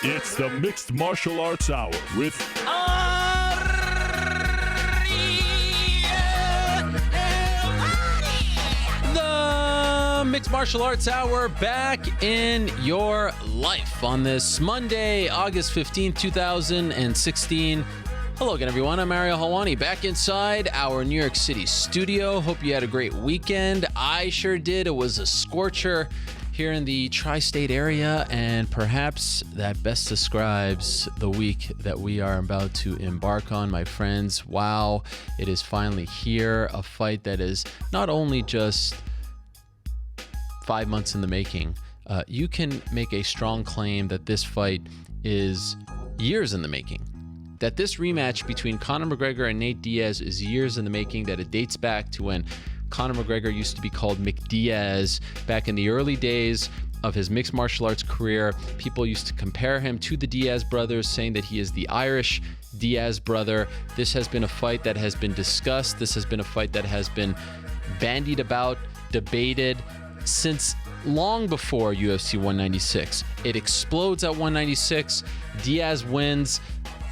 It's the Mixed Martial Arts Hour with the Mixed Martial Arts Hour back in your life on this Monday, August 15th, 2016. Hello again, everyone. I'm Mario Helwani, back inside our New York City studio. Hope you had a great weekend. I sure did. It was a scorcher here in the tri-state area, and perhaps that best describes the week that we are about to embark on, my friends. Wow, it is finally here. A fight that is not only just 5 months in the making. You can make a strong claim that this fight is years in the making. That this rematch between Conor McGregor and Nate Diaz is years in the making, that it dates back to when Conor McGregor used to be called McDiaz back in the early days of his mixed martial arts career. People used to compare him to the Diaz brothers, saying that he is the Irish Diaz brother. This has been a fight that has been discussed. This has been a fight that has been bandied about, debated since long before UFC 196. It explodes at 196. Diaz wins.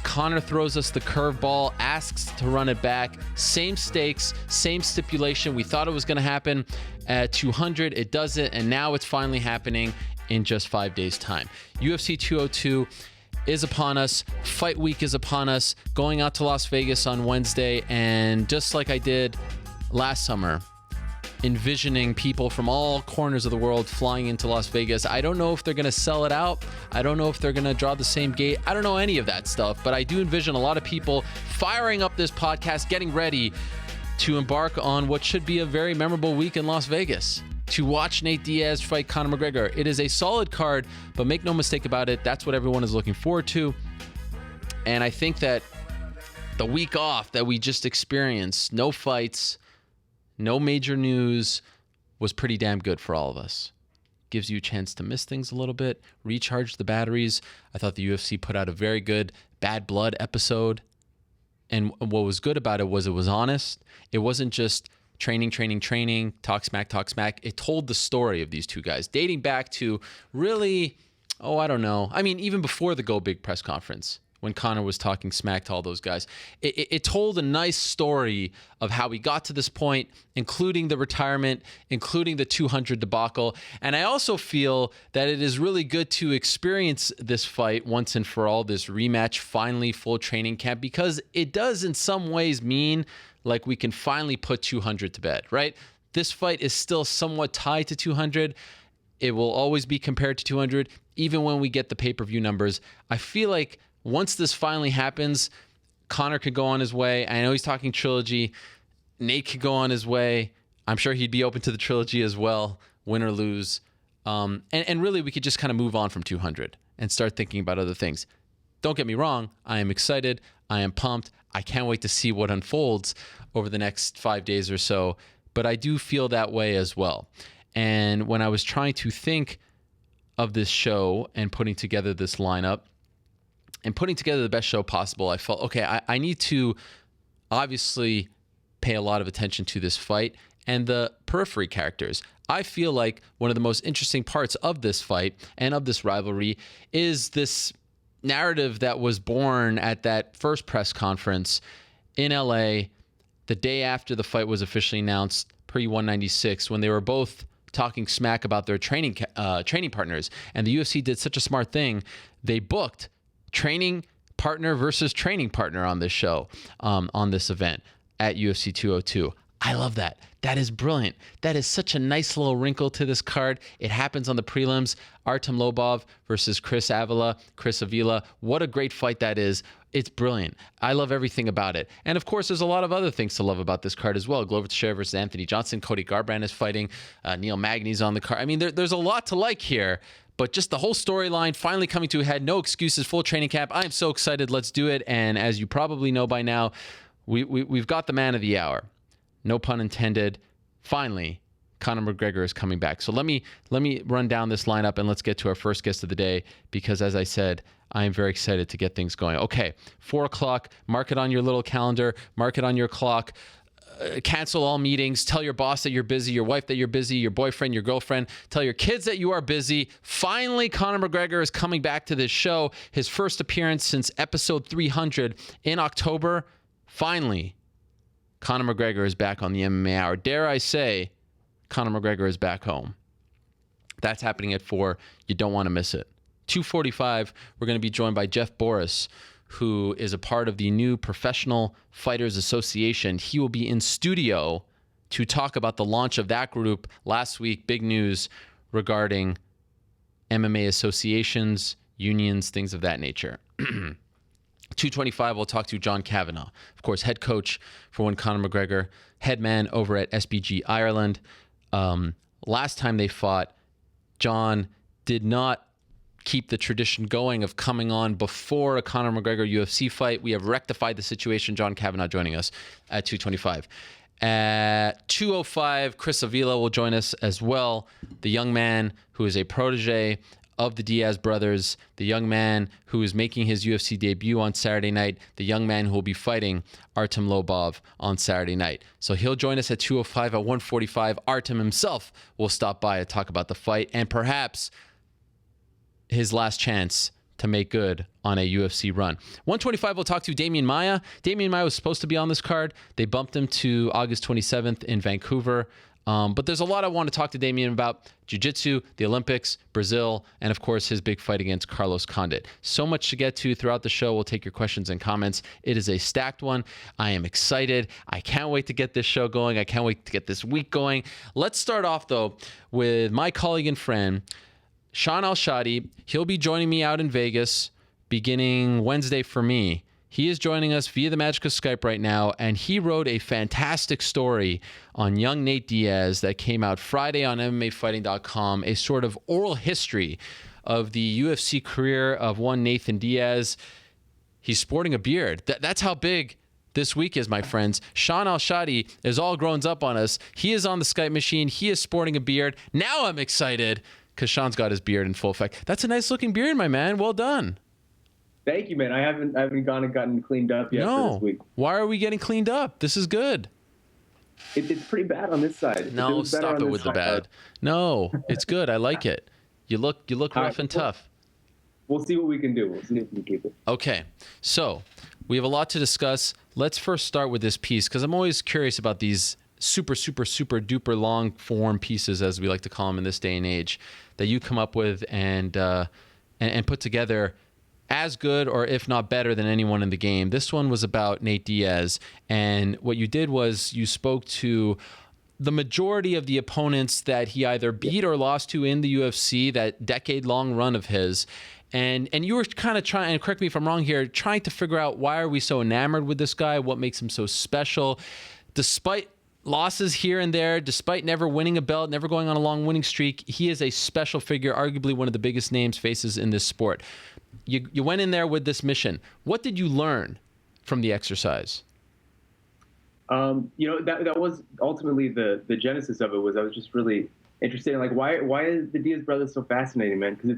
Conor throws us the curveball, asks to run it back. Same stakes, same stipulation. We thought it was going to happen at 200. It doesn't, and now it's finally happening in just 5 days' time. UFC 202 is upon us. Fight week is upon us. Going out to Las Vegas on Wednesday, and just like I did last summer, envisioning people from all corners of the world flying into Las Vegas. I don't know if they're going to sell it out. I don't know if they're going to draw the same gate. I don't know any of that stuff, but I do envision a lot of people firing up this podcast, getting ready to embark on what should be a very memorable week in Las Vegas, to watch Nate Diaz fight Conor McGregor. It is a solid card, but make no mistake about it, that's what everyone is looking forward to. And I think that the week off that we just experienced, no fights, no major news, was pretty damn good for all of us. Gives you a chance to miss things a little bit, recharge the batteries. I thought the UFC put out a very good Bad Blood episode. And what was good about it was honest. It wasn't just training, talk smack. It told the story of these two guys, dating back to really, I don't know. I mean, even before the Go Big press conference, when Conor was talking smack to all those guys. It told a nice story of how he got to this point, including the retirement, including the 200 debacle. And I also feel that it is really good to experience this fight once and for all, this rematch, finally full training camp, because it does in some ways mean like we can finally put 200 to bed, right? This fight is still somewhat tied to 200. It will always be compared to 200, even when we get the pay-per-view numbers. I feel like once this finally happens, Conor could go on his way. I know he's talking trilogy. Nate could go on his way. I'm sure he'd be open to the trilogy as well, win or lose. And really, we could just kind of move on from 200 and start thinking about other things. Don't get me wrong. I am excited. I am pumped. I can't wait to see what unfolds over the next 5 days or so. But I do feel that way as well. And when I was trying to think of this show and putting together this lineup, and putting together the best show possible, I felt, okay, I need to obviously pay a lot of attention to this fight and the periphery characters. I feel like one of the most interesting parts of this fight and of this rivalry is this narrative that was born at that first press conference in LA the day after the fight was officially announced, pre-196, when they were both talking smack about their training partners. And the UFC did such a smart thing. They booked training partner versus training partner on this show, on this event at UFC 202. I love that. That is brilliant. That is such a nice little wrinkle to this card. It happens on the prelims. Artem Lobov versus Chris Avila. What a great fight that is. It's brilliant. I love everything about it. And of course, there's a lot of other things to love about this card as well. Glover Teixeira versus Anthony Johnson. Cody Garbrandt is fighting. Neil Magny's on the card. I mean, there's a lot to like here. But just the whole storyline finally coming to a head. No excuses, full training camp. I am so excited. Let's do it. And as you probably know by now, we've got the man of the hour. No pun intended. Finally, Conor McGregor is coming back. So let me run down this lineup and let's get to our first guest of the day, because as I said, I am very excited to get things going. Okay, 4 o'clock. Mark it on your little calendar. Mark it on your clock. cancel all meetings, tell your boss that you're busy, your wife that you're busy, your boyfriend, your girlfriend, tell your kids that you are busy. Finally, Conor McGregor is coming back to this show. His first appearance since episode 300 in October. Finally, Conor McGregor is back on the MMA Hour. Dare I say, Conor McGregor is back home. That's happening at 4. You don't want to miss it. 2:45, we're going to be joined by Jeff Borris, who is a part of the new Professional Fighters Association. He will be in studio to talk about the launch of that group. Last week, big news regarding MMA associations, unions, things of that nature. 2:25, we'll talk to John Kavanagh, of course, head coach for one Conor McGregor, head man over at SBG Ireland. Last time they fought, John did not keep the tradition going of coming on before a Conor McGregor UFC fight. We have rectified the situation. John Kavanagh joining us at 2:25. At 2:05, Chris Avila will join us as well. The young man who is a protege of the Diaz brothers, the young man who is making his UFC debut on Saturday night, the young man who will be fighting Artem Lobov on Saturday night. So he'll join us at 2:05. At 1:45, Artem himself will stop by to talk about the fight and perhaps his last chance to make good on a UFC run. 1:25, we'll talk to Demian Maia. Demian Maia was supposed to be on this card. They bumped him to August 27th in Vancouver. But there's a lot I want to talk to Demian about: jiu-jitsu, the Olympics, Brazil, and of course his big fight against Carlos Condit. So much to get to throughout the show. We'll take your questions and comments. It is a stacked one. I am excited. I can't wait to get this show going. I can't wait to get this week going. Let's start off, though, with my colleague and friend, Shaun Al-Shatti. He'll be joining me out in Vegas beginning Wednesday for me. He is joining us via the magic of Skype right now, and he wrote a fantastic story on young Nate Diaz that came out Friday on MMAfighting.com, a sort of oral history of the UFC career of one Nathan Diaz. He's sporting a beard. That's how big this week is, my friends. Shaun Al-Shatti is all grown up on us. He is on the Skype machine. He is sporting a beard. Now I'm excited because Shaun's got his beard in full effect. That's a nice looking beard, my man. Well done. Thank you, man. I haven't gone and gotten cleaned up yet for this week. Why are we getting cleaned up? This is good. It's pretty bad on this side. No, stop it with the bad. No, it's good. I like it. You look rough and tough. We'll see what we can do. We'll see if we can keep it. Okay, so we have a lot to discuss. Let's first start with this piece because I'm always curious about these super duper long form pieces, as we like to call them in this day and age, that you come up with and put together as good or if not better than anyone in the game. This one was about Nate Diaz, and what you did was you spoke to the majority of the opponents that he either beat or lost to in the UFC, that decade-long run of his. And you were kind of trying, and correct me if I'm wrong here, trying to figure out why are we so enamored with this guy, what makes him so special, despite losses here and there, despite never winning a belt, never going on a long winning streak. He is a special figure, arguably one of the biggest faces in this sport. You went in there with this mission. What did you learn from the exercise? That was ultimately the genesis of it. Was I was just really interested in, like, why is the Diaz brothers so fascinating, man? Because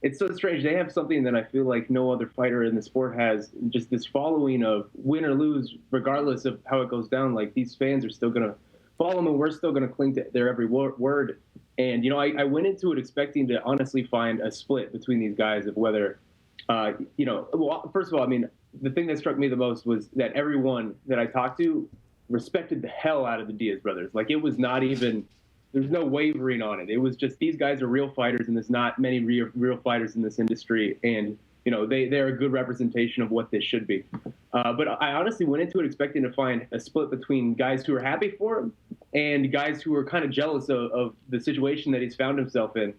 it's so strange. They have something that I feel like no other fighter in the sport has, just this following of win or lose, regardless of how it goes down. Like, these fans are still going to follow them, and we're still going to cling to their every word. And, I went into it expecting to honestly find a split between these guys of whether, well, first of all, I mean, the thing that struck me the most was that everyone that I talked to respected the hell out of the Diaz brothers. Like, it was not even, there's no wavering on it. It was just, these guys are real fighters, and there's not many real fighters in this industry. And, they're a good representation of what this should be. But I honestly went into it expecting to find a split between guys who are happy for him and guys who are kind of jealous of the situation that he's found himself in.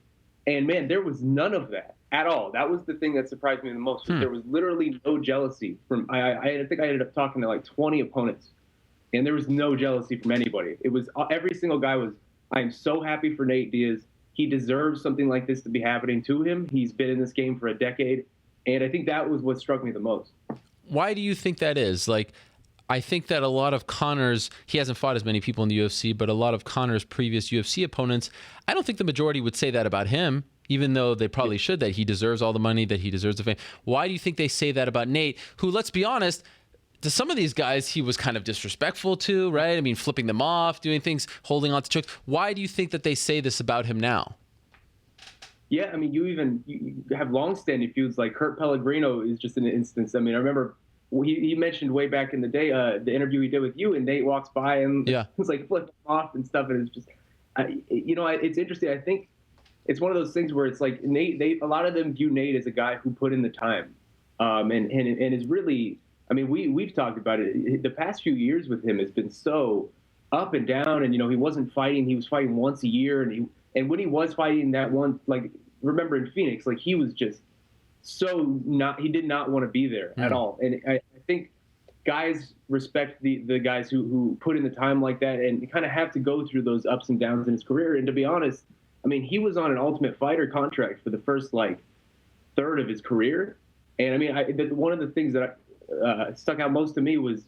And, man, there was none of that at all. That was the thing that surprised me the most. There was literally no jealousy from, I think I ended up talking to like 20 opponents, and there was no jealousy from anybody. It was, every single guy was, I am so happy for Nate Diaz. He deserves something like this to be happening to him. He's been in this game for a decade. And I think that was what struck me the most. Why do you think that is? Like, I think that a lot of Conor's, he hasn't fought as many people in the UFC, but a lot of Conor's previous UFC opponents, I don't think the majority would say that about him, even though they probably should, that he deserves all the money, that he deserves the fame. Why do you think they say that about Nate, who, let's be honest, to some of these guys, he was kind of disrespectful to, right? I mean, flipping them off, doing things, holding on to chokes. Why do you think that they say this about him now? Yeah, I mean, you have long-standing feuds. Like Kurt Pellegrino is just an instance. I mean, I remember he mentioned way back in the day the interview he did with you, and Nate walks by and was like flipping off and stuff, and it's just, it's interesting. I think it's one of those things where it's like Nate. A lot of them view Nate as a guy who put in the time, and is really. I mean, we've talked about it. The past few years with him has been so up and down, and he wasn't fighting. He was fighting once a year, and when he was fighting that one, like remember in Phoenix, like he was just he did not want to be there at all. And I think guys respect the guys who put in the time like that and kind of have to go through those ups and downs in his career. And to be honest, I mean, he was on an Ultimate Fighter contract for the first third of his career. And I mean, one of the things that stuck out most to me was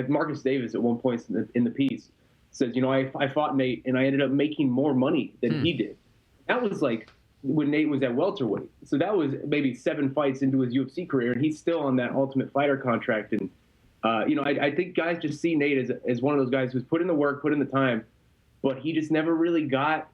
Marcus Davis at one point in the piece says, I fought Nate and I ended up making more money than he did. That was like when Nate was at welterweight. So that was maybe 7 fights into his UFC career, and he's still on that Ultimate Fighter contract. And I think guys just see Nate as one of those guys who's put in the work, put in the time, but he just never really got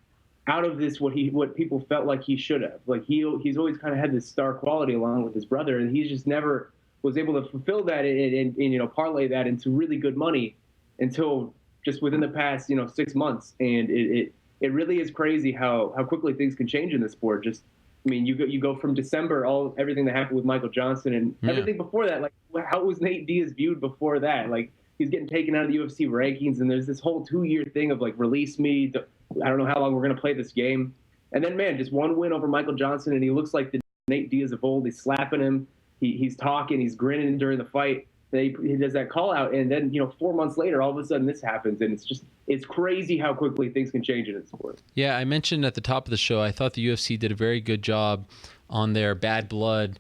out of this what people felt like he should have. Like he's always kind of had this star quality along with his brother, and he's just never was able to fulfill that and parlay that into really good money until just within the past 6 months. And it really is crazy how quickly things can change in the sport. Just I mean, you go from December, everything that happened with Michael Johnson and everything before that. Like, how was Nate Diaz viewed before that? Like, he's getting taken out of the UFC rankings, and there's this whole 2-year thing of like, release me. I don't know how long we're gonna play this game. And then, man, just one win over Michael Johnson, and he looks like the Nate Diaz of old. He's slapping him. He's talking. He's grinning during the fight. He does that call out, and then 4 months later, all of a sudden this happens, and it's crazy how quickly things can change in the sport. Yeah, I mentioned at the top of the show, I thought the UFC did a very good job on their Bad Blood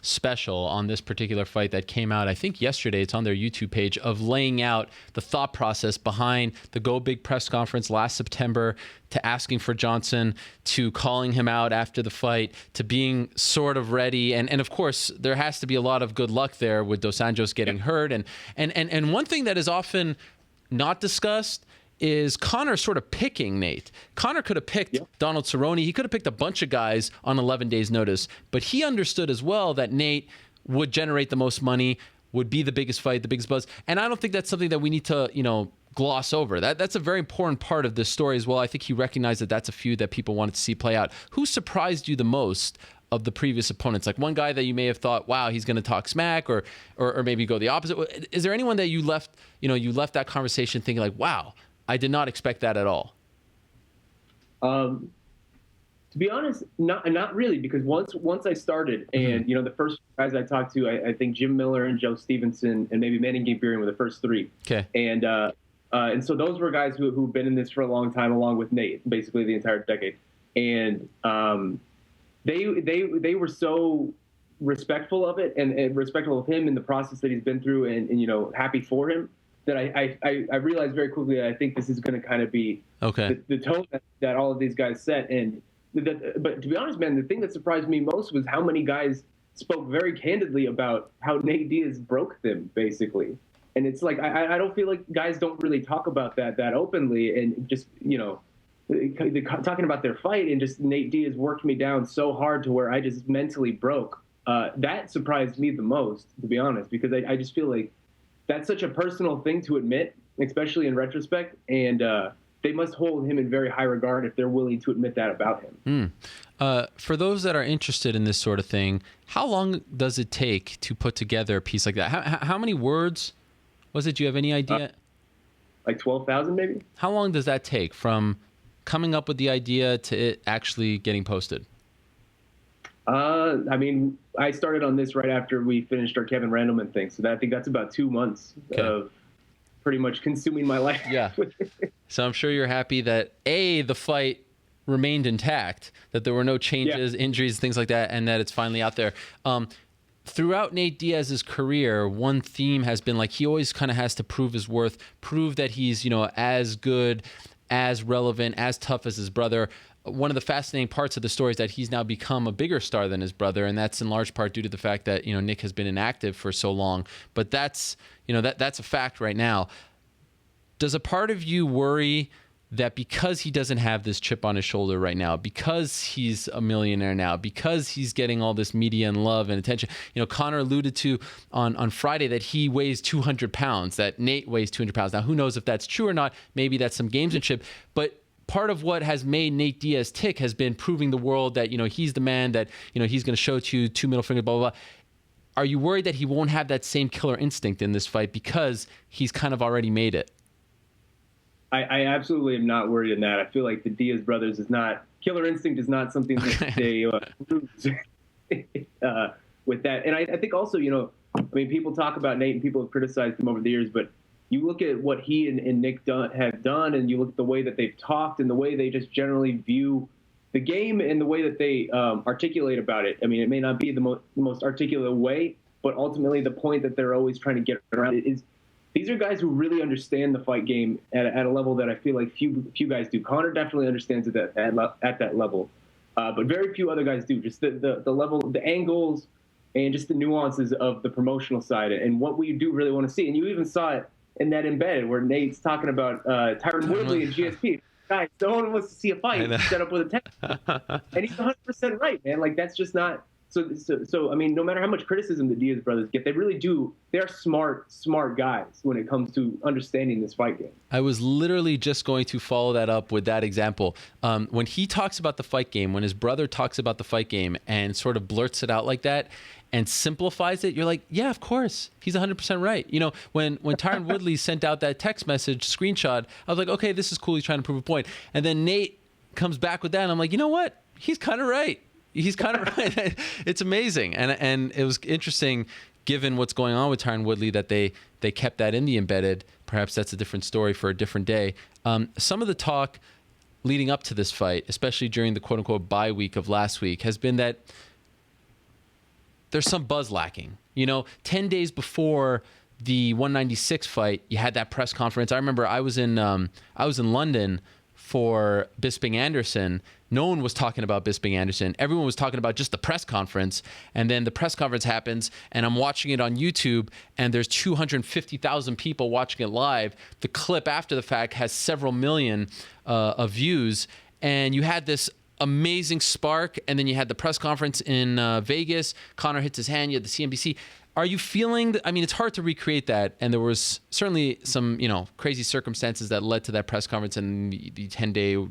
special on this particular fight that came out, I think yesterday. It's on their YouTube page, of laying out the thought process behind the Go Big press conference last September, to asking for Johnson, to calling him out after the fight, to being sort of ready. And of course, there has to be a lot of good luck there with Dos Anjos getting hurt. And one thing that is often not discussed is Conor sort of picking Nate. Conor could have picked Donald Cerrone. He could have picked a bunch of guys on 11 days' notice, but he understood as well that Nate would generate the most money, would be the biggest fight, the biggest buzz. And I don't think that's something that we need to, gloss over. That's a very important part of this story as well. I think he recognized that that's a feud that people wanted to see play out. Who surprised you the most of the previous opponents? Like one guy that you may have thought, wow, he's going to talk smack, or maybe go the opposite. Is there anyone that you left that conversation thinking like, wow, I did not expect that at all? To be honest, not really, because once I started, and the first guys I talked to, I think Jim Miller and Joe Stevenson and maybe Manning Gabirian were the first 3. Okay. And so those were guys who've been in this for a long time, along with Nate, basically the entire decade. And they were so respectful of it and respectful of him in the process that he's been through, and happy for him, that I realized very quickly that I think this is going to kind of be the tone that all of these guys set. But to be honest, man, the thing that surprised me most was how many guys spoke very candidly about how Nate Diaz broke them, basically. And it's like, I don't feel like guys don't really talk about that openly, and just, talking about their fight, and just Nate Diaz worked me down so hard to where I just mentally broke. That surprised me the most, to be honest, because I just feel like that's such a personal thing to admit, especially in retrospect, and they must hold him in very high regard if they're willing to admit that about him. For those that are interested in this sort of thing, how long does it take to put together a piece like that? How many words was it? Do you have any idea? Like 12,000 maybe. How long does that take from coming up with the idea to it actually getting posted? I mean, I started on this right after we finished our Kevin Randleman thing, so I think that's about 2 months of pretty much consuming my life. Yeah. So I'm sure you're happy that the fight remained intact, that there were no changes, injuries, things like that, and that it's finally out there. Throughout Nate Diaz's career, one theme has been like he always kind of has to prove his worth, prove that he's as good, as relevant, as tough as his brother. one of the fascinating parts of the story is that he's now become a bigger star than his brother, and that's in large part due to the fact that Nick has been inactive for so long. But that's that's a fact right now. Does a part of you worry that because he doesn't have this chip on his shoulder right now, because he's a millionaire now, because he's getting all this media and love and attention, Conor alluded to on Friday that he weighs 200 pounds, that Nate weighs 200 pounds. Now, who knows if that's true or not? Maybe that's some gamesmanship, but part of what has made Nate Diaz tick has been proving the world that, he's the man, that, he's going to show it to you, 2 middle fingers, blah, blah, blah. Are you worried that he won't have that same killer instinct in this fight because he's kind of already made it? I absolutely am not worried in that. I feel like the Diaz brothers killer instinct is not something that they lose with that. And I think also, people talk about Nate and people have criticized him over the years, but you look at what he and Nick have done, and you look at the way that they've talked and the way they just generally view the game and the way that they articulate about it. I mean, it may not be the most articulate way, but ultimately the point that they're always trying to get around it is these are guys who really understand the fight game at a level that I feel like few guys do. Conor definitely understands it at that level, but very few other guys do. Just the level, the angles, and just the nuances of the promotional side and what we do really want to see. And you even saw it in that embedded where Nate's talking about Tyron Woodley and GSP. Guys, no one wants to see a fight set up with a 10. And he's 100% right, man. Like, that's just not so I mean, no matter how much criticism the Diaz brothers get, they really do. They're smart guys when it comes to understanding this fight game. I was literally just going to follow that up with that example. When he talks about the fight game, when his brother talks about the fight game and sort of blurts it out like that and simplifies it, you're like, yeah, of course. He's 100% right. When Tyron Woodley sent out that text message screenshot, I was like, okay, this is cool. He's trying to prove a point. And then Nate comes back with that, and I'm like, you know what? He's kind of right. He's kind of right. It's amazing. And it was interesting, given what's going on with Tyron Woodley, that they kept that in the embedded. Perhaps that's a different story for a different day. Some of the talk leading up to this fight, especially during the quote-unquote bye week of last week, has been that there's some buzz lacking. 10 days before the 196 fight, you had that press conference. I remember I was in London for Bisping Anderson. No one was talking about Bisping Anderson. Everyone was talking about just the press conference. And then the press conference happens, and I'm watching it on YouTube, and there's 250,000 people watching it live. The clip after the fact has several million of views. And you had this amazing spark, and then you had the press conference in Vegas. Conor hits his hand. You had the CNBC. Are you feeling that? I mean, it's hard to recreate that, and there was certainly some, crazy circumstances that led to that press conference and the 10-day,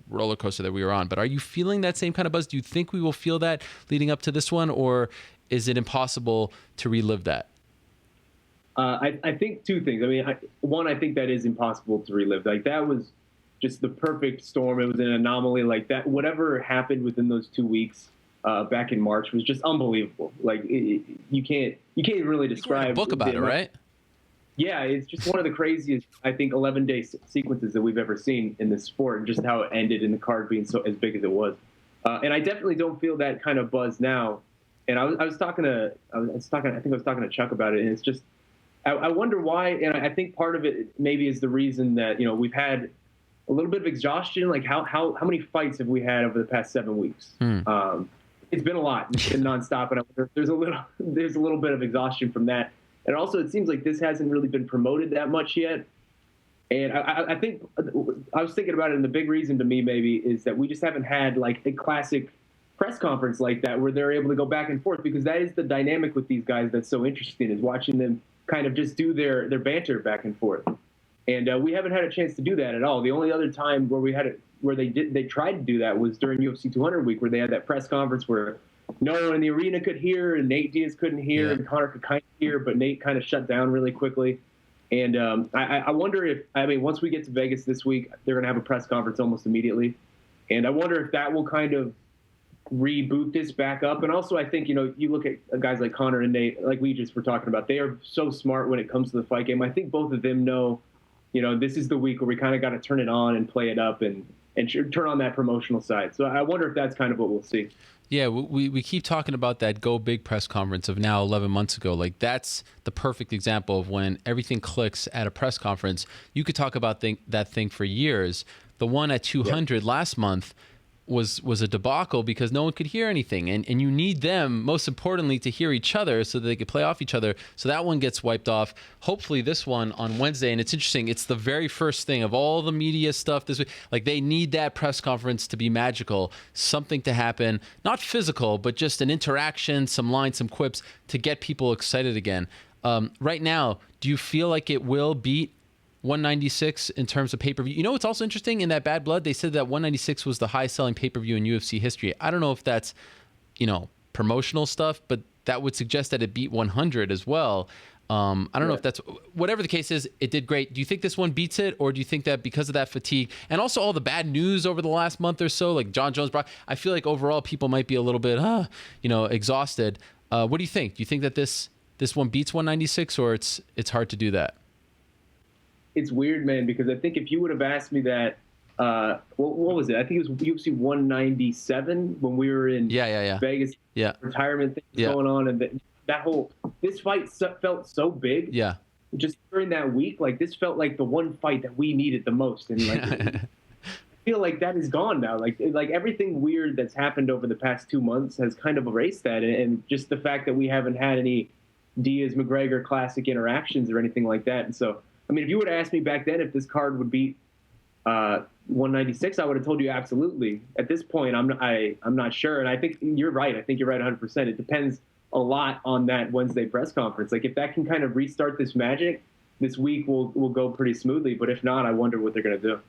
roller coaster that we were on. But are you feeling that same kind of buzz? Do you think we will feel that leading up to this one, or is it impossible to relive that? I think two things. I mean, I think that is impossible to relive. Like, that was just the perfect storm. It was an anomaly like that. Whatever happened within those 2 weeks back in March was just unbelievable. Like, you can't really describe. You wrote a book about it, right? Yeah, it's just one of the craziest, I think, 11-day sequences that we've ever seen in this sport, and just how it ended in the card being so as big as it was. And I definitely don't feel that kind of buzz now. And I was talking to Chuck about it, and it's just, I wonder why. And I think part of it maybe is the reason that we've had a little bit of exhaustion. Like, how many fights have we had over the past 7 weeks? It's been a lot. It's been nonstop, and I wonder if there's a little bit of exhaustion from that. And also, it seems like this hasn't really been promoted that much yet. And I think I was thinking about it, and the big reason to me maybe is that we just haven't had like a classic press conference like that where they're able to go back and forth, because that is the dynamic with these guys that's so interesting, is watching them kind of just do their banter back and forth. And we haven't had a chance to do that at all. The only other time where we had it, where they tried to do that, was during UFC 200 week, where they had that press conference where no one in the arena could hear, and Nate Diaz couldn't hear, and Conor could kind of hear, but Nate kind of shut down really quickly. And I wonder if, once we get to Vegas this week, they're going to have a press conference almost immediately. And I wonder if that will kind of reboot this back up. And also, I think, you look at guys like Conor and Nate, like we just were talking about, they are so smart when it comes to the fight game. I think both of them know, this is the week where we kind of got to turn it on and play it up and turn on that promotional side. So I wonder if that's kind of what we'll see. Yeah, we keep talking about that Go Big press conference of now 11 months ago. Like, that's the perfect example of when everything clicks at a press conference. You could talk about that thing for years. The one at 200 last month, was a debacle because no one could hear anything, and you need them, most importantly, to hear each other so that they could play off each other. So that one gets wiped off. Hopefully this one on Wednesday, and it's interesting, it's the very first thing of all the media stuff this week. Like, they need that press conference to be magical, something to happen, not physical, but just an interaction, some lines, some quips to get people excited again. Right now, do you feel like it will beat 196 in terms of pay-per-view? You know what's also interesting? In that Bad Blood, they said that 196 was the highest-selling pay-per-view in UFC history. I don't know if that's, promotional stuff, but that would suggest that it beat 100 as well. I don't know if that's... Whatever the case is, it did great. Do you think this one beats it, or do you think that because of that fatigue, and also all the bad news over the last month or so, like John Jones, I feel like overall people might be a little bit, exhausted. What do you think? Do you think that this one beats 196, or it's hard to do that? It's weird, man, because I think if you would have asked me that, what was it? I think it was UFC 197 when we were in Vegas. Yeah. Retirement things going on, and this fight felt so big. Yeah. Just during that week, like, this felt like the one fight that we needed the most, and like, I feel like that is gone now. Like everything weird that's happened over the past 2 months has kind of erased that, and just the fact that we haven't had any Diaz McGregor classic interactions or anything like that, and so. I mean, if you would have asked me back then if this card would beat 196, I would have told you absolutely. At this point, I'm not sure, and I think you're right. I think you're right 100%. It depends a lot on that Wednesday press conference. Like, if that can kind of restart this magic, this week will go pretty smoothly. But if not, I wonder what they're going to do.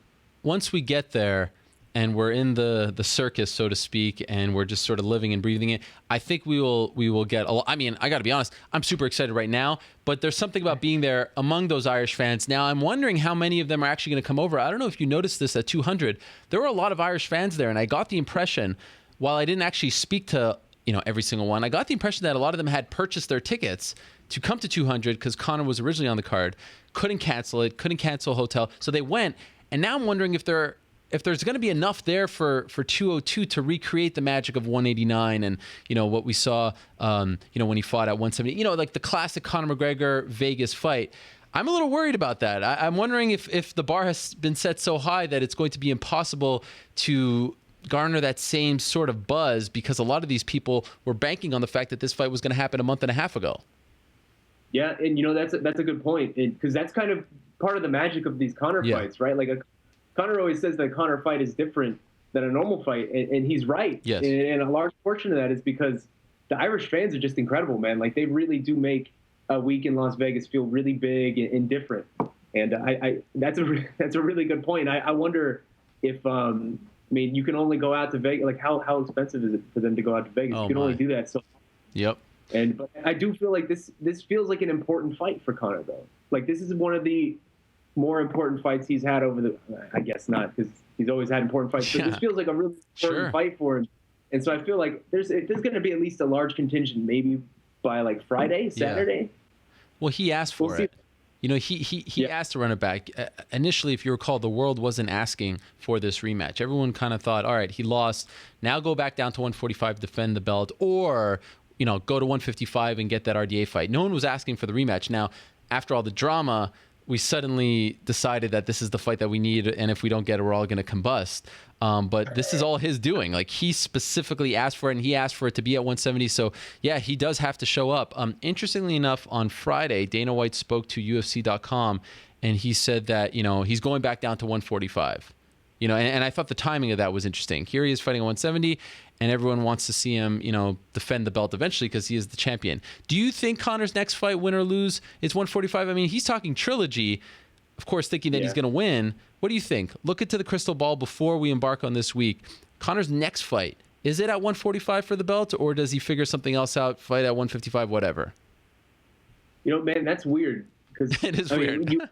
Once we get there, and we're in the circus, so to speak, and we're just sort of living and breathing it, I think we will get a lot. I mean, I got to be honest, I'm super excited right now, but there's something about being there among those Irish fans. Now, I'm wondering how many of them are actually going to come over. I don't know if you noticed this at 200. There were a lot of Irish fans there, and I got the impression, while I didn't actually speak to every single one, I got the impression that a lot of them had purchased their tickets to come to 200 because Conor was originally on the card, couldn't cancel it, couldn't cancel a hotel, so they went. And now I'm wondering if there's going to be enough there for 202 to recreate the magic of 189 and, what we saw, when he fought at 170, like the classic Conor McGregor Vegas fight. I'm a little worried about that. I'm wondering if the bar has been set so high that it's going to be impossible to garner that same sort of buzz, because a lot of these people were banking on the fact that this fight was going to happen a month and a half ago. Yeah, and that's a good point, because that's kind of part of the magic of these Conor fights, right? Like Conor always says that a Conor fight is different than a normal fight, and he's right. Yes. And a large portion of that is because the Irish fans are just incredible, man. Like, they really do make a week in Las Vegas feel really big and different. And that's a really good point. I wonder if you can only go out to Vegas. Like, how expensive is it for them to go out to Vegas? You can only do that. So. Yep. But I do feel like this feels like an important fight for Conor, though. Like, this is one of the more important fights he's had I guess not, because he's always had important fights, but this feels like a really important fight for him. And so I feel like there's going to be at least a large contingent, maybe by like Friday, Saturday. Well, he asked for it. He asked to run it back. Initially, if you recall, the world wasn't asking for this rematch. Everyone kind of thought, all right, he lost. Now go back down to 145, defend the belt, or, go to 155 and get that RDA fight. No one was asking for the rematch. Now, after all the drama, we suddenly decided that this is the fight that we need, and if we don't get it, we're all going to combust. But this is all his doing. Like, he specifically asked for it, and he asked for it to be at 170. So, yeah, he does have to show up. Interestingly enough, on Friday, Dana White spoke to UFC.com, and he said that, he's going back down to 145. And I thought the timing of that was interesting. Here he is fighting at 170, and everyone wants to see him, defend the belt eventually because he is the champion. Do you think Conor's next fight, win or lose, is 145? I mean, he's talking trilogy, of course, thinking that he's going to win. What do you think? Look into the crystal ball before we embark on this week. Conor's next fight, is it at 145 for the belt, or does he figure something else out, fight at 155, whatever? Man, that's weird. It is weird.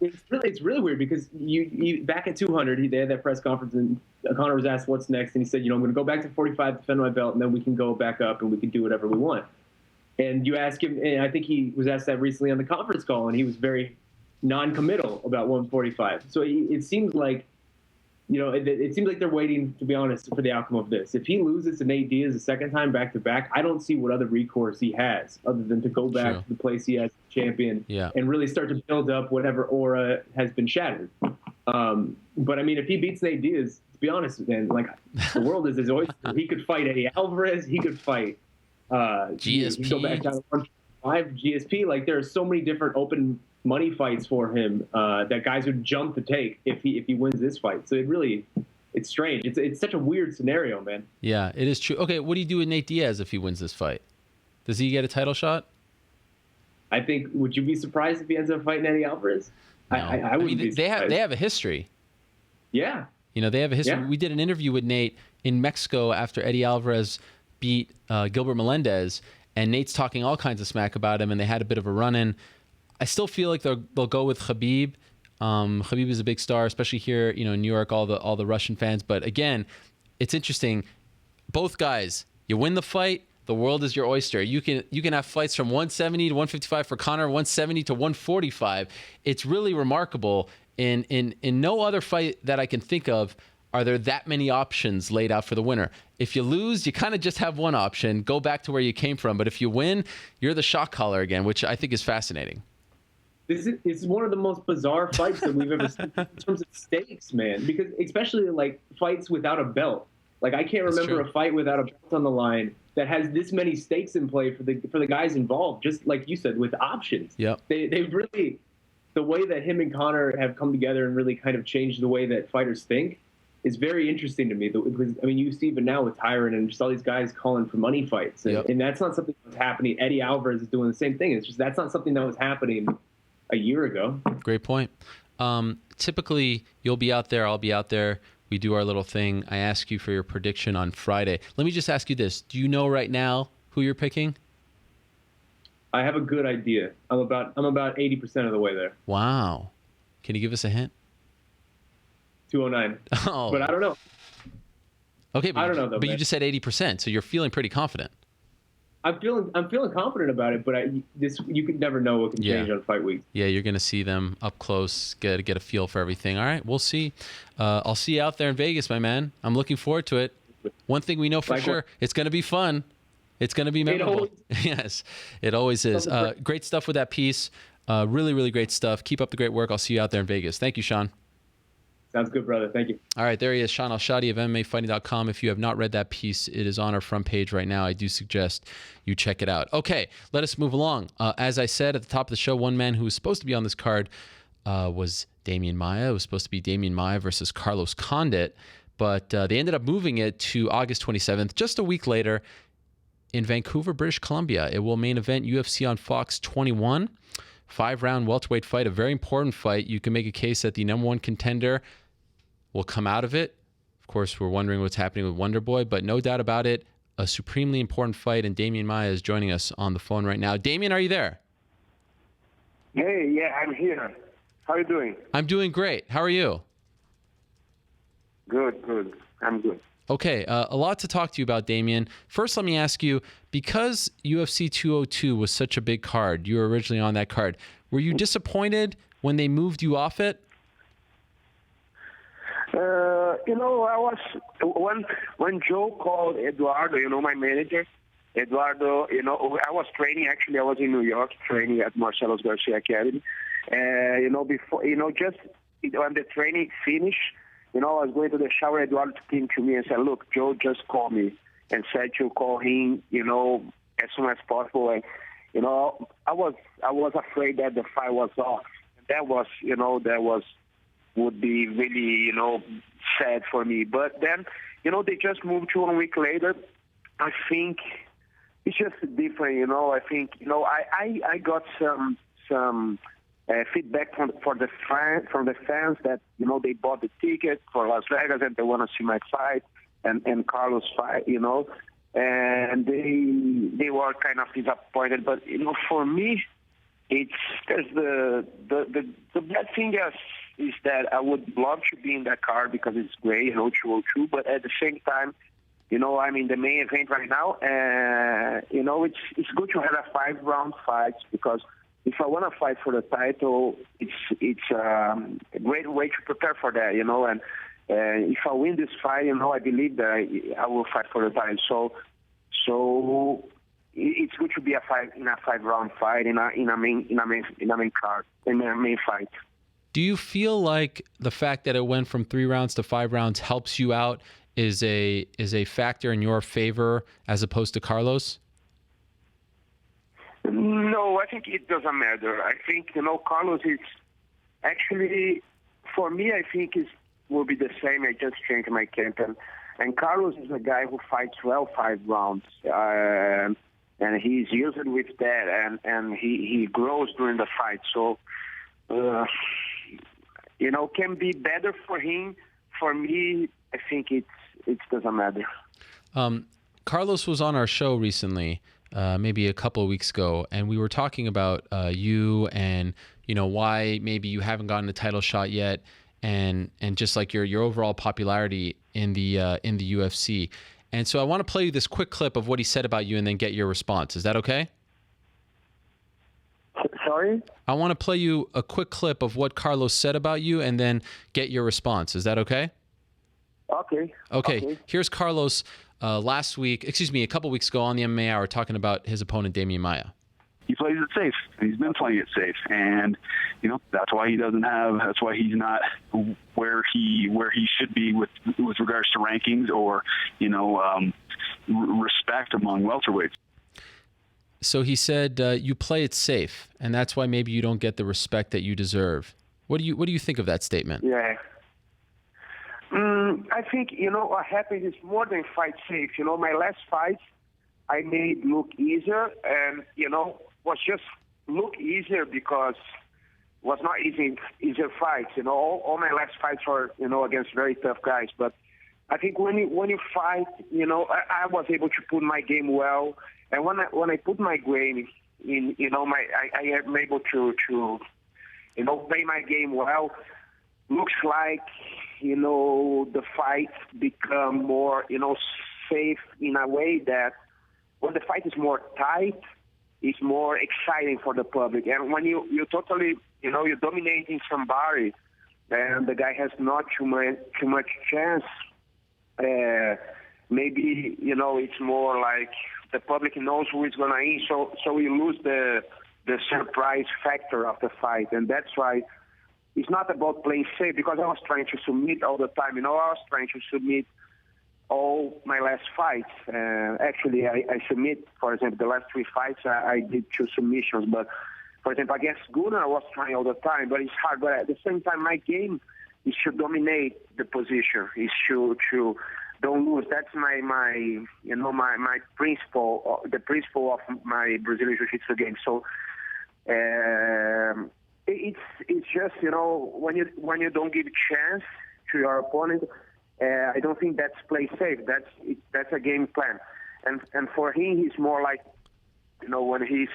It's really weird because you back at 200, they had that press conference, and Conor was asked what's next, and he said, I'm going to go back to 45, defend my belt, and then we can go back up and we can do whatever we want. And you ask him, and I think he was asked that recently on the conference call, and he was very non-committal about 145. So it seems like, it seems like they're waiting, to be honest, for the outcome of this. If he loses to Nate Diaz a second time back-to-back, I don't see what other recourse he has other than to go back to the place he has champion and really start to build up whatever aura has been shattered. But, I mean, if he beats Nate Diaz, it's be honest, man, like the world is his oyster. He could fight Eddie Alvarez. He could fight GSP. He could go back down to 155, GSP. Like there are so many different open money fights for him that guys would jump to take if he wins this fight. So it's strange. It's such a weird scenario, man. Yeah, it is true. Okay, what do you do with Nate Diaz if he wins this fight? Does he get a title shot? I think. Would you be surprised if he ends up fighting Eddie Alvarez? No. I wouldn't be surprised. They have a history. Yeah. You know, they have a history. Yeah. We did an interview with Nate in Mexico after Eddie Alvarez beat Gilbert Melendez, and Nate's talking all kinds of smack about him, and they had a bit of a run-in. I still feel like they'll go with Khabib. Khabib is a big star, especially here, you know, in New York, all the Russian fans. But again, it's interesting. Both guys, you win the fight, the world is your oyster. You can have fights from 170 to 155 for Conor, 170 to 145. It's really remarkable. In no other fight that I can think of are there that many options laid out for the winner. If you lose, you kind of just have one option, go back to where you came from. But if you win, you're the shot caller again, which I think is fascinating. This is one of the most bizarre fights that we've ever seen in terms of stakes, man. Because especially like fights without a belt. Like I can't remember a fight without a belt on the line that has this many stakes in play for the guys involved. Just like you said, with options. Yep. They really, the way that him and Conor have come together and really kind of changed the way that fighters think is very interesting to me. Because I mean, you see even now with Tyron and just all these guys calling for money fights, and that's not something that's happening. Eddie Alvarez is doing the same thing. It's just that's not something that was happening a year ago. Great point. Typically, you'll be out there, I'll be out there. We do our little thing. I ask you for your prediction on Friday. Let me just ask you this. Do you know right now who you're picking? I have a good idea. I'm about 80% of the way there. Wow. Can you give us a hint? 209. Oh. But I don't know. Okay, but I don't know though. But you just said 80%, so you're feeling pretty confident. I'm feeling confident about it, but you could never know what can change on fight week. Yeah, you're going to see them up close, get a feel for everything. All right, we'll see. I'll see you out there in Vegas, my man. I'm looking forward to it. One thing we know for sure, it's going to be fun. It's going to be memorable. Yes, it always is. Great stuff with that piece. Really, really great stuff. Keep up the great work. I'll see you out there in Vegas. Thank you, Shaun. Sounds good, brother. Thank you. All right, there he is, Shaun Al-Shatti of MMAfighting.com. If you have not read that piece, it is on our front page right now. I do suggest you check it out. Okay, let us move along. As I said at the top of the show, one man who was supposed to be on this card was Demian Maia. It was supposed to be Demian Maia versus Carlos Condit, but they ended up moving it to August 27th, just a week later in Vancouver, British Columbia. It will main event UFC on Fox 21. 5-round welterweight fight, a very important fight. You can make a case that the number one contender will come out of it. Of course, we're wondering what's happening with Wonder Boy, but no doubt about it, a supremely important fight, and Demian Maia is joining us on the phone right now. Demian, are you there? Hey, yeah, I'm here. How are you doing? I'm doing great. How are you? Good. I'm good. Okay, a lot to talk to you about, Demian. First, let me ask you, because UFC 202 was such a big card, you were originally on that card, were you disappointed when they moved you off it? I was when Joe called Eduardo, my manager. Eduardo, I was training. Actually, I was in New York training at Marcelo's Garcia Academy. Before, just when the training finished, I was going to the shower. Eduardo came to me and said, "Look, Joe just called me and said to call him, as soon as possible." And, I was afraid that the fight was off. That would be really, sad for me. But then, they just moved to 1 week later. I think it's just different, I think, I got some feedback from the fans that, they bought the ticket for Las Vegas and they want to see my fight and Carlos' fight, and they were kind of disappointed. But, for me, there's the bad thing is that I would love to be in that card because it's great, 202, but at the same time, I'm in the main event right now, and, it's good to have a 5-round fight because if I want to fight for the title, it's a great way to prepare for that, and if I win this fight, I believe that I will fight for the title. So it's good to be in a 5-round fight in a main card, in a main fight. Do you feel like the fact that it went from 3 rounds to 5 rounds helps you out, is a factor in your favor as opposed to Carlos? No, I think it doesn't matter. I think, Carlos is actually, for me, I think it will be the same. I just changed my camp. And Carlos is a guy who fights well 5 rounds. And he's used with that. And he grows during the fight. So, can be better for him. For me, I think it doesn't matter. Carlos was on our show recently, maybe a couple of weeks ago, and we were talking about you and why maybe you haven't gotten a title shot yet, and just like your overall popularity in the UFC. And so I want to play you this quick clip of what he said about you, and then get your response. Is that okay? Sorry? I want to play you a quick clip of what Carlos said about you, and then get your response. Is that okay? Okay. Here's Carlos a couple weeks ago on the MMA Hour, talking about his opponent, Demian Maia. He plays it safe. He's been playing it safe, and that's why he's not where he should be with regards to rankings or respect among welterweights. So he said you play it safe, and that's why maybe you don't get the respect that you deserve. What do you think of that statement? Yeah. I think, what happens is more than fight safe. My last fight, I made look easier, and, was just look easier because was not easier fights. All my last fights were, against very tough guys. But I think when you fight, I was able to put my game well. And when I put my game in, I am able to play my game well. Looks like, the fights become more, safe in a way that when the fight is more tight, it's more exciting for the public. And when you totally, you're dominating somebody and the guy has not too much chance, maybe, it's more like the public knows who is going to win. So you lose the surprise factor of the fight. And that's why it's not about playing safe, because I was trying to submit all the time. I was trying to submit all my last fights. Actually, I submit, for example, the last 3 fights, I did 2 submissions. But, for example, against Gunnar, I was trying all the time. But it's hard. But at the same time, my game is to dominate the position, is to don't lose. That's my principle, the principle of my Brazilian Jiu-Jitsu game. So, it's just, when you don't give a chance to your opponent, I don't think that's play safe. That's a game plan. And for him, he's more like, when he's,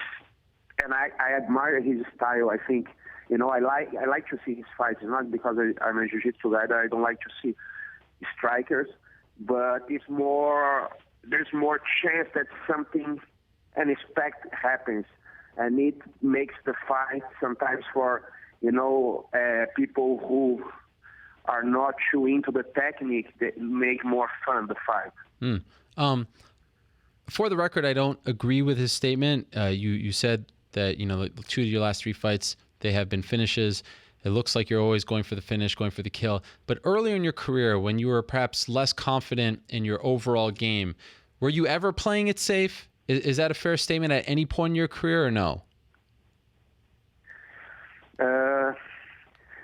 and I admire his style. I think, I like to see his fights. It's not because I'm a jiu-jitsu guy that I don't like to see strikers, but there's more chance that something unexpected happens. And it makes the fight sometimes for, people who are not too into the technique, that make more fun the fight. For the record, I don't agree with his statement. You said that, 2 of your last 3 fights, they have been finishes. It looks like you're always going for the finish, going for the kill. But earlier in your career, when you were perhaps less confident in your overall game, were you ever playing it safe? Is that a fair statement at any point in your career, or no?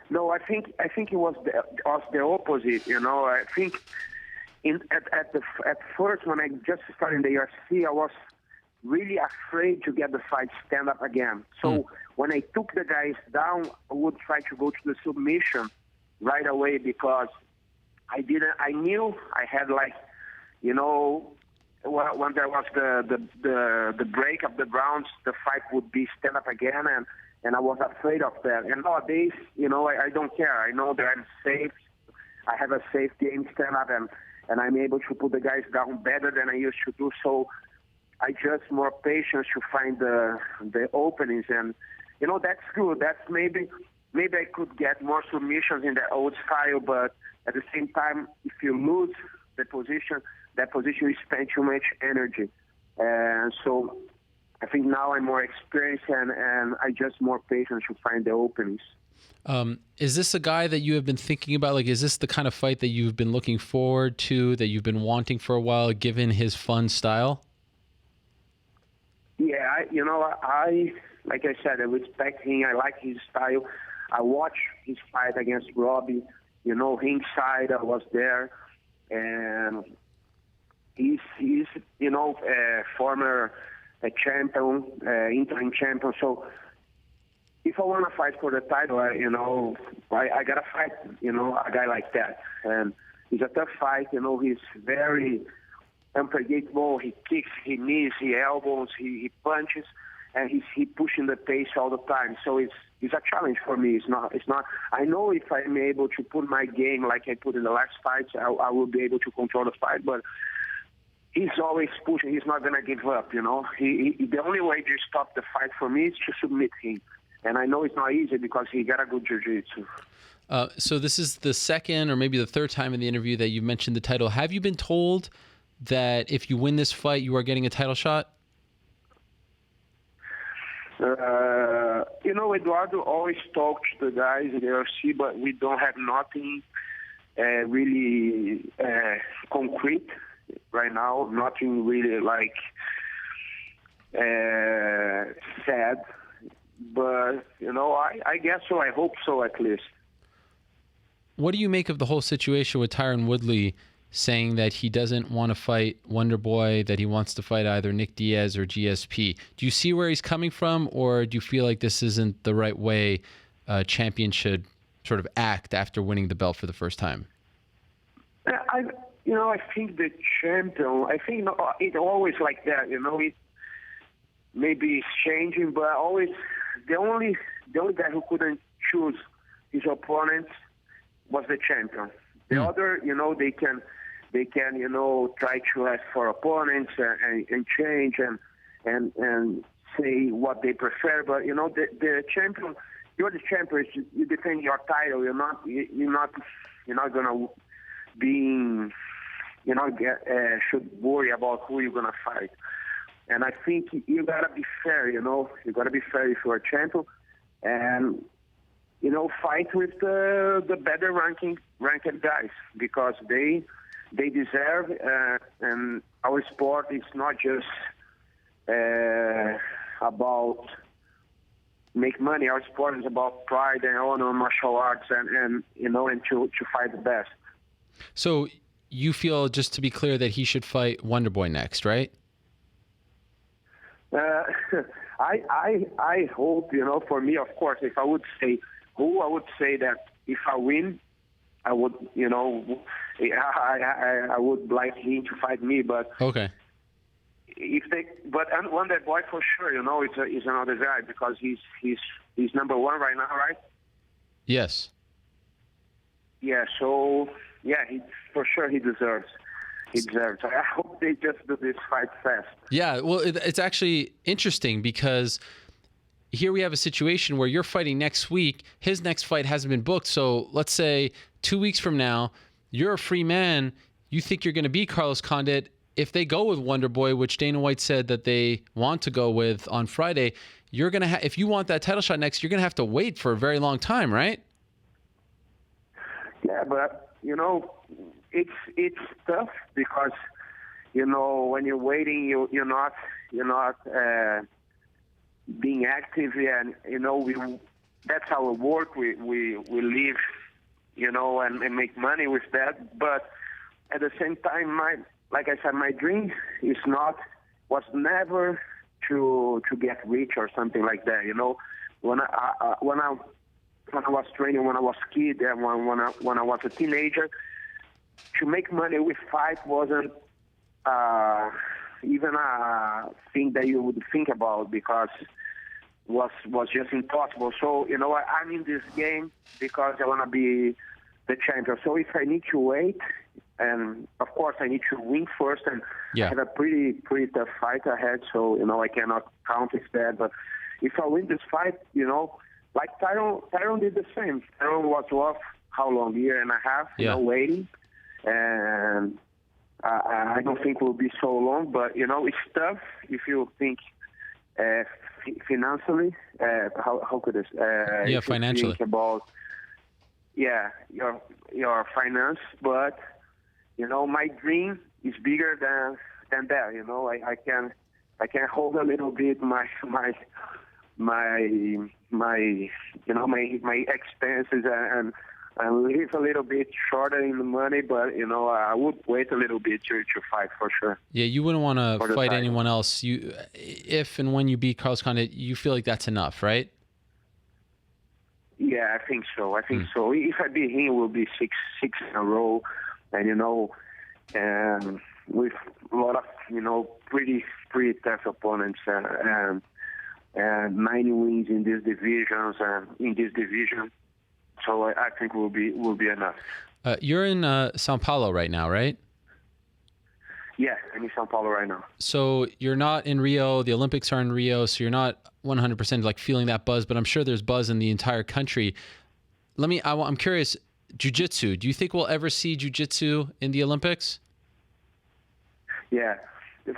No, I think it was the opposite. I think at first when I just started in the UFC, I was really afraid to get the fight stand up again. So when I took the guys down, I would try to go to the submission right away, because I knew I had when there was the break of the rounds, the fight would be stand up again, and I was afraid of that. And nowadays, I don't care. I know that I'm safe. I have a safe game stand up, and I'm able to put the guys down better than I used to do. So I just more patience to find the openings, and that's good. That's maybe I could get more submissions in the old style, but at the same time, if you lose the position, that position you spend too much energy. And so I think now I'm more experienced, and I just more patient to find the openings. Is this a guy that you have been thinking about? Like, is this the kind of fight that you've been looking forward to, that you've been wanting for a while, given his fun style? Yeah, I like I said, I respect him. I like his style. I watched his fight against Robbie. Ringside, I was there, and he's a former champion, interim champion. So if I want to fight for the title, I gotta fight, a guy like that. And it's a tough fight. He's very unpredictable. He kicks, he knees, he elbows, he punches, and he pushing the pace all the time. So it's a challenge for me. It's not. I know if I'm able to put my game like I put in the last fights, I will be able to control the fight. But he's always pushing. He's not gonna give up. The only way to stop the fight for me is to submit him. And I know it's not easy because he got a good jiu-jitsu. So this is the second or maybe the third time in the interview that you mentioned the title. Have you been told that if you win this fight, you are getting a title shot? Eduardo always talks to the guys in the UFC, but we don't have nothing really concrete right now. Nothing really said. But, I guess so. I hope so, at least. What do you make of the whole situation with Tyron Woodley saying that he doesn't want to fight Wonder Boy, that he wants to fight either Nick Diaz or GSP? Do you see where he's coming from, or do you feel like this isn't the right way a champion should sort of act after winning the belt for the first time? I think the champion, it always like that, it maybe it's changing, but always the only guy who couldn't choose his opponents was the champion. The other, they can try to ask for opponents and change and say what they prefer. But the champion, you're the champion. You defend your title. You're not gonna be. Should worry about who you're gonna fight. And I think you gotta be fair. You gotta be fair if you're a champion, and fight with the better ranked guys, because they deserve. And our sport is not just about make money. Our sport is about pride and honor, martial arts, and to fight the best. So you feel, just to be clear, that he should fight Wonder Boy next, right? I hope, for me, of course, if I would say who, I would say that if I win, I would, I would like him to fight me. But okay, but Wonder Boy for sure, is another guy, because he's number one right now, right? Yes. Yeah. So yeah, for sure he deserves. I hope they just do this fight fast. Yeah, well, it's actually interesting because here we have a situation where you're fighting next week. His next fight hasn't been booked. So let's say 2 weeks from now, you're a free man. You think you're going to beat Carlos Condit. If they go with Wonder Boy, which Dana White said that they want to go with on Friday, you're going to if you want that title shot next, you're going to have to wait for a very long time, right? Yeah, but, it's tough because, when you're waiting, you're not being active, and that's our work. We live, and make money with that. But at the same time, like I said, my dream was never to get rich or something like that. When I was training, when I was a kid, and when I was a teenager, to make money with fight wasn't even a thing that you would think about, because was just impossible. So I'm in this game because I want to be the champion. So if I need to wait, and of course I need to win first, and I have a pretty tough fight ahead. So I cannot count with that. But if I win this fight, like Tyron did the same. Tyron was off how long? Year and a half, waiting. And I don't think it will be so long, but it's tough if you think financially, how could this? Yeah, financially. Think about your finance, but my dream is bigger than that. I can hold a little bit my expenses and live a little bit shorter in the money, but I would wait a little bit to fight for sure. Yeah, you wouldn't want to fight anyone else. If and when you beat Carlos Condit, you feel like that's enough, right? Yeah, I think so. So. If I beat him, it will be six in a row, and with a lot of pretty tough opponents and 90 wins in these divisions and in this division. So I think will be enough. You're in Sao Paulo right now, right? Yeah, I'm in Sao Paulo right now. So you're not in Rio. The Olympics are in Rio, so you're not 100% like feeling that buzz. But I'm sure there's buzz in the entire country. I'm curious. Jiu-jitsu. Do you think we'll ever see jiu-jitsu in the Olympics? Yeah.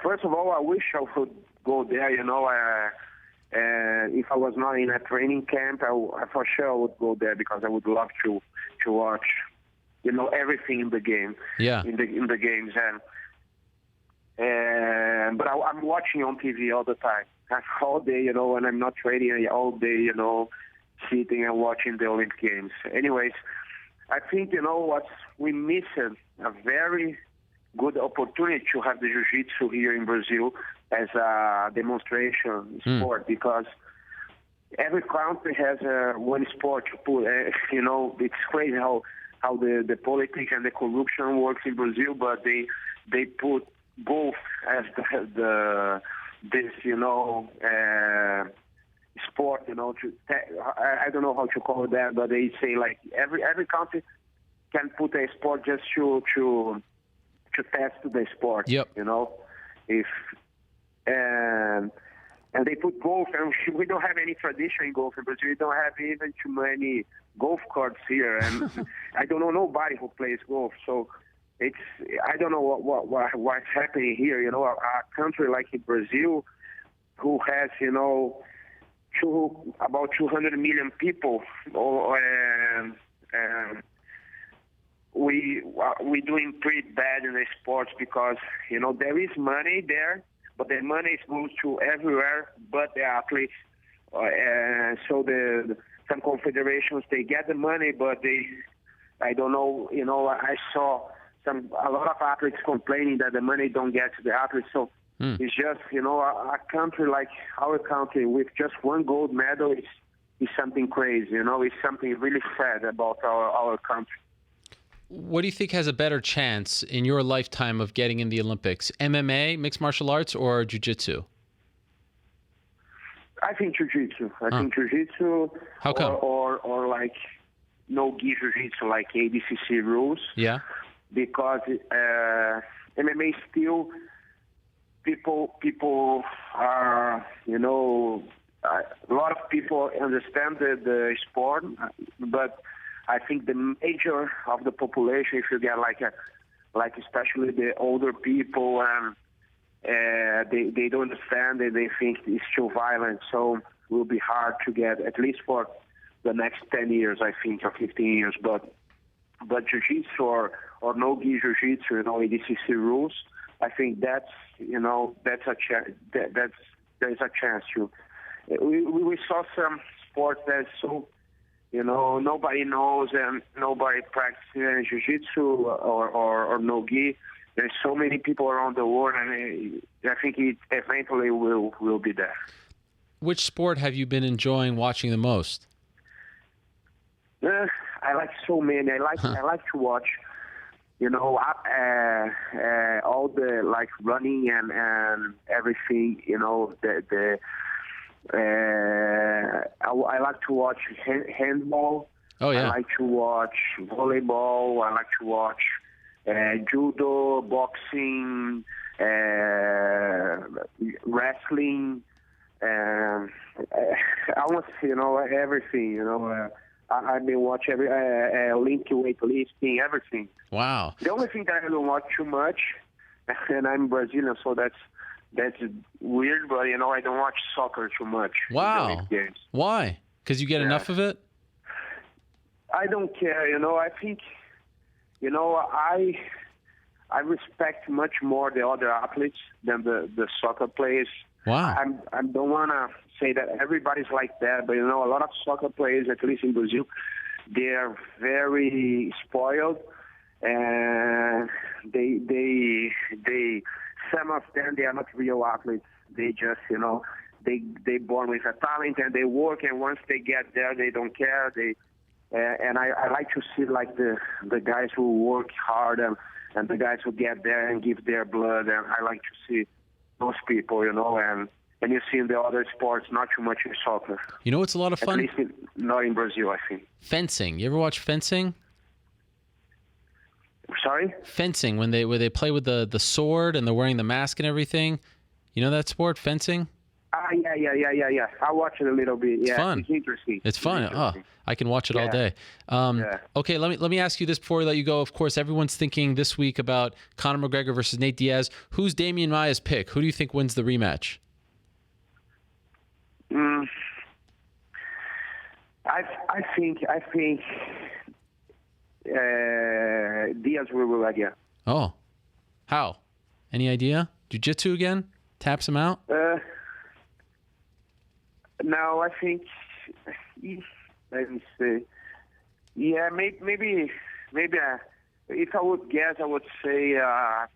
First of all, I wish I could go there. If I was not in a training camp, for sure I would go there because I would love to watch, everything in the game. Yeah. In the games but I'm watching on TV all the time, all day, when I'm not training all day, sitting and watching the Olympic Games. Anyways, I think what we missed a very good opportunity to have the jiu-jitsu here in Brazil as a demonstration sport because every country has one sport to put. It's crazy how the politics and the corruption works in Brazil, but they put both as this sport. I don't know how to call it that, but they say like every country can put a sport just to test the sport. Yep. If and they put golf, and we don't have any tradition in golf in Brazil. We don't have even too many golf carts here, and I don't know nobody who plays golf. So I don't know what's happening here. A country like in Brazil, who has about 200 million people, we're doing pretty bad in the sports because there is money there, but the money goes to everywhere but the athletes. So some confederations, they get the money, but I don't know. I saw a lot of athletes complaining that the money don't get to the athletes. So it's just a country like our country with just one gold medal is something crazy. It's something really sad about our country. What do you think has a better chance in your lifetime of getting in the Olympics? MMA, mixed martial arts, or jiu-jitsu? I think jiu-jitsu. I think jiu-jitsu. How come? Or like no-gi jiu-jitsu, like ADCC rules. Yeah. Because MMA still people are a lot of people understand the sport, but I think the major of the population, if you get like especially the older people, they don't understand and they think it's too violent. So it will be hard to get, at least for the next 10 years, I think, or 15 years. But jiu-jitsu or no-gi jiu-jitsu, ADCC rules, I think that's a there's a chance to. We saw some sports that's so. Nobody knows and nobody practices jiu-jitsu or no-gi. There's so many people around the world, and I think it eventually will be there. Which sport have you been enjoying watching the most? I like so many. I like to watch, all the like running and everything. I like to watch handball. Oh yeah. I like to watch volleyball. I like to watch judo, boxing, wrestling, almost everything. I've been watching Olympic weightlifting, everything. Wow. The only thing that I don't watch too much, and I'm Brazilian, so that's That's weird, but I don't watch soccer too much. Wow. Games. Why? Because you get enough of it? I don't care. I think, I respect much more the other athletes than the soccer players. Wow. I don't want to say that everybody's like that, but a lot of soccer players, at least in Brazil, they are very spoiled, and they some of them, they are not real athletes. They just they born with a talent and they work, and once they get there, they don't care. And I like to see like the guys who work hard and the guys who get there and give their blood, and I like to see those people, and you see in the other sports, not too much in soccer. It's a lot of fun? At least not in Brazil, I think. Fencing. You ever watch fencing? Sorry? Fencing, where they play with the sword and they're wearing the mask and everything. You know that sport, fencing? Yeah. I watch it a little bit. It's yeah, fun. It's interesting. It's fun. Oh, I can watch it all day. Okay, let me ask you this before we let you go. Of course, everyone's thinking this week about Conor McGregor versus Nate Diaz. Who's Demian Maia's pick? Who do you think wins the rematch? I think Diaz will win again. Oh, how? Any idea? Jiu-jitsu again? Taps him out? No, I think. Let me see. Yeah, maybe. If I would guess, I would say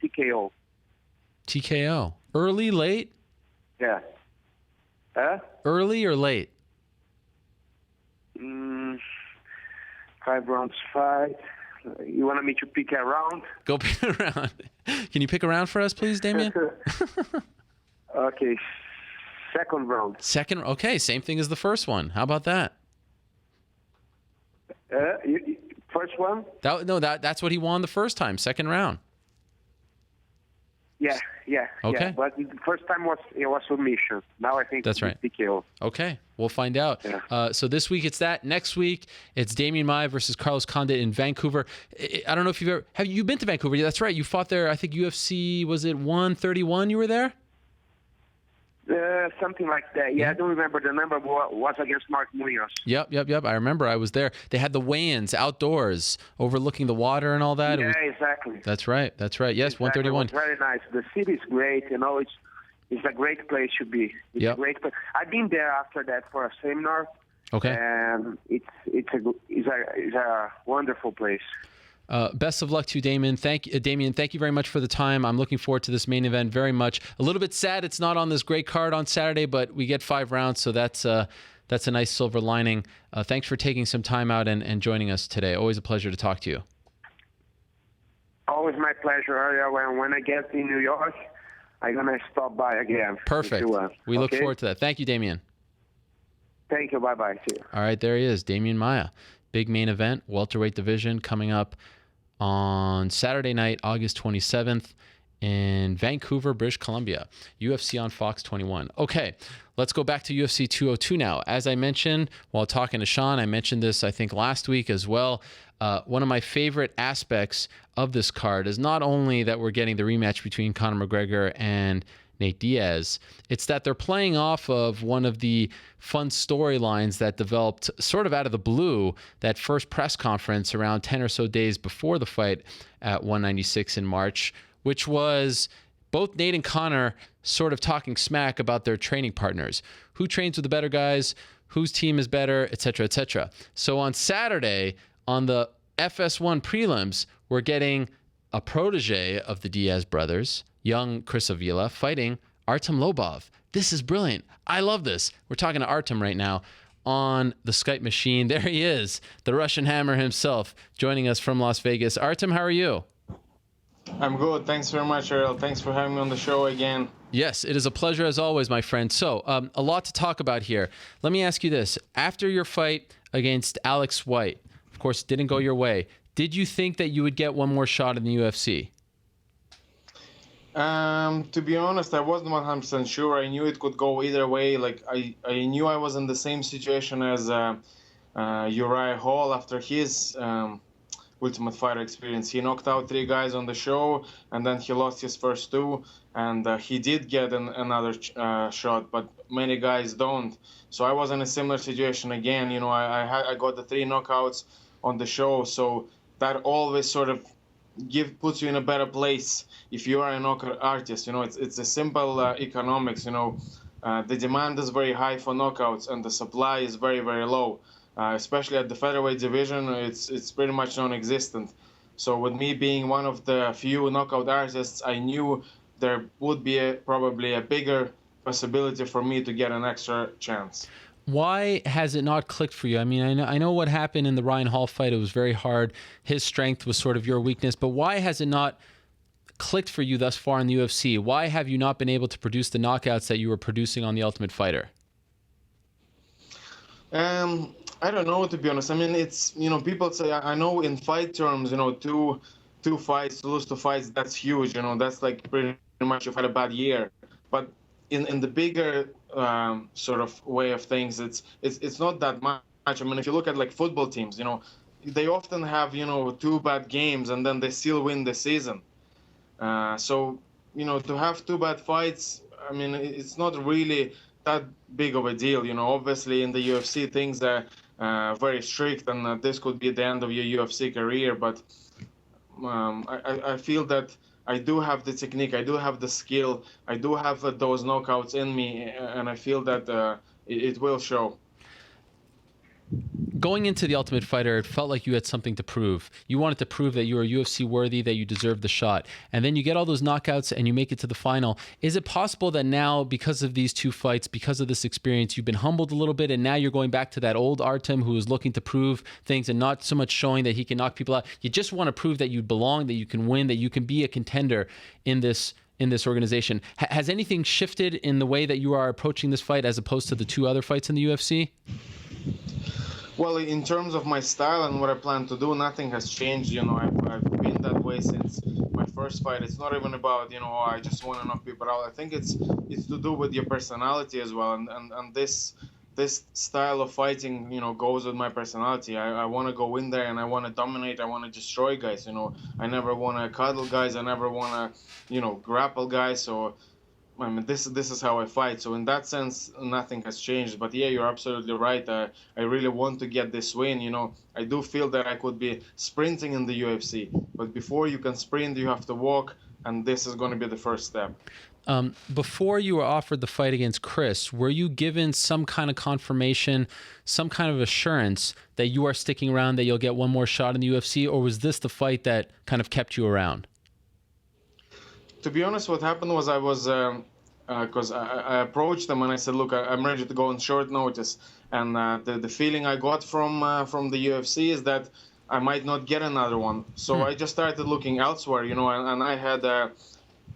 TKO. TKO. Early, late? Yeah. Early or late? 5 rounds fight. You want me to pick a round? Go pick a round. Can you pick a round for us, please, Damian? Okay. Second round. Second. Okay, same thing as the first one. How about that? First one? That's what he won the first time. Second round. Yeah. Okay. Yeah. But the first time was submission. Now I think that's right. TKO. Okay, we'll find out. Yeah. So this week it's that. Next week it's Demian Maia versus Carlos Condit in Vancouver. I don't know if have you been to Vancouver? Yeah, that's right. You fought there. I think UFC, was it 131? You were there. Something like that. Yeah, I don't remember the number, but was against Mark Munoz. Yep. I remember. I was there. They had the weigh-ins outdoors, overlooking the water and all that. Yeah, exactly. That's right. Yes, exactly. 131. It was very nice. The city is great. It's a great place to be. It's a great place. I've been there after that for a seminar. Okay. And it's a wonderful place. Best of luck to you, Damian. Damian, thank you very much for the time. I'm looking forward to this main event very much. A little bit sad it's not on this great card on Saturday, but we get 5 rounds, so that's a nice silver lining. Thanks for taking some time out and joining us today. Always a pleasure to talk to you. Always my pleasure, Ariel. When I get in New York, I'm going to stop by again. Perfect. We look forward to that. Thank you, Damian. Thank you. Bye-bye. See you. All right, there he is, Demian Maia. Big main event, welterweight division, coming up on Saturday night, August 27th in Vancouver, British Columbia. UFC on Fox 21. Okay, let's go back to UFC 202 now. As I mentioned while talking to Shaun, I mentioned this, I think, last week as well. One of my favorite aspects of this card is not only that we're getting the rematch between Conor McGregor and Nate Diaz, it's that they're playing off of one of the fun storylines that developed sort of out of the blue, that first press conference around 10 or so days before the fight at 196 in March, which was both Nate and Conor sort of talking smack about their training partners. Who trains with the better guys, whose team is better, etc., etc. So on Saturday, on the FS1 prelims, we're getting a protege of the Diaz brothers, young Chris Avila, fighting Artem Lobov. This is brilliant. I love this. We're talking to Artem right now on the Skype machine. There he is, the Russian Hammer himself, joining us from Las Vegas. Artem, how are you? I'm good. Thanks very much, Ariel. Thanks for having me on the show again. Yes, it is a pleasure as always, my friend. So, a lot to talk about here. Let me ask you this. After your fight against Alex White, of course, it didn't go your way. Did you think that you would get one more shot in the UFC? To be honest, I wasn't 100% sure. I knew it could go either way. Like I knew I was in the same situation as Uriah Hall after his Ultimate Fighter experience. He knocked out 3 guys on the show, and then he lost his first 2, and he did get another shot, but many guys don't. So I was in a similar situation again. You know, I got the 3 knockouts on the show, so that always sort of puts you in a better place if you are a knockout artist. You know, it's a simple economics. You know, the demand is very high for knockouts, and the supply is very, very low. Especially at the featherweight division, it's pretty much non-existent. So with me being one of the few knockout artists, I knew there would be probably a bigger possibility for me to get an extra chance. Why has it not clicked for you? I mean, I know what happened in the Ryan Hall fight. It was very hard. His strength was sort of your weakness. But why has it not clicked for you thus far in the UFC? Why have you not been able to produce the knockouts that you were producing on The Ultimate Fighter? I don't know, to be honest. I mean, it's, you know, people say, I know in fight terms, you know, two fights, to lose 2 fights, that's huge. You know, that's like pretty much you've had a bad year. But in the bigger sort of way of things, it's not that much. I mean, if you look at like football teams, you know, they often have, you know, 2 bad games and then they still win the season. So, you know, to have 2 bad fights, I mean, it's not really that big of a deal. You know, obviously in the UFC things are very strict, and this could be the end of your UFC career. But I feel that I do have the technique, I do have the skill, I do have those knockouts in me, and I feel that it will show. Going into The Ultimate Fighter, it felt like you had something to prove. You wanted to prove that you were UFC worthy, that you deserved the shot. And then you get all those knockouts and you make it to the final. Is it possible that now, because of these 2 fights, because of this experience, you've been humbled a little bit, and now you're going back to that old Artem who is looking to prove things and not so much showing that he can knock people out? You just want to prove that you belong, that you can win, that you can be a contender in this organization. Has anything shifted in the way that you are approaching this fight as opposed to the 2 other fights in the UFC? Well, in terms of my style and what I plan to do, nothing has changed. You know, I've been that way since my first fight. It's not even about, you know, I just want to knock people out. I think it's to do with your personality as well. And this style of fighting, you know, goes with my personality. I want to go in there and I want to dominate. I want to destroy guys. You know, I never want to cuddle guys. I never want to, you know, grapple guys. So I mean, this is how I fight. So in that sense, nothing has changed. But yeah, you're absolutely right. I really want to get this win. You know, I do feel that I could be sprinting in the UFC. But before you can sprint, you have to walk. And this is going to be the first step. Before you were offered the fight against Chris, were you given some kind of confirmation, some kind of assurance that you are sticking around, that you'll get one more shot in the UFC? Or was this the fight that kind of kept you around? To be honest, what happened was I was, because I approached them and I said, look, I'm ready to go on short notice. And the feeling I got from the UFC is that I might not get another one. So I just started looking elsewhere, you know, and I had,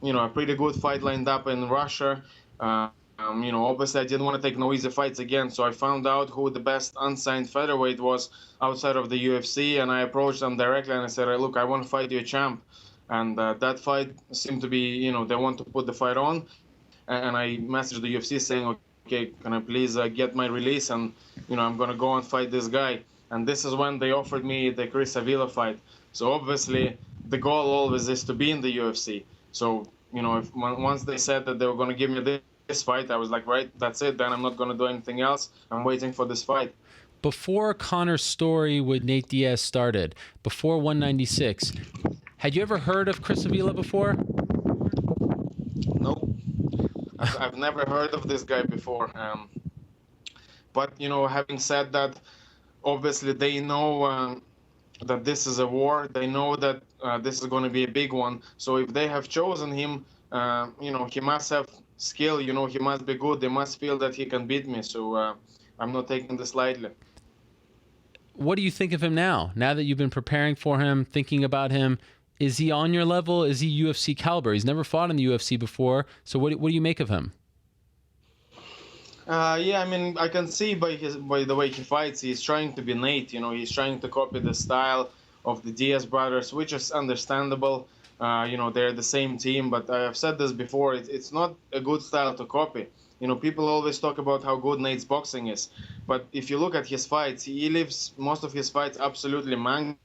you know, a pretty good fight lined up in Russia. You know, obviously I didn't want to take no easy fights again. So I found out who the best unsigned featherweight was outside of the UFC. And I approached them directly and I said, look, I want to fight you a champ. And that fight seemed to be, you know, they want to put the fight on. And I messaged the UFC saying, okay, can I please get my release? And, you know, I'm going to go and fight this guy. And this is when they offered me the Chris Avila fight. So obviously the goal always is to be in the UFC. So, you know, once they said that they were going to give me this fight, I was like, right, that's it. Then I'm not going to do anything else. I'm waiting for this fight. Before Conor's story with Nate Diaz started, before 196, had you ever heard of Chris Avila before? No, I've never heard of this guy before. But, you know, having said that, obviously they know that this is a war. They know that this is going to be a big one. So if they have chosen him, you know, he must have skill. You know, he must be good. They must feel that he can beat me. So I'm not taking this lightly. What do you think of him now? Now that you've been preparing for him, thinking about him, is he on your level? Is he UFC caliber? He's never fought in the UFC before. So what do you make of him? Yeah, I mean, I can see by the way he fights, he's trying to be Nate. You know, he's trying to copy the style of the Diaz brothers, which is understandable. You know, they're the same team, but I have said this before. It's not a good style to copy. You know, people always talk about how good Nate's boxing is, but if you look at his fights, he lives most of his fights absolutely mangled.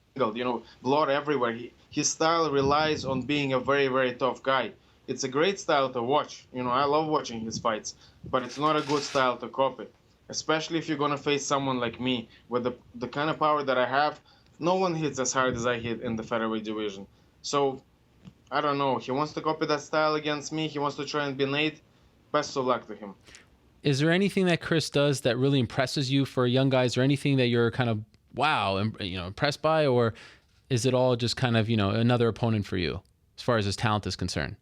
blood everywhere. His style relies on being a very, very tough guy. It's a great style to watch. I love watching his fights, but it's not a good style to copy, especially if you're going to face someone like me with the kind of power that I have. No one hits as hard as I hit in the featherweight division. So, I don't know. He wants to copy that style against me. He wants to try and be Nate. Best of luck to him. Is there anything that Chris does that really impresses you for young guys, or anything that you're kind of, wow, impressed by, or is it all just kind of, another opponent for you as far as his talent is concerned?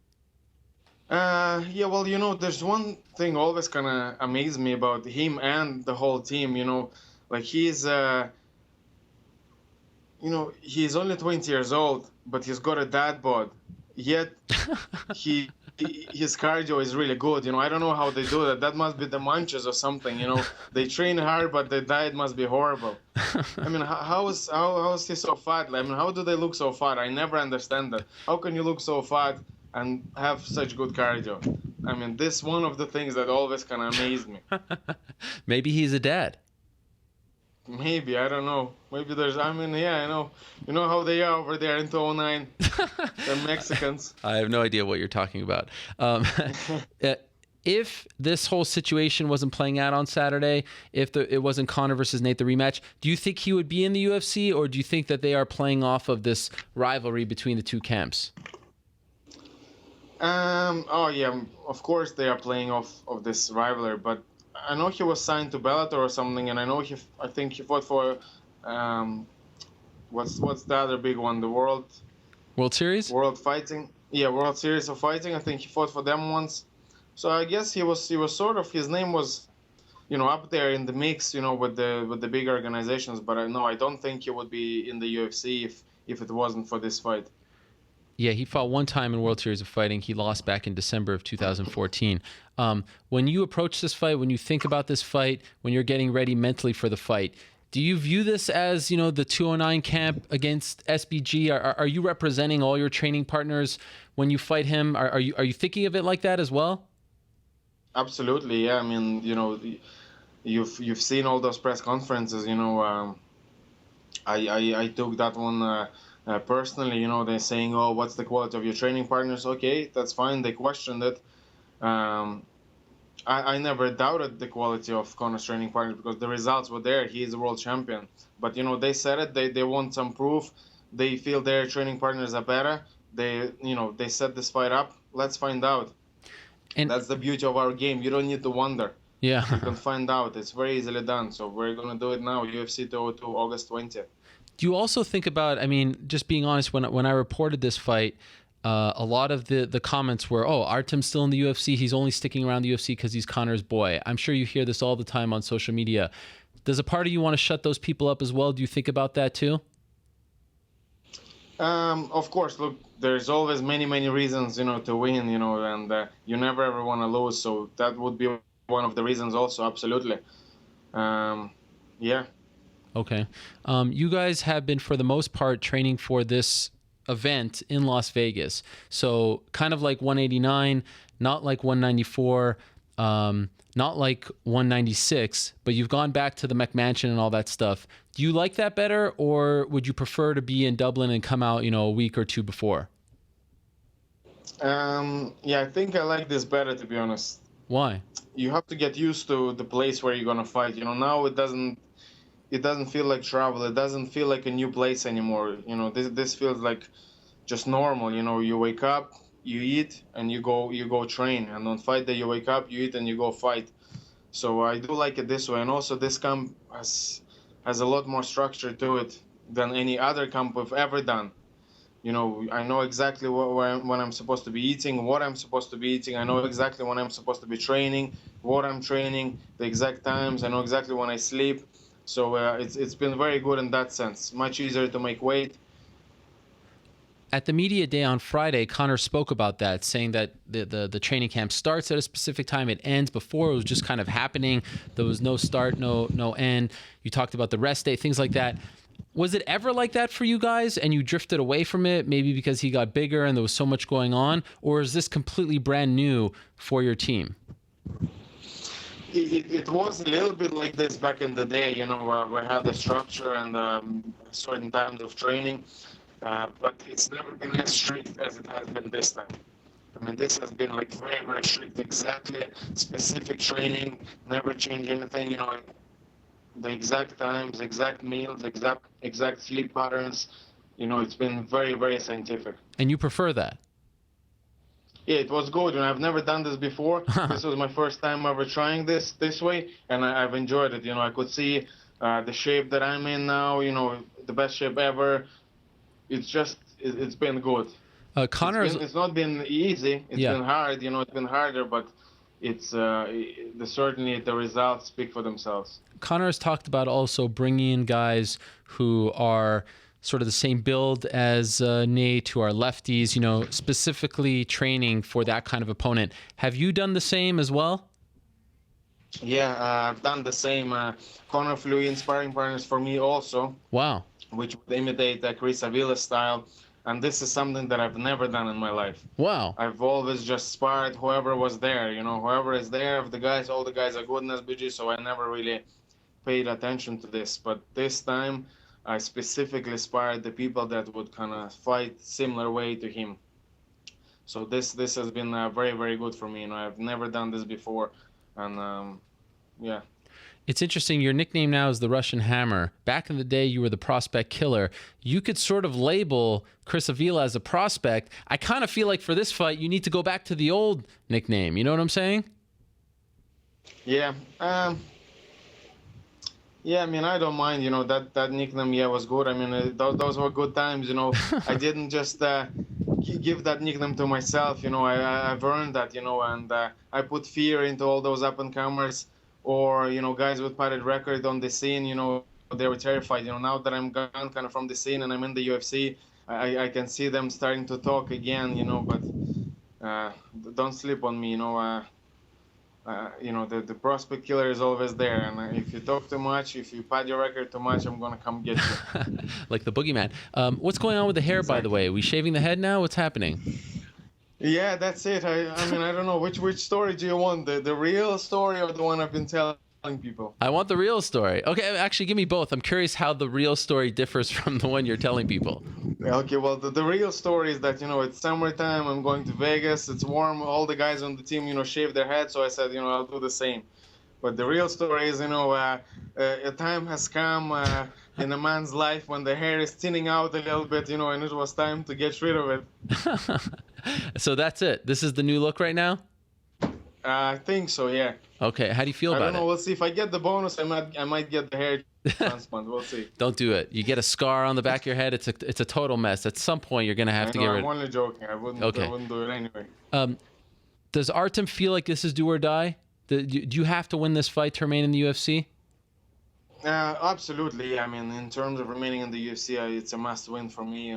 Yeah, well, there's one thing always kind of amazes me about him and the whole team, like he's only 20 years old, but he's got a dad bod, yet his cardio is really good. I don't know how they do that. That must be the munches or something. They train hard, but their diet must be horrible. I mean, how is he so fat? I mean, how do they look so fat? I never understand that. How can you look so fat and have such good cardio? I mean, this is one of the things that always kind of amazed me. Maybe he's a dad. Maybe, I don't know. Maybe I know. You know how they are over there in 209. They're Mexicans. I have no idea what you're talking about. If this whole situation wasn't playing out on Saturday, if it wasn't Conor versus Nate, the rematch, do you think he would be in the UFC, or do you think that they are playing off of this rivalry between the two camps? Oh yeah, of course they are playing off of this rivalry, but I know he was signed to Bellator or something, and I think he fought for, what's the other big one? The World Series? World Fighting. Yeah, World Series of Fighting. I think he fought for them once. So I guess he was sort of, his name was, up there in the mix, with the big organizations. But I don't think he would be in the UFC if it wasn't for this fight. Yeah, he fought one time in World Series of Fighting. He lost back in December of 2014. When you approach this fight, when you think about this fight, when you're getting ready mentally for the fight, do you view this as, the 209 camp against SBG? Are you representing all your training partners when you fight him? Are you thinking of it like that as well? Absolutely, yeah. I mean, you've seen all those press conferences. I took that one. Personally, they're saying, oh, what's the quality of your training partners? Okay, that's fine. They questioned it. I never doubted the quality of Conor's training partners because the results were there. He is a world champion. But, they said it. They want some proof. They feel their training partners are better. They set this fight up. Let's find out. And that's the beauty of our game. You don't need to wonder. Yeah. You can find out. It's very easily done. So we're going to do it now. UFC 202, August 20th. Do you also think about, just being honest, when I reported this fight, a lot of the comments were, oh, Artem's still in the UFC. He's only sticking around the UFC because he's Conor's boy. I'm sure you hear this all the time on social media. Does a part of you want to shut those people up as well? Do you think about that too? Of course, look, there's always many, many reasons, to win, and you never ever want to lose. So that would be one of the reasons also, absolutely. Yeah. Okay. You guys have been, for the most part, training for this event in Las Vegas. So kind of like 189, not like 194, not like 196, but you've gone back to the McMansion and all that stuff. Do you like that better, or would you prefer to be in Dublin and come out, a week or two before? Yeah, I think I like this better, to be honest. Why? You have to get used to the place where you're going to fight. Now it doesn't feel like travel. It doesn't feel like a new place anymore. This feels like just normal. You wake up, you eat, and you go train. And on fight day, you wake up, you eat, and you go fight. So I do like it this way. And also this camp has a lot more structure to it than any other camp we've ever done. I know exactly when I'm supposed to be eating, what I'm supposed to be eating. I know exactly when I'm supposed to be training, what I'm training, the exact times. I know exactly when I sleep. So it's been very good in that sense. Much easier to make weight. At the media day on Friday, Conor spoke about that, saying that the training camp starts at a specific time, it ends. Before, it was just kind of happening. There was no start, no end. You talked about the rest day, things like that. Was it ever like that for you guys, and you drifted away from it, maybe because he got bigger and there was so much going on? Or is this completely brand new for your team? it was a little bit like this back in the day, we had the structure and certain times of training, but it's never been as strict as it has been this time. I mean, this has been like very, very strict, exactly specific training, never change anything, the exact times, exact meals, exact sleep patterns. It's been very, very scientific. And you prefer that? Yeah, it was good. I've never done this before. This was my first time ever trying this way, and I've enjoyed it. I could see the shape that I'm in now, the best shape ever. It's been good. It's not been easy. It's been hard. It's been harder, but it's certainly the results speak for themselves. Conor has talked about also bringing in guys who are sort of the same build as Nate, who are lefties, specifically training for that kind of opponent. Have you done the same as well? Yeah, I've done the same. Conor flew in sparring partners for me also. Wow. Which would imitate Chris Avila's style. And this is something that I've never done in my life. Wow. I've always just sparred whoever was there. Whoever is there, if all the guys are good in SBG, so I never really paid attention to this. But this time, I specifically sparred the people that would kind of fight similar way to him. So this has been very, very good for me. I've never done this before, and yeah. It's interesting. Your nickname now is the Russian Hammer. Back in the day, you were the Prospect Killer. You could sort of label Chris Avila as a prospect. I kind of feel like for this fight, you need to go back to the old nickname. You know what I'm saying? Yeah. Yeah, I mean, I don't mind, that nickname, was good. I mean, those were good times, I didn't just give that nickname to myself, I've earned that, and I put fear into all those up-and-comers or, guys with padded record on the scene, they were terrified. Now that I'm gone kind of from the scene and I'm in the UFC, I can see them starting to talk again, but don't sleep on me, the prospect killer is always there, and if you talk too much, if you pad your record too much, I'm gonna come get you. Like the boogeyman. What's going on with the hair, by the way? Are we shaving the head now? What's happening? Yeah, that's it. I mean, I don't know which story do you want, the real story or the one I've been telling people? I want the real story. Okay, actually, give me both. I'm curious how the real story differs from the one you're telling people. Okay, well, the real story is that, it's summertime, I'm going to Vegas, it's warm, all the guys on the team, shave their heads, so I said, I'll do the same. But the real story is, a time has come in a man's life when the hair is thinning out a little bit, and it was time to get rid of it. So that's it? This is the new look right now? I think so, yeah. Okay, how do you feel about it? I don't know, we'll see. If I get the bonus, I might get the hair transplant. We'll see. Don't do it. You get a scar on the back of your head, it's a total mess. At some point, you're going to have to get rid of it. I'm only joking. I wouldn't do it anyway. Does Artem feel like this is do or die? Do you have to win this fight to remain in the UFC? Absolutely. I mean, in terms of remaining in the UFC, it's a must win for me.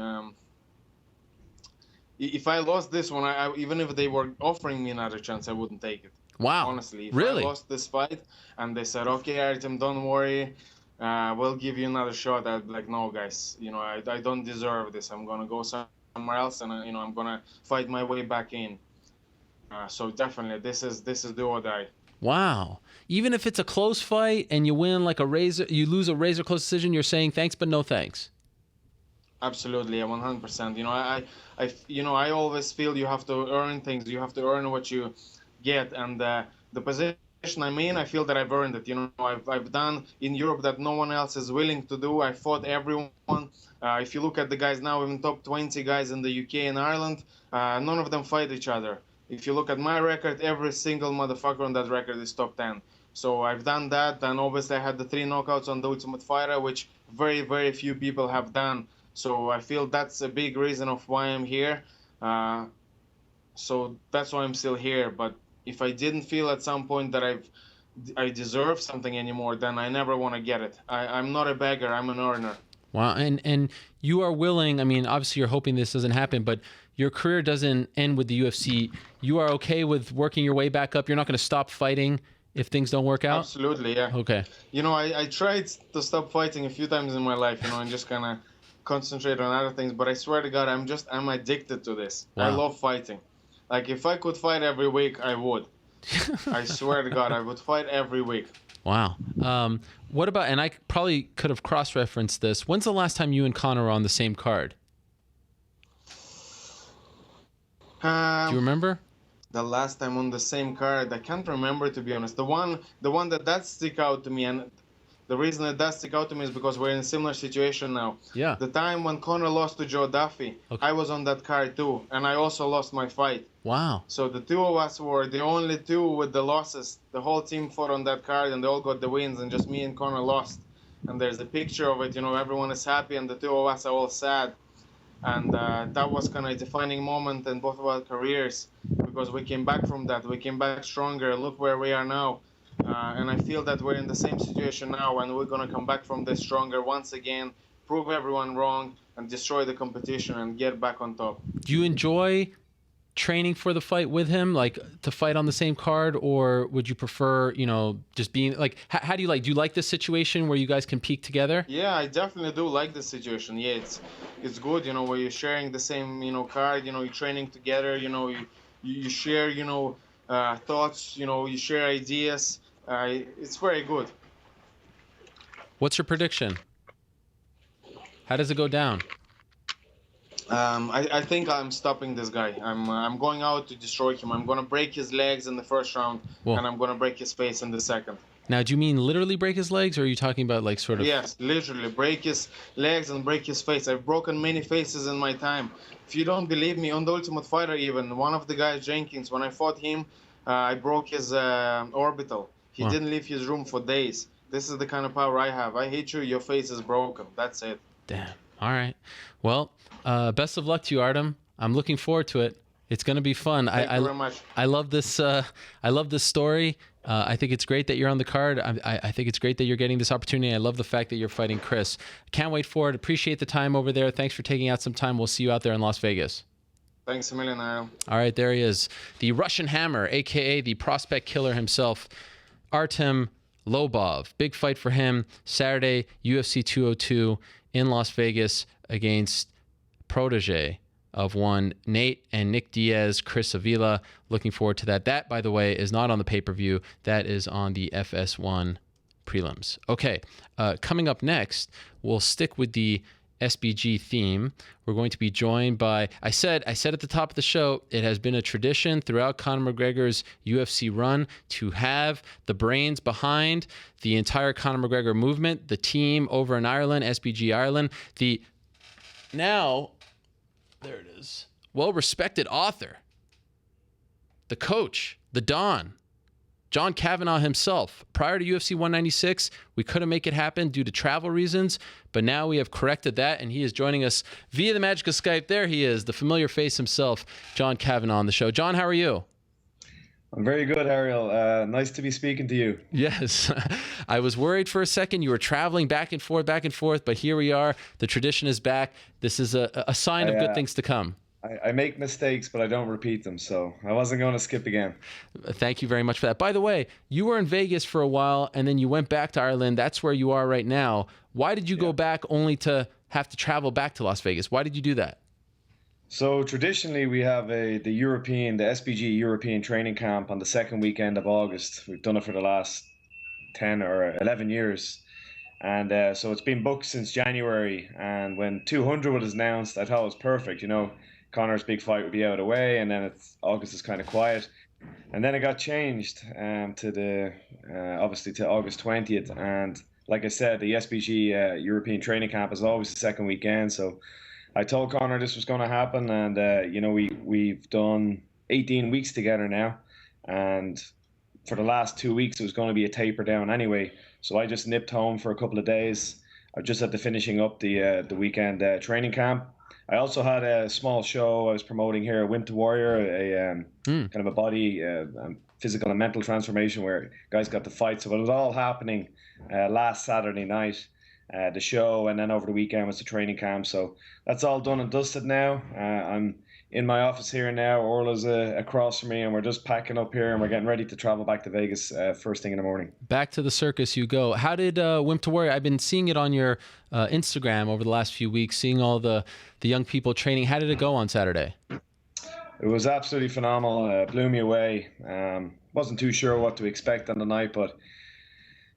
If I lost this one, even if they were offering me another chance, I wouldn't take it. Wow. Honestly, if really? I lost this fight and they said, okay, Artem, don't worry, we'll give you another shot, I'd be like, no, guys, I don't deserve this. I'm going to go somewhere else and, I'm going to fight my way back in. So definitely, this is do or die. Wow. Even if it's a close fight and you win like you lose a razor close decision, you're saying thanks, but no thanks. Absolutely, 100%. I always feel you have to earn things. You have to earn what you get, and the position I'm in, I feel that I've earned it. I've done in Europe that no one else is willing to do. I fought everyone. If you look at the guys now, even top 20 guys in the UK and Ireland, none of them fight each other. If you look at my record, every single motherfucker on that record is top 10. So I've done that, and obviously I had the 3 knockouts on The Ultimate Fighter, which very, very few people have done. So I feel that's a big reason of why I'm here. So that's why I'm still here. But if I didn't feel at some point that I deserve something anymore, then I never want to get it. I'm not a beggar. I'm an earner. Wow. And you are willing, I mean, obviously you're hoping this doesn't happen, but your career doesn't end with the UFC. You are okay with working your way back up? You're not going to stop fighting if things don't work out? Absolutely, yeah. Okay. I tried to stop fighting a few times in my life, and just kind of concentrate on other things, but I swear to God, I'm addicted to this. Wow. I love fighting. Like, if I could fight every week, I would. I swear to God, I would fight every week. Wow. What about, and I probably could have cross-referenced this, when's the last time you and Conor were on the same card? Do you remember? The last time on the same card, I can't remember, to be honest. The one that does stick out to me, and the reason it does stick out to me is because we're in a similar situation now. Yeah. The time when Conor lost to Joe Duffy, Okay. I was on that card too, and I also lost my fight. Wow. So the two of us were the only two with the losses. The whole team fought on that card, and they all got the wins, and just me and Conor lost. And there's a picture of it, everyone is happy, and the two of us are all sad. And that was kind of a defining moment in both of our careers, because we came back from that. We came back stronger. Look where we are now. And I feel that we're in the same situation now, and we're going to come back from this stronger once again, prove everyone wrong, and destroy the competition and get back on top. Do you enjoy training for the fight with him, like to fight on the same card, or would you prefer, just being like, how do you like this situation where you guys can peak together? Yeah, I definitely do like this situation. Yeah, it's good, where you're sharing the same, card, you're training together, you share, thoughts, you share ideas. It's very good. What's your prediction? How does it go down? I think I'm stopping this guy. I'm going out to destroy him. I'm going to break his legs in the first round, and I'm going to break his face in the second. Now, do you mean literally break his legs, or are you talking about like sort of... Yes, literally break his legs and break his face. I've broken many faces in my time. If you don't believe me, on The Ultimate Fighter even, one of the guys, Jenkins, when I fought him, I broke his orbital. He didn't leave his room for days. This is the kind of power I have. I hit you, your face is broken. That's it. Damn. All right. Well, best of luck to you, Artem. I'm looking forward to it. It's going to be fun. Thank you very much. I love this. I love this story. I think it's great that you're on the card. I think it's great that you're getting this opportunity. I love the fact that you're fighting Chris. Can't wait for it. Appreciate the time over there. Thanks for taking out some time. We'll see you out there in Las Vegas. Thanks a million, Ariel. All right, there he is. The Russian Hammer, a.k.a. the prospect killer himself, Artem Lobov. Big fight for him Saturday, UFC 202 in Las Vegas against protege of one Nate and Nick Diaz, Chris Avila. Looking forward to that. That, by the way, is not on the pay-per-view. That is on the FS1 prelims. Okay, coming up next, we'll stick with the SBG theme. We're going to be joined by, I said at the top of the show, it has been a tradition throughout Conor McGregor's UFC run to have the brains behind the entire Conor McGregor movement, the team over in Ireland, SBG Ireland, the now, there it is, well-respected author, the coach, the Don, John Kavanagh himself. Prior to UFC 196, we couldn't make it happen due to travel reasons, but now we have corrected that, and he is joining us via the magic of Skype. There he is, the familiar face himself, John Kavanagh on the show. John, how are you? I'm very good, Ariel. Nice to be speaking to you. Yes. I was worried for a second. You were traveling back and forth, but here we are. The tradition is back. This is a sign of good things to come. I make mistakes, but I don't repeat them, so I wasn't going to skip again. Thank you very much for that. By the way, you were in Vegas for a while, and then you went back to Ireland. That's where you are right now. Why did you go back only to have to travel back to Las Vegas? Why did you do that? So traditionally, we have the SBG European training camp on the second weekend of August. We've done it for the last 10 or 11 years. And so it's been booked since January. And when 200 was announced, I thought it was perfect. Conor's big fight would be out of the way, and then August is kind of quiet. And then it got changed obviously to August 20th. And like I said, the SBG European training camp is always the second weekend. So I told Conor this was going to happen, and we've done 18 weeks together now, and for the last 2 weeks it was going to be a taper down anyway. So I just nipped home for a couple of days. I just had to finishing up the weekend training camp. I also had a small show I was promoting here, Winter Warrior, kind of a body, physical and mental transformation where guys got to fight. So it was all happening last Saturday night, the show, and then over the weekend was the training camp. So that's all done and dusted now. I'm in my office here now. Orla's across from me, and we're just packing up here, and we're getting ready to travel back to Vegas first thing in the morning. Back to the circus you go. How did Winter Warrior? I've been seeing it on your Instagram over the last few weeks, seeing all the young people training. How did it go on Saturday? It was absolutely phenomenal. Blew me away. wasn't too sure what to expect on the night, but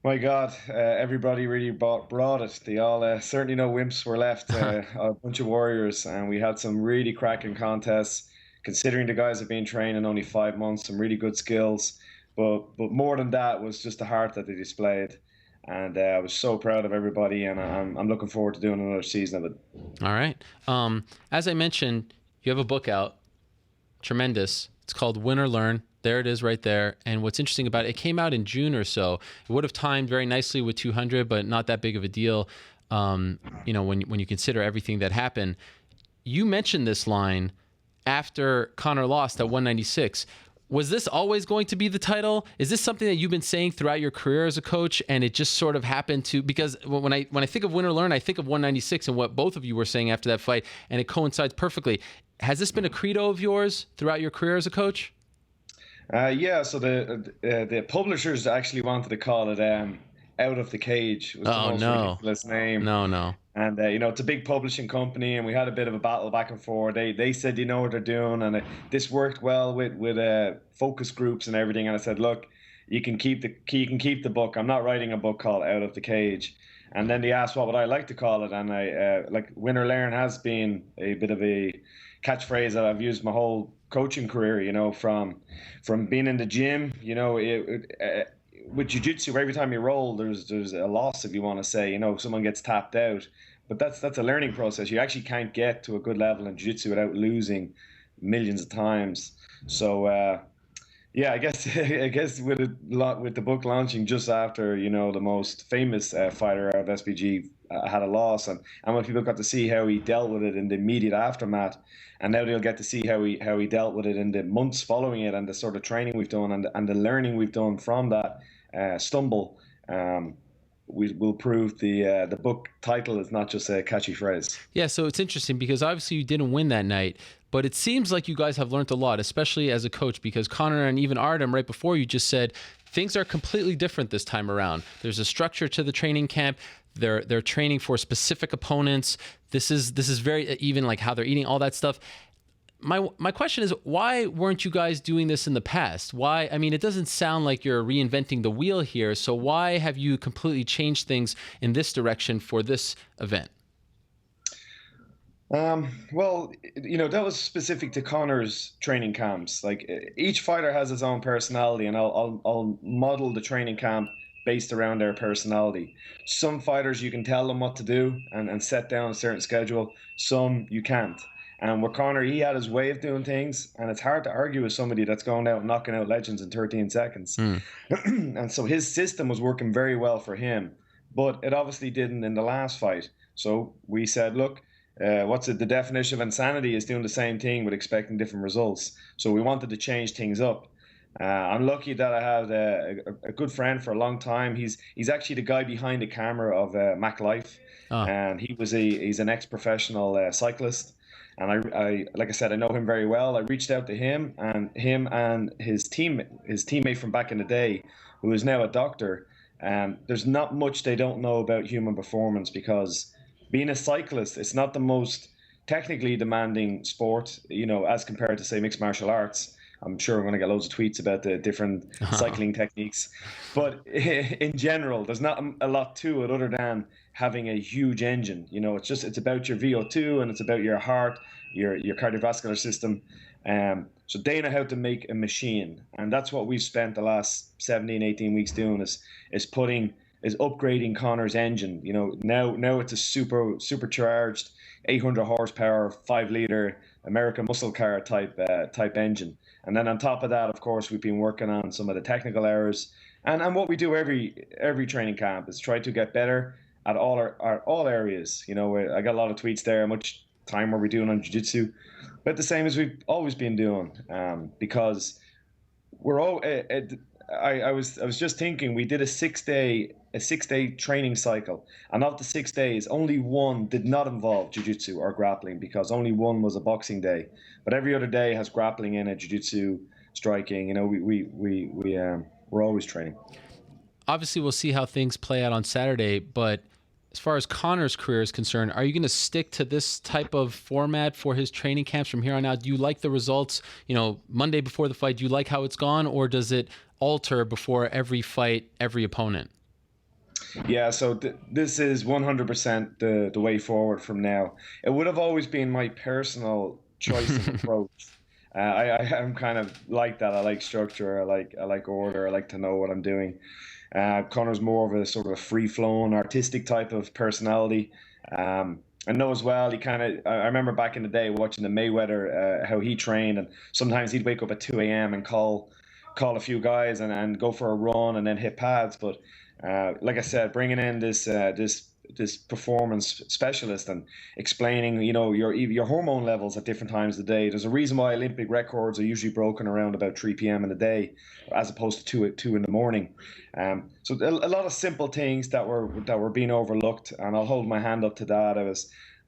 my God, everybody really brought it. They all certainly no wimps were left. A bunch of warriors, and we had some really cracking contests. Considering the guys have been training only 5 months, some really good skills. But more than that was just the heart that they displayed, and I was so proud of everybody, and I'm looking forward to doing another season of it. All right. As I mentioned, you have a book out, tremendous. It's called Win or Learn. There it is right there. And what's interesting about it, it came out in June or so. It would have timed very nicely with 200, but not that big of a deal, when you consider everything that happened. You mentioned this line after Conor lost at 196. Was this always going to be the title? Is this something that you've been saying throughout your career as a coach, and it just sort of happened to, because when I think of Win or Learn, I think of 196 and what both of you were saying after that fight, and it coincides perfectly. Has this been a credo of yours throughout your career as a coach? Yeah, so the publishers actually wanted to call it Out of the Cage. Was the most ridiculous name. No. And it's a big publishing company, and we had a bit of a battle back and forth. They said, you know what they're doing, and this worked well with focus groups and everything. And I said, look, you can keep the book. I'm not writing a book called Out of the Cage. And then they asked what would I like to call it, and I Win or Learn has been a bit of a catchphrase that I've used my whole coaching career. From being in the gym, with jiu-jitsu, every time you roll, there's a loss, if you want to say. Someone gets tapped out, but that's a learning process. You actually can't get to a good level in jiu-jitsu without losing millions of times. So I guess with the book launching just after the most famous fighter out of SBG had a loss, and when people got to see how he dealt with it in the immediate aftermath, and now they'll get to see how he dealt with it in the months following it, and the sort of training we've done and the learning we've done from that stumble. We'll prove the book title is not just a catchy phrase. Yeah, so it's interesting because obviously you didn't win that night, but it seems like you guys have learned a lot, especially as a coach, because Conor and even Artem right before you just said things are completely different this time around. There's a structure to the training camp. They're training for specific opponents. This is very even like how they're eating, all that stuff. My question is, why weren't you guys doing this in the past? Why? I mean, it doesn't sound like you're reinventing the wheel here. So why have you completely changed things in this direction for this event? Well, that was specific to Conor's training camps. Like, each fighter has his own personality, and I'll model the training camp based around their personality. Some fighters, you can tell them what to do and set down a certain schedule. Some you can't. And with Conor, he had his way of doing things, and it's hard to argue with somebody that's going out and knocking out legends in 13 seconds. And so his system was working very well for him, but it obviously didn't in the last fight. So we said, look, the definition of insanity is doing the same thing but expecting different results. So we wanted to change things up. I'm lucky that I had a good friend for a long time. He's actually the guy behind the camera of Mac Life, and he's an ex-professional cyclist. And I like I said, I know him very well. I reached out to him and his teammate from back in the day, who is now a doctor. There's not much they don't know about human performance, because being a cyclist, it's not the most technically demanding sport, as compared to, say, mixed martial arts. I'm sure we're going to get loads of tweets about the different cycling techniques. But in general, there's not a lot to it other than having a huge engine. It's about your VO2, and it's about your heart, your cardiovascular system. So they know how to make a machine. And that's what we've spent the last 17, 18 weeks doing, is upgrading Conor's engine. Now it's a supercharged 800 horsepower, 5-liter American muscle car type engine. And then on top of that, of course, we've been working on some of the technical areas. And what we do every training camp is try to get better at all areas. I got a lot of tweets there. How much time are we doing on jiu-jitsu? But the same as we've always been doing, because we're all. I was just thinking, we did a 6-day training cycle, and of the 6 days, only one did not involve jiu-jitsu or grappling, because only one was a boxing day. But every other day has grappling in it, jiu-jitsu, striking. We're always training. Obviously, we'll see how things play out on Saturday, but as far as Conor's career is concerned, are you going to stick to this type of format for his training camps from here on out? Do you like the results, Monday before the fight? Do you like how it's gone, or does it alter before every fight, every opponent? Yeah, so this is 100% the way forward from now. It would have always been my personal choice and approach. I'm kind of like that. I like structure. I like order. I like to know what I'm doing. Conor's more of a sort of a free-flowing, artistic type of personality. I know as well, I remember back in the day watching the Mayweather, how he trained, and sometimes he'd wake up at 2 a.m. and call a few guys and go for a run and then hit pads. But like I said, bringing in this performance specialist and explaining, your hormone levels at different times of the day. There's a reason why Olympic records are usually broken around about 3 p.m. in the day, as opposed to 2 in the morning. So a lot of simple things that were being overlooked, and I'll hold my hand up to that.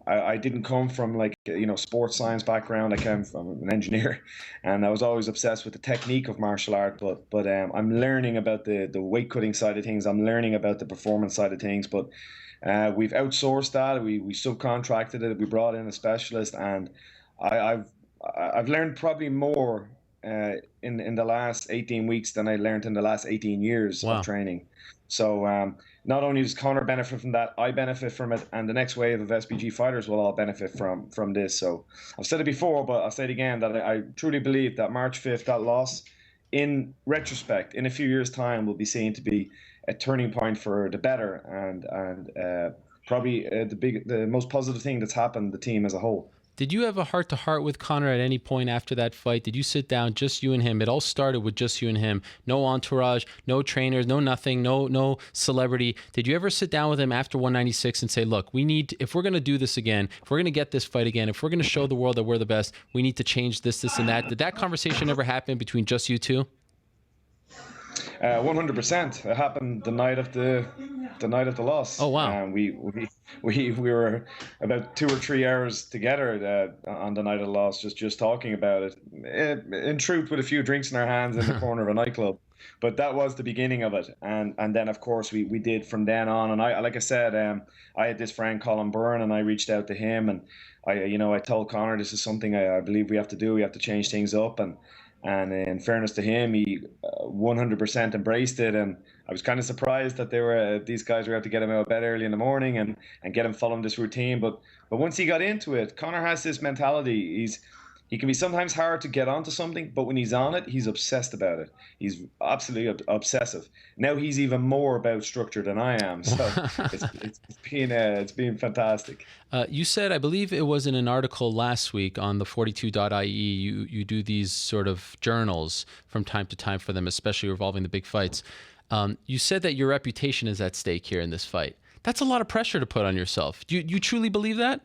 I didn't come from sports science background. I came from an engineer, and I was always obsessed with the technique of martial art. But I'm learning about the weight cutting side of things. I'm learning about the performance side of things. But we've outsourced that. We subcontracted it. We brought in a specialist, and I've learned probably more in the last 18 weeks than I learned in the last 18 years of training. So not only does Conor benefit from that, I benefit from it, and the next wave of SBG fighters will all benefit from this. So I've said it before, but I'll say it again, that I truly believe that March 5th, that loss, in retrospect, in a few years' time, will be seen to be a turning point for the better, and probably the most positive thing that's happened to the team as a whole. Did you have a heart-to-heart with Conor at any point after that fight? Did you sit down, just you and him? It all started with just you and him. No entourage, no trainers, no nothing, no celebrity. Did you ever sit down with him after 196 and say, look, if we're going to do this again, if we're going to get this fight again, if we're going to show the world that we're the best, we need to change this, and that? Did that conversation ever happen between just you two? 100%. It happened the night of the loss. Oh wow! We were about 2 or 3 hours together on the night of the loss, just talking about it. In truth, with a few drinks in our hands in the corner of a nightclub. But that was the beginning of it, and then of course we did from then on. And I, like I said, I had this friend Colin Byrne, and I reached out to him, and I told Conor, this is something I believe we have to do. We have to change things up, and in fairness to him, he 100% embraced it. And I was kind of surprised that these guys were able to get him out of bed early in the morning and get him following this routine. But once he got into it, Conor has this mentality. He can be sometimes hard to get onto something, but when he's on it, he's obsessed about it. He's absolutely obsessive. Now he's even more about structure than I am. So it's been fantastic. You said, I believe it was in an article last week on the 42.ie, you do these sort of journals from time to time for them, especially revolving the big fights. You said that your reputation is at stake here in this fight. That's a lot of pressure to put on yourself. Do you truly believe that?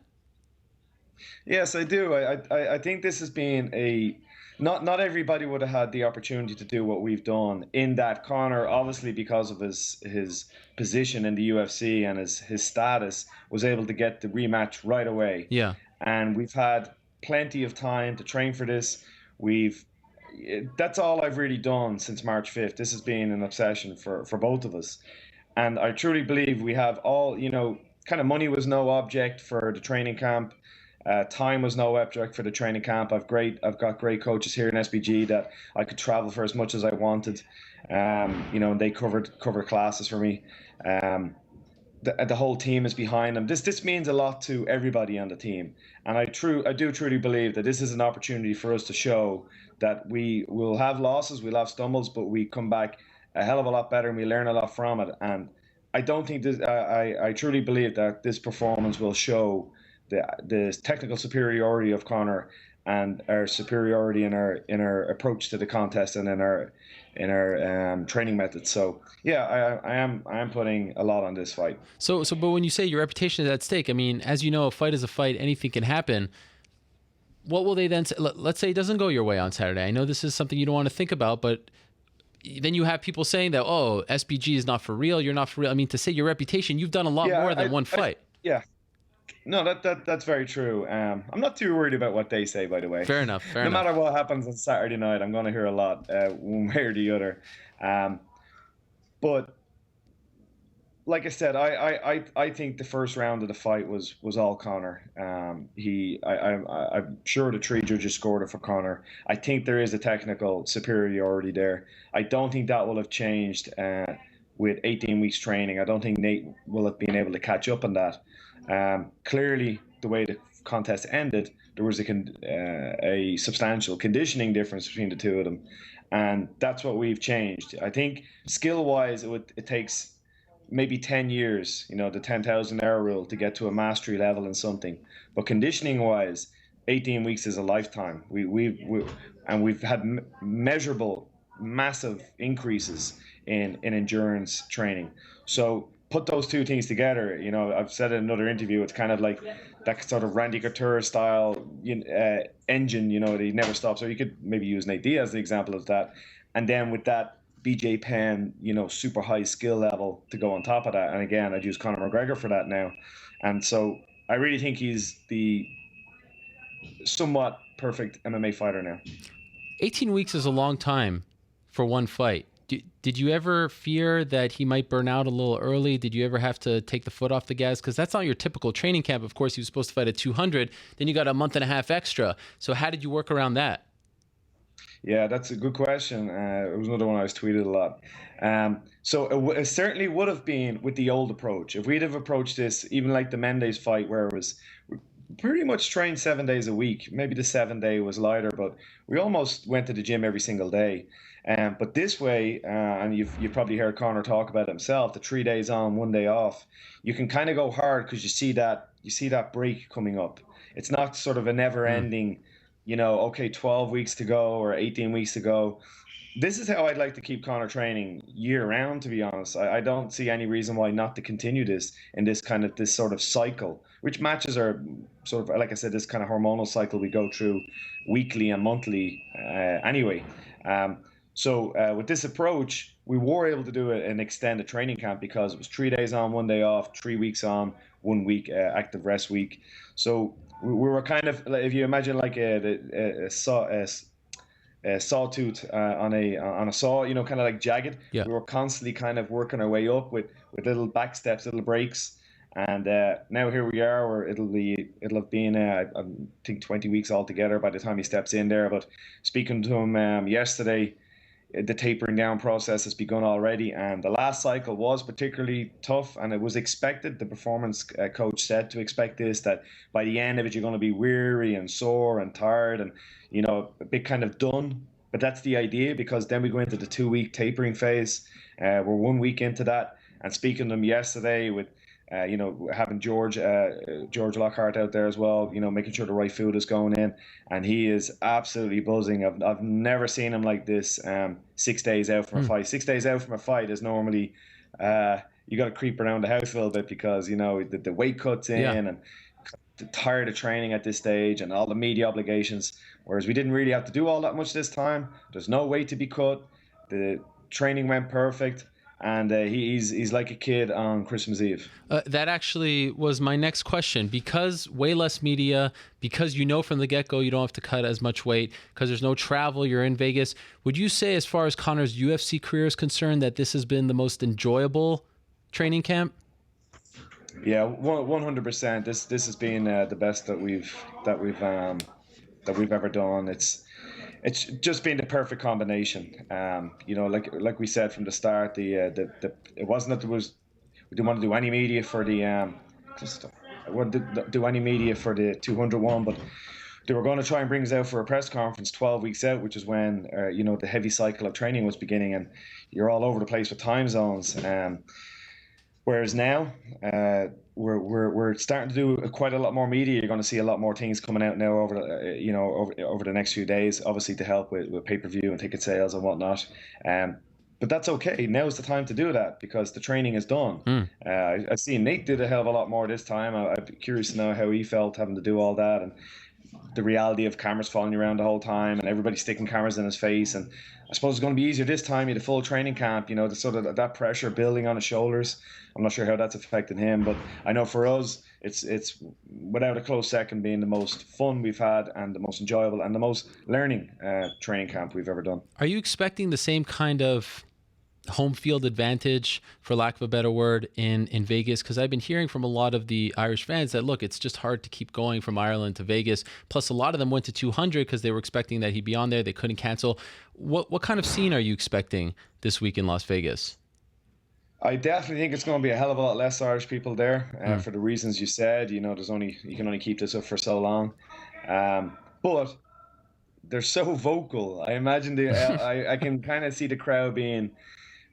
Yes, I do. I think this has been not everybody would have had the opportunity to do what we've done, in that Conor, obviously because of his position in the UFC and his status, was able to get the rematch right away. Yeah. And we've had plenty of time to train for this. That's all I've really done since March 5th. This has been an obsession for both of us. And I truly believe we have all, kind of money was no object for the training camp. Time was no object for the training camp. I've got great coaches here in SBG that I could travel for as much as I wanted. They covered classes for me. The whole team is behind them. This means a lot to everybody on the team, and I do truly believe that this is an opportunity for us to show that we will have losses, we'll have stumbles, but we come back a hell of a lot better and we learn a lot from it. And I don't think this. I truly believe that this performance will show the technical superiority of Conor and our superiority in our approach to the contest and in our training methods. So yeah, I am putting a lot on this fight. So but when you say your reputation is at stake, I mean, as you know, a fight is a fight. Anything can happen. What will they then say? Let's say it doesn't go your way on Saturday. I know this is something you don't want to think about, but then you have people saying that, oh, SBG is not for real. You're not for real. I mean, to say your reputation, you've done a lot more than one fight. Yeah. No, that's very true. I'm not too worried about what they say, by the way. Fair enough. No matter what happens on Saturday night, I'm going to hear a lot, one way or the other. But like I said, I think the first round of the fight was all Conor. I'm sure the three judges scored it for Conor. I think there is a technical superiority there. I don't think that will have changed with 18 weeks training. I don't think Nate will have been able to catch up on that. Clearly, the way the contest ended, there was a substantial conditioning difference between the two of them, and that's what we've changed. I think skill-wise, it takes maybe 10 years, the 10,000 hour rule, to get to a mastery level in something. But conditioning-wise, 18 weeks is a lifetime. We've had measurable, massive increases in endurance training. So put those two things together. I've said in another interview, it's kind of like that sort of Randy Couture style engine, that he never stops. Or you could maybe use Nate Diaz as the example of that. And then with that BJ Penn, super high skill level to go on top of that. And again, I'd use Conor McGregor for that now. And so I really think he's the somewhat perfect MMA fighter now. 18 weeks is a long time for one fight. Did you ever fear that he might burn out a little early? Did you ever have to take the foot off the gas? Because that's not your typical training camp. Of course, he was supposed to fight at 200. Then you got a month and a half extra. So how did you work around that? Yeah, that's a good question. It was another one I was tweeted a lot. So it certainly would have been with the old approach. If we'd have approached this, even like the Mendes fight, where it was pretty much trained 7 days a week. Maybe the 7th day was lighter, but we almost went to the gym every single day. But this way, and you've probably heard Conor talk about it himself, the 3 days on, 1 day off, you can kind of go hard because you see that break coming up. It's not sort of a never-ending, 12 weeks to go or 18 weeks to go. This is how I'd like to keep Conor training year-round, to be honest. I don't see any reason why not to continue this in this sort of cycle, which matches are sort of, like I said, this kind of hormonal cycle we go through weekly and monthly anyway. So with this approach, we were able to do an extended training camp because it was 3 days on, 1 day off, 3 weeks on, 1 week active rest week. So we were kind of, if you imagine like a sawtooth on a saw, kind of like jagged. Yeah. We were constantly kind of working our way up with little back steps, little breaks. And now here we are, where it'll have been I think 20 weeks altogether by the time he steps in there. But speaking to him yesterday, the tapering down process has begun already, and the last cycle was particularly tough, and it was expected. The performance coach said to expect this, that by the end of it you're going to be weary and sore and tired and a bit kind of done. But that's the idea, because then we go into the 2-week tapering phase. We're 1 week into that, and speaking to them yesterday with having George Lockhart out there as well, making sure the right food is going in, and he is absolutely buzzing. I've never seen him like this. 6 days out from a fight. 6 days out from a fight is normally you got to creep around the house a little bit, because the weight cuts in and tired of training at this stage and all the media obligations. Whereas we didn't really have to do all that much this time. There's no weight to be cut. The training went perfect. And he's like a kid on Christmas Eve. That actually was my next question. Because way less media, because from the get-go you don't have to cut as much weight, because there's no travel, you're in Vegas. Would you say, as far as Conor's UFC career is concerned, that this has been the most enjoyable training camp? Yeah, 100%. This has been the best that we've ever done. It's just been the perfect combination. Like we said from the start, it wasn't that we didn't want to do any media for the I wanted to do any media for the 201, but they were going to try and bring us out for a press conference 12 weeks out, which is when the heavy cycle of training was beginning, and you're all over the place with time zones. Whereas now, we're starting to do quite a lot more media. You're going to see a lot more things coming out now over the next few days, obviously to help with pay-per-view and ticket sales and whatnot. But that's okay. Now's the time to do that, because the training is done. I've seen Nate did a hell of a lot more this time. I'd be curious to know how he felt having to do all that, and the reality of cameras following you around the whole time and everybody sticking cameras in his face. And I suppose it's going to be easier this time. You had a full training camp, the sort of that pressure building on his shoulders. I'm not sure how that's affected him, but I know for us, it's without a close second being the most fun we've had and the most enjoyable and the most learning training camp we've ever done. Are you expecting the same kind of home field advantage, for lack of a better word, in Vegas? Because I've been hearing from a lot of the Irish fans that, look, it's just hard to keep going from Ireland to Vegas. Plus, a lot of them went to 200 because they were expecting that he'd be on there. They couldn't cancel. What kind of scene are you expecting this week in Las Vegas? I definitely think it's going to be a hell of a lot less Irish people there for the reasons you said. You know, you can only keep this up for so long. But they're so vocal. I imagine I can kind of see the crowd being,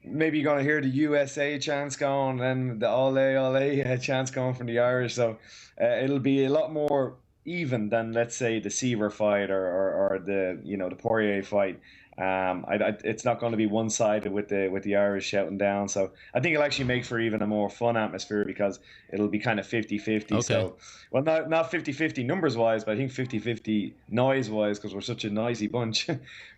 maybe you're going to hear the USA chants going and the Ole Ole chants going from the Irish. So it'll be a lot more even than, let's say, the Seaver fight or the, you know, the Poirier fight. It's not going to be one-sided with the Irish shouting down. So I think it'll actually make for even a more fun atmosphere because it'll be kind of 50-50. Okay. So, well, not 50-50 numbers-wise, but I think 50-50 noise-wise because we're such a noisy bunch.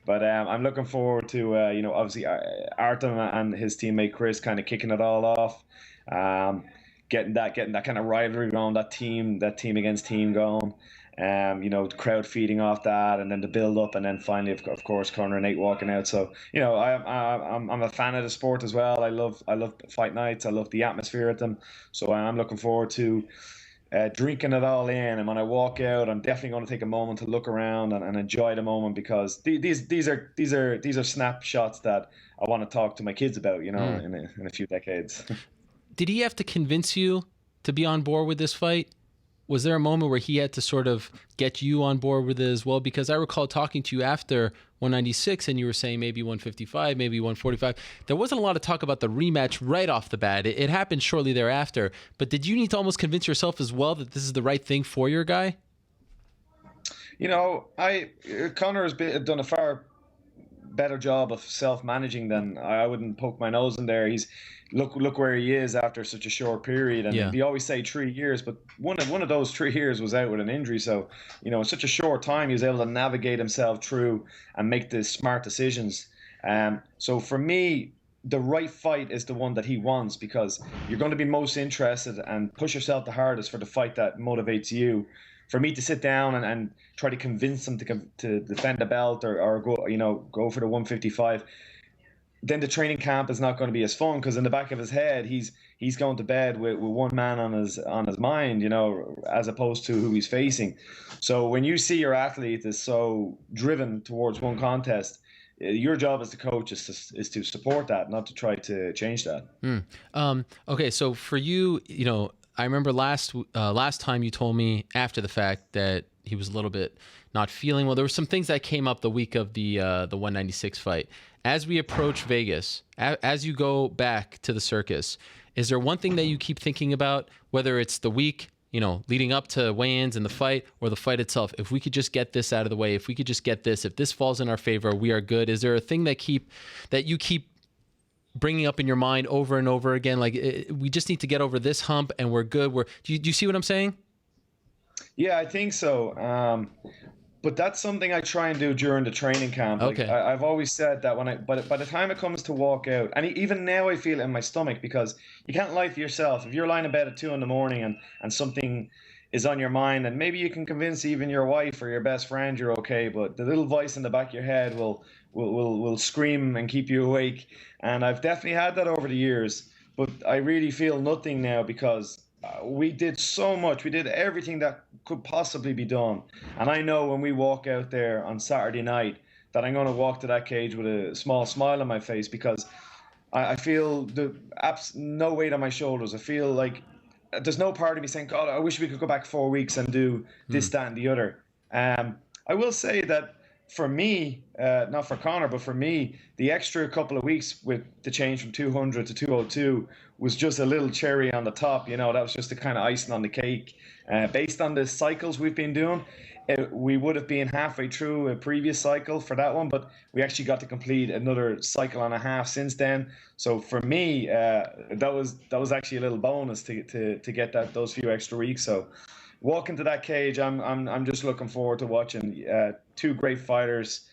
But I'm looking forward to, you know, obviously Artem and his teammate Chris kind of kicking it all off, getting that kind of rivalry going, that team against team going. You know, the crowd feeding off that, and then the build up, and then finally, of course, Conor and Nate walking out. So, you know, I'm a fan of the sport as well. I love fight nights. I love the atmosphere at them. So I'm looking forward to drinking it all in. And when I walk out, I'm definitely going to take a moment to look around and enjoy the moment because these are snapshots that I want to talk to my kids about. You know, in a few decades. Did he have to convince you to be on board with this fight? Was there a moment where he had to sort of get you on board with it as well? Because I recall talking to you after 196 and you were saying maybe 155, maybe 145. There wasn't a lot of talk about the rematch right off the bat. It happened shortly thereafter. But did you need to almost convince yourself as well that this is the right thing for your guy? You know, Conor has done a far better job of self-managing than I wouldn't poke my nose in there. He's look where he is after such a short period, and we always say 3 years, but one of those 3 years was out with an injury. So, you know, in such a short time, he was able to navigate himself through and make the smart decisions. So for me, the right fight is the one that he wants because you're going to be most interested and push yourself the hardest for the fight that motivates you. For me to sit down and try to convince him to defend the belt or go for the 155, then the training camp is not going to be as fun because in the back of his head he's going to bed with one man on his mind, you know, as opposed to who he's facing. So when you see your athlete is so driven towards one contest, your job as the coach is to support that, not to try to change that. Okay, so for you, you know, I remember last time you told me after the fact that he was a little bit not feeling well. There were some things that came up the week of the 196 fight. As we approach Vegas, as you go back to the circus, is there one thing that you keep thinking about, whether it's the week, you know, leading up to weigh-ins and the fight, or the fight itself? If we could just get this out of the way, if we could just get this, if this falls in our favor, we are good. Is there a thing that you keep bringing up in your mind over and over again? Like, we just need to get over this hump and we're good. Do you see what I'm saying? Yeah, I think so. But that's something I try and do during the training camp. Okay. Like, I've always said that but by the time it comes to walk out, and even now I feel it in my stomach because you can't lie to yourself. If you're lying in bed at 2 a.m. and something is on your mind, and maybe you can convince even your wife or your best friend you're okay, but the little voice in the back of your head will scream and keep you awake. And I've definitely had that over the years, but I really feel nothing now because we did so much. We did everything that could possibly be done. And I know when we walk out there on Saturday night that I'm going to walk to that cage with a small smile on my face because I feel no weight on my shoulders. I feel like there's no part of me saying, God, I wish we could go back 4 weeks and do this, that, and the other. I will say that for me, not for Conor, but for me, the extra couple of weeks with the change from 200 to 202 was just a little cherry on the top. You know, that was just the kind of icing on the cake. Based on the cycles we've been doing, we would have been halfway through a previous cycle for that one, but we actually got to complete another cycle and a half since then. So for me, that was actually a little bonus to get those few extra weeks. So walking to that cage, I'm just looking forward to watching two great fighters,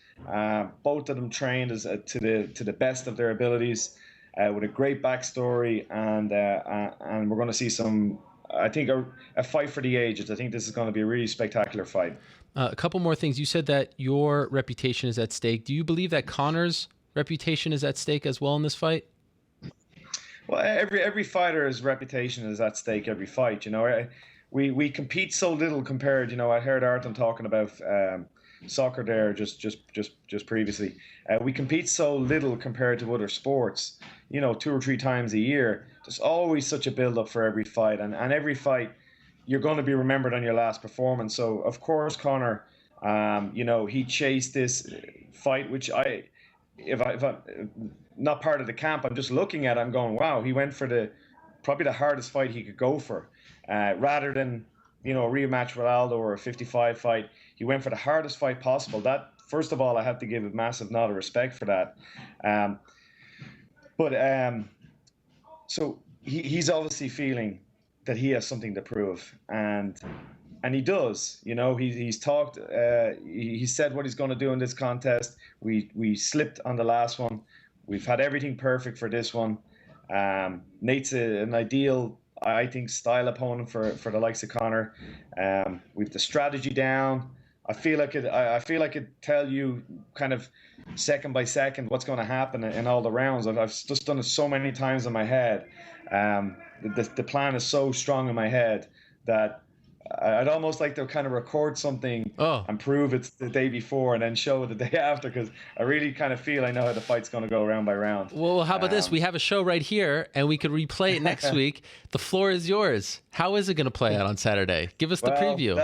both of them trained to the best of their abilities, with a great backstory, and we're going to see some. I think a fight for the ages. I think this is going to be a really spectacular fight. A couple more things. You said that your reputation is at stake. Do you believe that Conor's reputation is at stake as well in this fight? Well, every fighter's reputation is at stake every fight. We compete so little compared. I heard Artem talking about soccer there just previously. We compete so little compared to other sports. 2 or 3 times a year. There's always such a build up for every fight, and every fight you're going to be remembered on your last performance. So of course, Conor, he chased this fight, which if I'm not part of the camp, I'm just looking at it, I'm going, wow, he went for probably the hardest fight he could go for. Rather than, a rematch with Aldo or a 55 fight, he went for the hardest fight possible. That, first of all, I have to give a massive nod of respect for that. So he's obviously feeling that he has something to prove, and he does. He's talked. He said what he's going to do in this contest. We slipped on the last one. We've had everything perfect for this one. Nate's an ideal, I think, style opponent for the likes of Conor. We've the strategy down. I feel I could tell you kind of second by second what's going to happen in all the rounds. I've just done it so many times in my head. The plan is so strong in my head that I'd almost like to kind of record something and prove it's the day before and then show it the day after, because I really kind of feel I know how the fight's going to go round by round. Well, how about this? We have a show right here, and we could replay it next week. The floor is yours. How is it going to play out on Saturday? Give us the preview.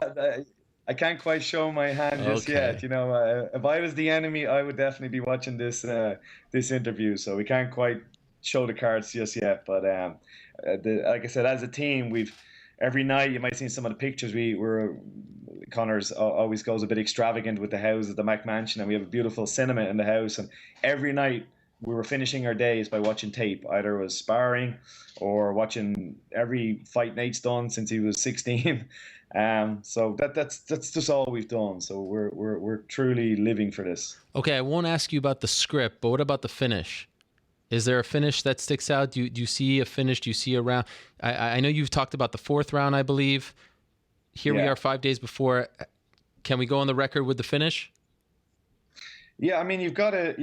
I can't quite show my hand just yet. If I was the enemy, I would definitely be watching this interview. So we can't quite show the cards just yet. But like I said, as a team, every night, you might have seen some of the pictures. Conor's always goes a bit extravagant with the house at the Mac Mansion, and we have a beautiful cinema in the house. And every night we were finishing our days by watching tape. Either it was sparring or watching every fight Nate's done since he was 16. So that's just all we've done. So we're truly living for this. Okay, I won't ask you about the script, but what about the finish? Is there a finish that sticks out? Do you see a finish? Do you see a round? I know you've talked about the 4th round, I believe. Here we are 5 days before. Can we go on the record with the finish? Yeah, I mean, you've got to,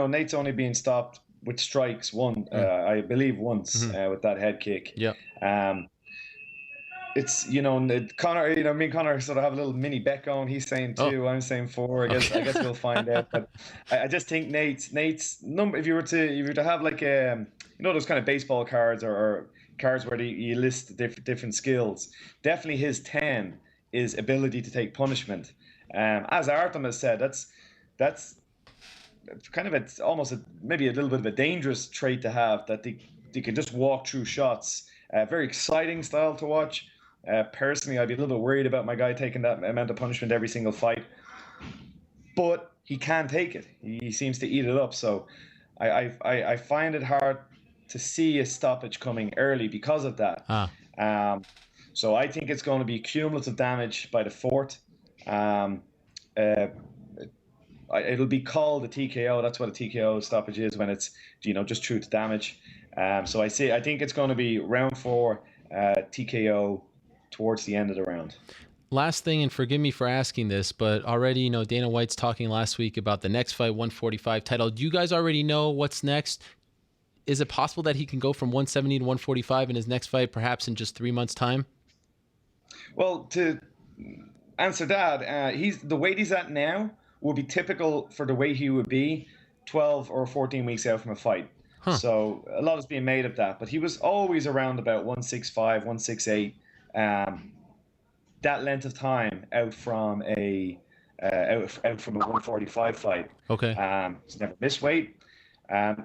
Nate's only being stopped with strikes I believe once with that head kick. Yeah. It's, Conor, me and Conor sort of have a little mini bet going. He's saying 2, I'm saying 4. I guess we'll find out. But I just think Nate's number, if you were to have like those kind of baseball cards or cards where you list different skills, definitely his 10 is ability to take punishment. As Artem has said, that's kind of it's almost maybe a little bit of a dangerous trait to have, that they can just walk through shots. Very exciting style to watch. Personally, I'd be a little bit worried about my guy taking that amount of punishment every single fight. But he can take it. He seems to eat it up. So I find it hard to see a stoppage coming early because of that. So I think it's going to be cumulative damage by the 4th. It'll be called a TKO. That's what a TKO stoppage is, when it's just true to damage. So I think it's going to be round 4 TKO towards the end of the round. Last thing, and forgive me for asking this, but already, Dana White's talking last week about the next fight, 145 title. Do you guys already know what's next? Is it possible that he can go from 170 to 145 in his next fight, perhaps in just 3 months' time? Well, to answer that, the weight he's at now will be typical for the weight he would be 12 or 14 weeks out from a fight. So a lot is being made of that, but he was always around about 165, 168. That length of time out from a 145 fight. Okay. He's never missed weight.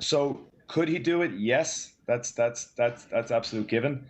So could he do it? Yes, that's absolute given.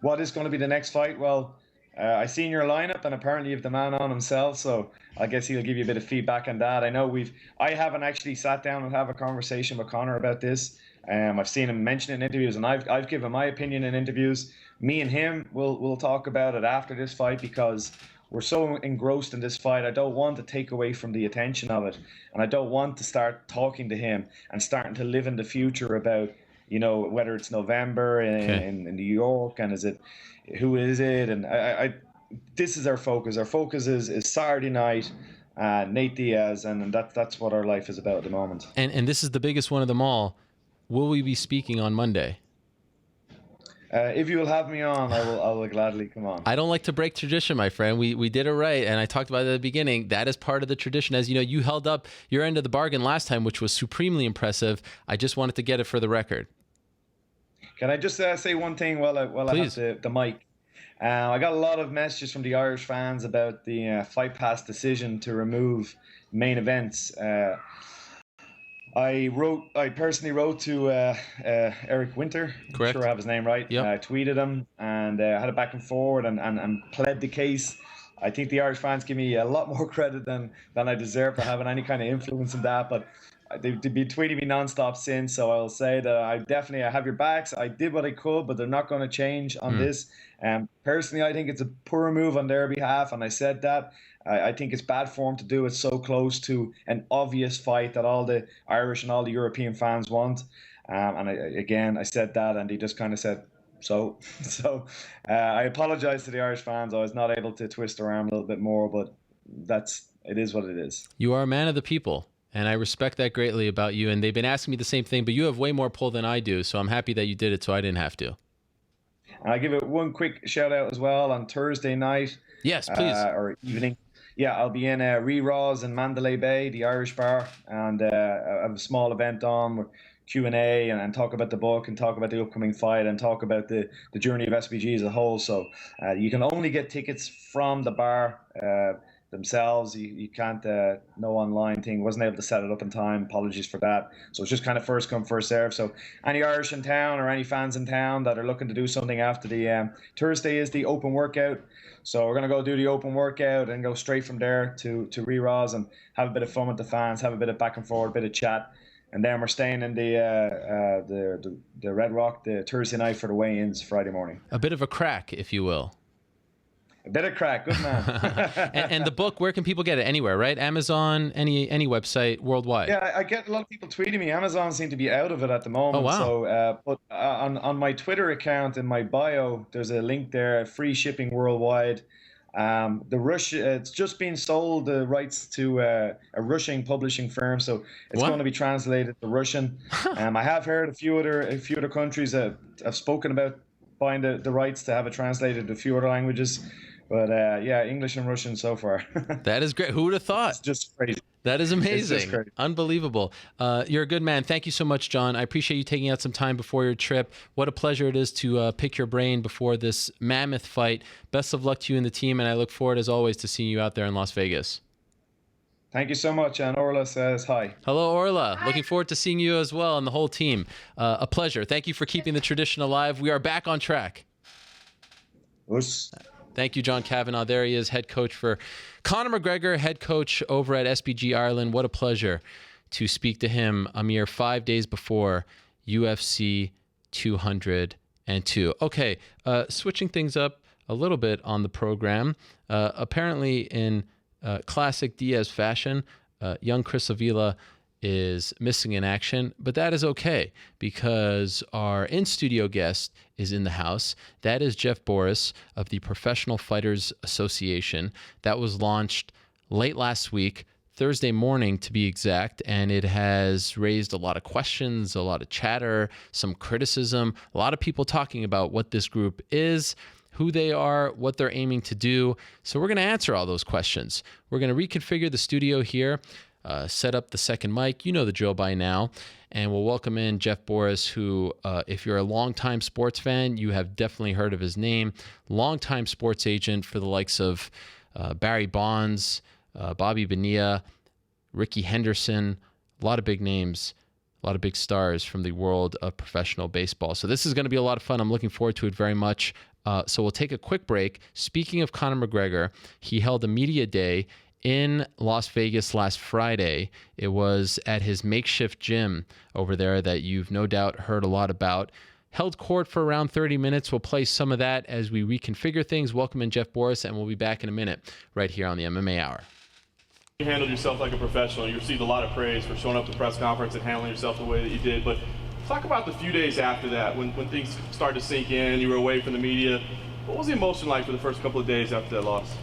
What is going to be the next fight? Well, I seen your lineup, and apparently you have the man on himself, so I guess he'll give you a bit of feedback on that. I haven't actually sat down and have a conversation with Conor about this. I've seen him mention it in interviews, and I've given my opinion in interviews. Me and him will talk about it after this fight, because we're so engrossed in this fight. I don't want to take away from the attention of it, and I don't want to start talking to him and starting to live in the future about whether it's November in New York, and who is it, and this is our focus. Our focus is Saturday night. Nate Diaz, and that's what our life is about at the moment. And this is the biggest one of them all. Will we be speaking on Monday? If you will have me on, I will gladly come on. I don't like to break tradition, my friend. We did it right, and I talked about it at the beginning. That is part of the tradition. As you know, you held up your end of the bargain last time, which was supremely impressive. I just wanted to get it for the record. Can I just say one thing while I have the mic? I got a lot of messages from the Irish fans about the Fight Pass decision to remove main events. I personally wrote to Eric Winter. Correct. I'm sure I have his name right. Yep. I tweeted him and had a back and forward and pled the case. I think the Irish fans give me a lot more credit than I deserve for having any kind of influence in that. But they've been tweeting me nonstop since. So I'll say that I have your backs. I did what I could, but they're not going to change on this. Personally, I think it's a poor move on their behalf, and I said that. I think it's bad form to do it so close to an obvious fight that all the Irish and all the European fans want. I said that, and he just kind of said, so I apologize to the Irish fans. I was not able to twist their arm a little bit more, but it is what it is. You are a man of the people, and I respect that greatly about you. And they've been asking me the same thing, but you have way more pull than I do, so I'm happy that you did it so I didn't have to. And I give it one quick shout out as well on Thursday night. Yes, please. Or evening. Yeah, I'll be in Re-Raws in Mandalay Bay, the Irish bar, and I have a small event on with Q&A and talk about the book and talk about the upcoming fight and talk about the journey of SBG as a whole. So you can only get tickets from the bar themselves. You can't, no online thing. Wasn't able to set it up in time. Apologies for that. So it's just kind of first come, first serve. So any Irish in town or any fans in town that are looking to do something after the Thursday is the open workout. So we're going to go do the open workout and go straight from there to Re-Raws and have a bit of fun with the fans, have a bit of back and forth, a bit of chat. And then we're staying in the Red Rock the Thursday night for the weigh-ins Friday morning. A bit of a crack, if you will. A bit of crack, good man. and the book, where can people get it? Anywhere, right? Amazon, any website worldwide? Yeah, I get a lot of people tweeting me. Amazon seem to be out of it at the moment. Oh, wow. So, but on my Twitter account in my bio, there's a link there, free shipping worldwide. It's just been sold, the rights to a Russian publishing firm, so it's going to be translated to Russian. I have heard a few other countries have spoken about buying the rights to have it translated to a few other languages. But English and Russian so far. That is great. Who would have thought? It's just crazy. That is amazing. It's just crazy. Unbelievable. You're a good man. Thank you so much, John. I appreciate you taking out some time before your trip. What a pleasure it is to pick your brain before this mammoth fight. Best of luck to you and the team, and I look forward, as always, to seeing you out there in Las Vegas. Thank you so much. And Orla says hi. Hello, Orla. Hi. Looking forward to seeing you as well and the whole team. A pleasure. Thank you for keeping the tradition alive. We are back on track. Oops. Thank you, John Kavanagh. There he is, head coach for Conor McGregor, head coach over at SBG Ireland. What a pleasure to speak to him a mere 5 days before UFC 202. Okay, switching things up a little bit on the program. Apparently in classic Diaz fashion, young Chris Avila is missing in action, but that is okay because our in-studio guest is in the house. That is Jeff Borris of the Professional Fighters Association. That was launched late last week, Thursday morning to be exact, and it has raised a lot of questions, a lot of chatter, some criticism, a lot of people talking about what this group is, who they are, what they're aiming to do. So we're going to answer all those questions. We're going to reconfigure the studio here, set up the second mic. You know the drill by now. And we'll welcome in Jeff Borris, who, if you're a longtime sports fan, you have definitely heard of his name. Longtime sports agent for the likes of Barry Bonds, Bobby Bonilla, Ricky Henderson, a lot of big names, a lot of big stars from the world of professional baseball. So this is going to be a lot of fun. I'm looking forward to it very much. So we'll take a quick break. Speaking of Conor McGregor, he held a media day in Las Vegas last Friday. It was at his makeshift gym over there that you've no doubt heard a lot about. Held court for around 30 minutes. We'll play some of that as we reconfigure things. Welcome in Jeff Borris, and we'll be back in a minute right here on the MMA Hour. You handled yourself like a professional. You received a lot of praise for showing up to the press conference and handling yourself the way that you did. But talk about the few days after that, when things started to sink in, you were away from the media. What was the emotion like for the first couple of days after that loss?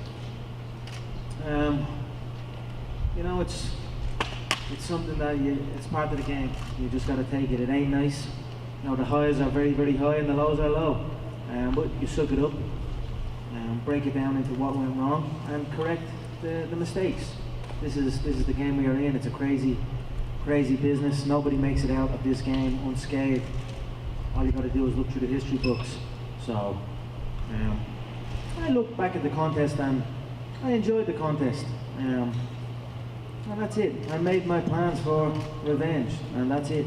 you know, it's something that it's part of the game. You just got to take it. It ain't nice. You know, the highs are very, very high and the lows are low. But you suck it up, break it down into what went wrong, and correct the mistakes. This is the game we are in. It's a crazy business. Nobody makes it out of this game unscathed. All you got to do is look through the history books. So I look back at the contest and I enjoyed the contest. And that's it. I made my plans for revenge, and that's it.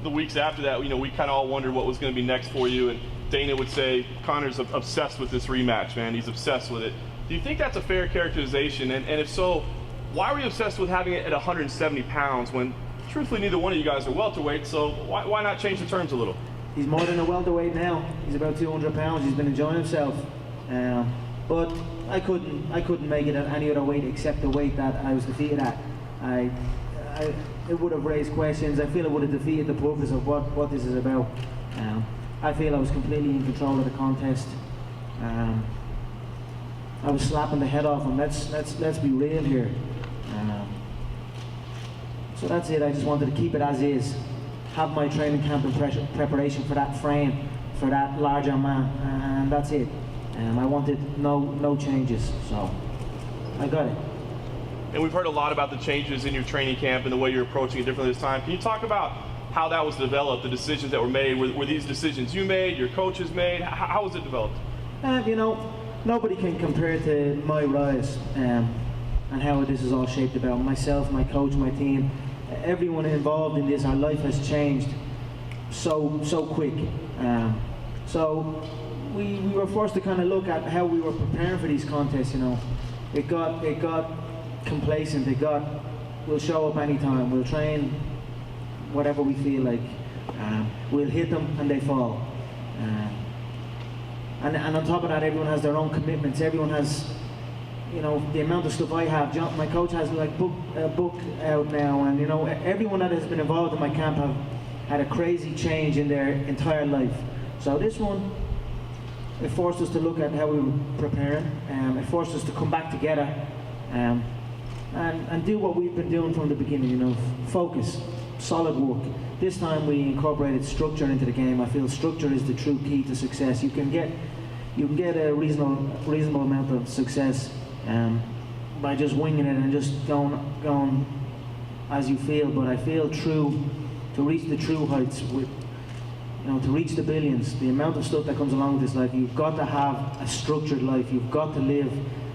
The weeks after that, you know, we kind of all wondered what was going to be next for you, and Dana would say Conor's obsessed with this rematch, man. He's obsessed with it. Do you think that's a fair characterization? And if so, why were you obsessed with having it at 170 pounds when, truthfully, neither one of you guys are welterweight, so why not change the terms a little? He's more than a welterweight now. He's about 200 pounds. He's been enjoying himself. But I couldn't make it at any other weight except the weight that I was defeated at. It would have raised questions. I feel it would have defeated the purpose of what this is about. I feel I was completely in control of the contest. I was slapping the head off him. Let's be real here. So that's it. I just wanted to keep it as is. Have my training camp and preparation for that frame, for that larger man, and that's it. I wanted no changes, so I got it. And we've heard a lot about the changes in your training camp and the way you're approaching it differently this time. Can you talk about how that was developed, the decisions that were made? Were these decisions you made, your coaches made? How was it developed? You know, nobody can compare to my rise and how this is all shaped about. Myself, my coach, my team, everyone involved in this, our life has changed so quick. So we were forced to kind of look at how we were preparing for these contests. You know, it got complacent. We'll show up anytime. We'll train whatever we feel like. We'll hit them and they fall. And on top of that, everyone has their own commitments. Everyone has, you know, the amount of stuff I have. John, my coach has like a book out now, and you know, everyone that has been involved in my camp have had a crazy change in their entire life. So this one, it forced us to look at how we were preparing. It forced us to come back together and do what we've been doing from the beginning. You know, focus, solid work. This time we incorporated structure into the game. I feel structure is the true key to success. You can get a reasonable amount of success by just winging it and just going as you feel. But I feel to reach the true heights, with, you know, to reach the billions, the amount of stuff that comes along with this life, you've got to have a structured life. You've got to live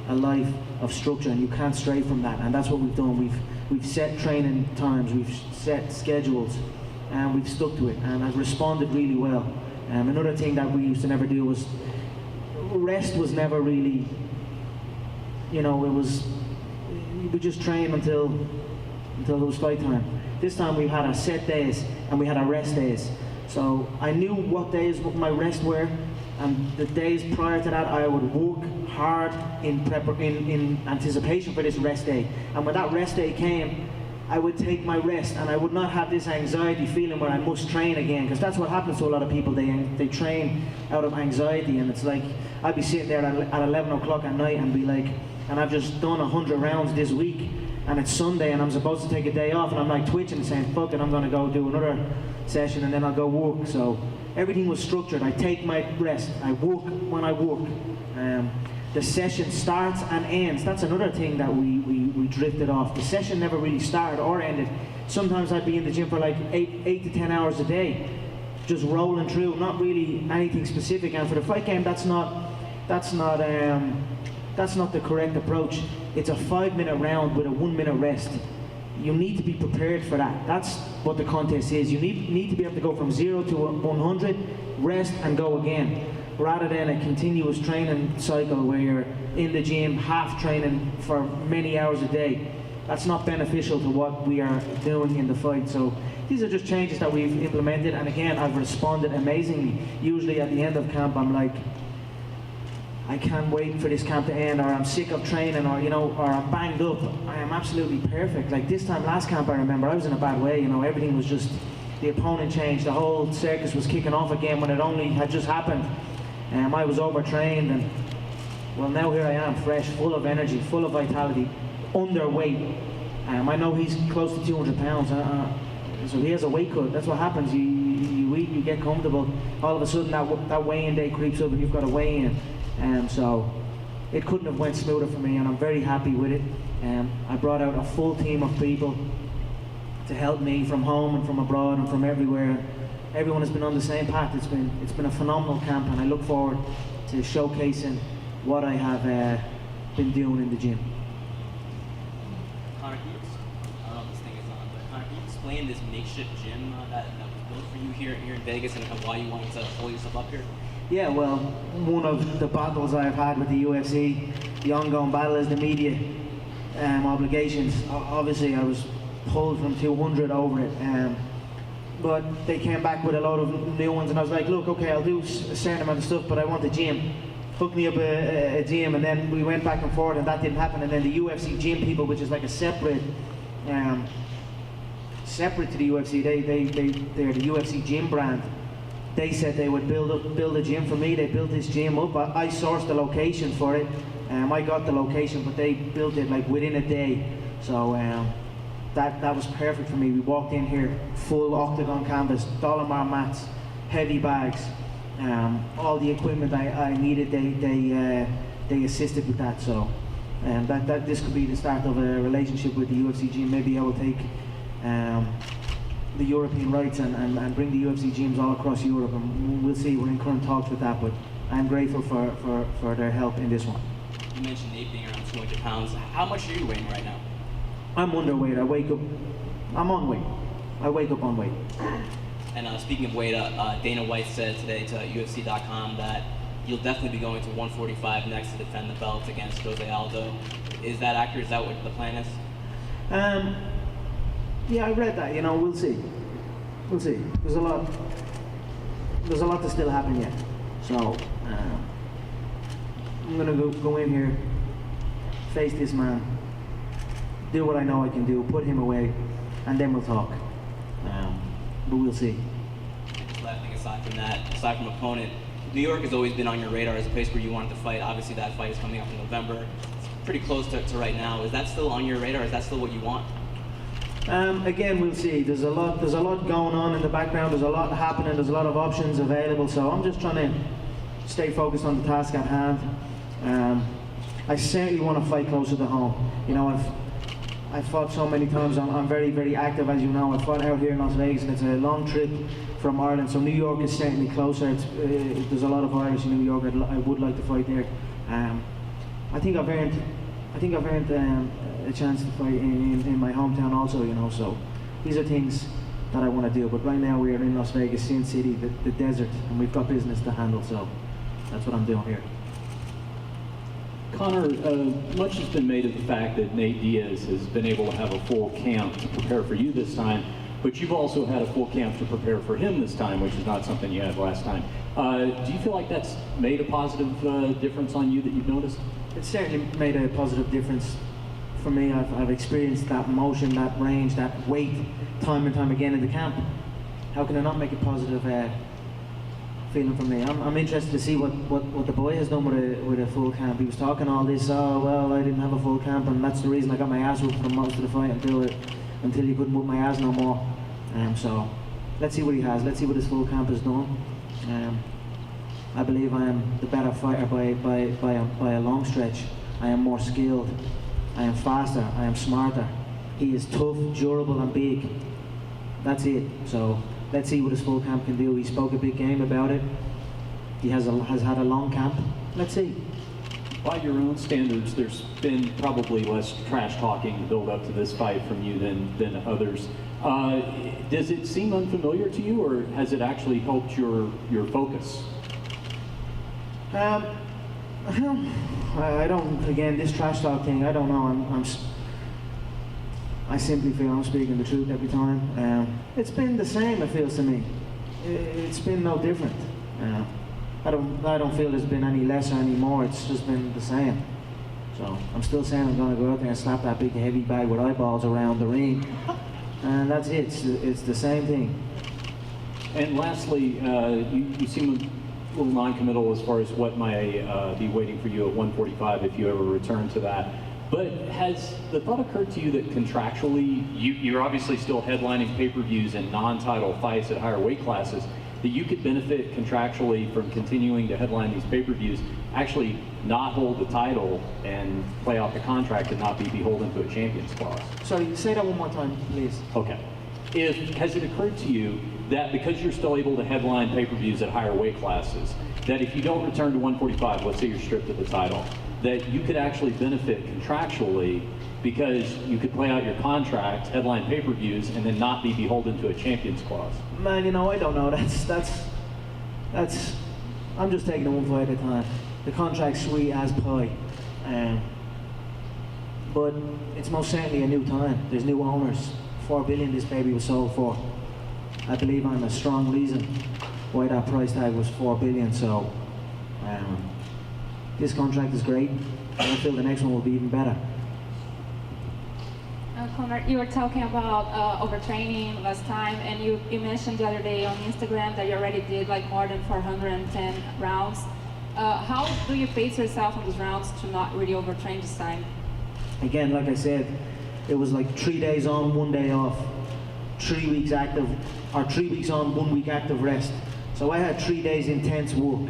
a life of structure, and you can't stray from that. And that's what we've done. We've set training times, we've set schedules, and we've stuck to it. And I've responded really well. Another thing that we used to never do was rest. Was never really, you know, we just train until it was fight time. This time we had our set days and we had our rest days. So I knew what days my rest were, and the days prior to that I would work hard in anticipation for this rest day. And when that rest day came, I would take my rest, and I would not have this anxiety feeling where I must train again, because that's what happens to a lot of people. They train out of anxiety, and it's like I'd be sitting there at 11 o'clock at night and be like, and I've just done 100 rounds this week, and it's Sunday and I'm supposed to take a day off, and I'm like twitching and saying, fuck it, I'm going to go do another session and then I'll go work. So everything was structured. I take my rest, I work when I work. The session starts and ends. That's another thing that we drifted off. The session never really started or ended. Sometimes I'd be in the gym for like 8 to 10 hours a day, just rolling through, not really anything specific. And for the fight game, that's not the correct approach. It's a 5-minute round with a 1-minute rest. You need to be prepared for that. That's what the contest is. You need to be able to go from 0 to 100, rest and go again, rather than a continuous training cycle where you're in the gym half training for many hours a day. That's not beneficial to what we are doing in the fight. So these are just changes that we've implemented, and again, I've responded amazingly. Usually at the end of camp, I'm like, I can't wait for this camp to end, or I'm sick of training, or you know, or I'm banged up. I am absolutely perfect. Like this time last camp, I remember I was in a bad way. You know, everything was just, the opponent changed, the whole circus was kicking off again when it only had just happened. I was overtrained, and well, now here I am, fresh, full of energy, full of vitality, underweight. I know he's close to 200 pounds, so he has a weight cut. That's what happens. You eat, you get comfortable. All of a sudden, that weigh-in day creeps up, and you've got to weigh in. So it couldn't have went smoother for me, and I'm very happy with it. I brought out a full team of people to help me from home and from abroad and from everywhere. Everyone has been on the same path. It's been a phenomenal camp, and I look forward to showcasing what I have been doing in the gym. Conor, can you, I don't know if this thing is on, but Conor, can you explain this makeshift gym that was built for you here in Vegas and why you wanted to pull yourself up here? Yeah, well, one of the battles I've had with the UFC, the ongoing battle, is the media obligations. Obviously, I was pulled from 200 over it, but they came back with a lot of new ones, and I was like, look, okay, I'll do a certain amount of stuff, but I want a gym. Hook me up a gym, and then we went back and forth, and that didn't happen. And then the UFC gym people, which is like a separate to the UFC, they're the UFC gym brand. They said they would build a gym for me. They built this gym up. I sourced the location for it. I got the location, but they built it like within a day. So that was perfect for me. We walked in here, full octagon canvas, Dolomar mats, heavy bags, all the equipment I needed. They assisted with that. So that this could be the start of a relationship with the UFC gym. Maybe I will take the European rights and bring the UFC gyms all across Europe, and we'll see. We're in current talks with that, but I'm grateful for their help in this one. You mentioned Nate being around 200 pounds. How much are you weighing right now? I'm underweight. I'm on weight. I wake up on weight. And speaking of weight, Dana White said today to UFC.com that you'll definitely be going to 145 next to defend the belt against Jose Aldo. Is that accurate? Is that what the plan is? Yeah, I read that. We'll see. We'll see. There's a lot to still happen yet. So I'm gonna go in here, face this man, do what I know I can do, put him away, and then we'll talk. But we'll see. Last thing aside from that, aside from opponent, New York has always been on your radar as a place where you wanted to fight. Obviously, that fight is coming up in November. It's pretty close to right now. Is that still on your radar? Is that still what you want? Again, we'll see. There's a lot going on in the background. There's a lot happening. There's a lot of options available. So I'm just trying to stay focused on the task at hand. I certainly want to fight closer to home. I've fought so many times. I'm very, very active, as you know. I fought out here in Las Vegas, and it's a long trip from Ireland. So New York is certainly closer. There's a lot of Irish in New York. I would like to fight there. I think I've earned a chance to fight in my hometown also. So these are things that I want to do. But right now we are in Las Vegas, Sin City, the desert, and we've got business to handle. So that's what I'm doing here. Conor, much has been made of the fact that Nate Diaz has been able to have a full camp to prepare for you this time, but you've also had a full camp to prepare for him this time, which is not something you had last time. Do you feel like that's made a positive difference on you that you've noticed? It's certainly made a positive difference for me. I've experienced that motion, that range, that weight, time and time again in the camp. How can it not make a positive feeling for me? I'm interested to see what the boy has done with a full camp. He was talking all this, oh well, I didn't have a full camp, and that's the reason I got my ass whooped for most of the fight until he couldn't whoop my ass no more. So let's see what he has. Let's see what his full camp has done. I believe I am the better fighter by a long stretch. I am more skilled. I am faster. I am smarter. He is tough, durable, and big. That's it. So let's see what his full camp can do. He spoke a big game about it. He has had a long camp. Let's see. By your own standards, there's been probably less trash talking to build up to this fight from you than others. Does it seem unfamiliar to you, or has it actually helped your focus? I don't. Again, this trash talk thing, I don't know. I simply feel I'm speaking the truth every time. It's been the same, it feels to me. It's been no different. I don't feel there's been any less or any more. It's just been the same. So I'm still saying I'm going to go out there and slap that big heavy bag with eyeballs around the ring, and that's it. It's the same thing. And lastly, you seem a little non-committal as far as what might be waiting for you at 145 if you ever return to that. But has the thought occurred to you that contractually, you're obviously still headlining pay-per-views and non-title fights at higher weight classes, that you could benefit contractually from continuing to headline these pay-per-views, actually not hold the title and play out the contract and not be beholden to a champions clause? Sorry, say that one more time, please. Okay. Has it occurred to you that because you're still able to headline pay-per-views at higher weight classes, that if you don't return to 145, let's say you're stripped of the title, that you could actually benefit contractually because you could play out your contract, headline pay-per-views, and then not be beholden to a champions clause? Man, I don't know. That's. I'm just taking it one fight at a time. The contract's sweet as pie, but it's most certainly a new time. There's new owners. $4 billion this baby was sold for. I believe I'm a strong reason why that price tag was $4 billion. So this contract is great, and I feel the next one will be even better. Conor, you were talking about overtraining last time, and you mentioned the other day on Instagram that you already did like more than 410 rounds. How do you pace yourself on those rounds to not really overtrain this time? Again, like I said, it was like 3 days on, 1 day off, 3 weeks active, or 3 weeks on, 1 week active rest. So I had 3 days intense work,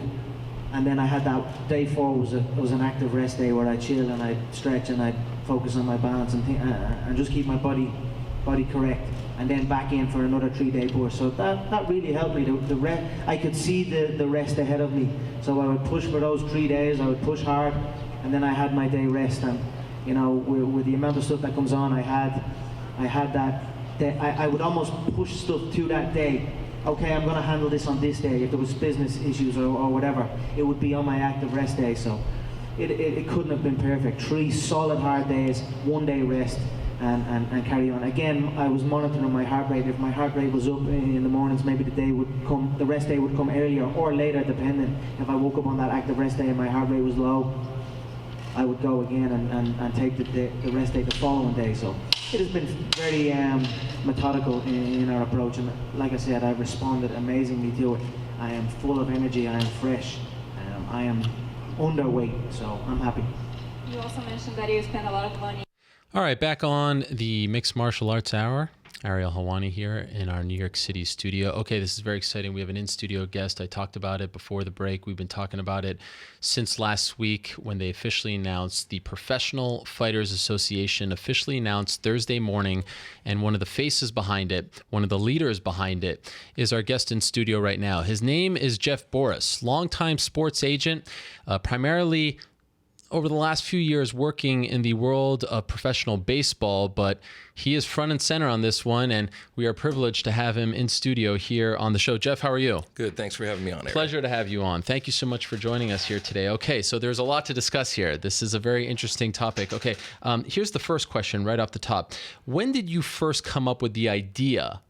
and then I had that day 4 was an active rest day where I chill and I stretch and I focus on my balance and just keep my body correct, and then back in for another 3-day burst. So that really helped me. The rest, I could see the rest ahead of me. So I would push for those 3 days. I would push hard, and then I had my day rest. And with the amount of stuff that comes on, I had that. I would almost push stuff to that day. Okay, I'm going to handle this on this day. If there was business issues or whatever, it would be on my active rest day. So it couldn't have been perfect. 3 solid hard days, 1 day rest, and carry on. Again, I was monitoring my heart rate. If my heart rate was up in the mornings, maybe the rest day would come earlier or later, depending. If I woke up on that active rest day and my heart rate was low, I would go again and take the rest day the following day. So it has been very methodical in our approach, and like I said, I've responded amazingly to it. I am full of energy, I am fresh, I am underweight, so I'm happy. You also mentioned that you spend a lot of money. All right, back on the Mixed Martial Arts Hour. Ariel Helwani here in our New York City studio. Okay, this is very exciting. We have an in-studio guest. I talked about it before the break. We've been talking about it since last week when they officially announced, the Professional Fighters Association officially announced Thursday morning, and one of the faces behind it, one of the leaders behind it, is our guest in studio right now. His name is Jeff Borris, longtime sports agent, primarily over the last few years working in the world of professional baseball, but he is front and center on this one, and we are privileged to have him in studio here on the show. Jeff, how are you? Good. Thanks for having me on, Eric. Pleasure to have you on. Thank you so much for joining us here today. Okay, so there's a lot to discuss here. This is a very interesting topic. Okay, here's the first question right off the top. When did you first come up with the idea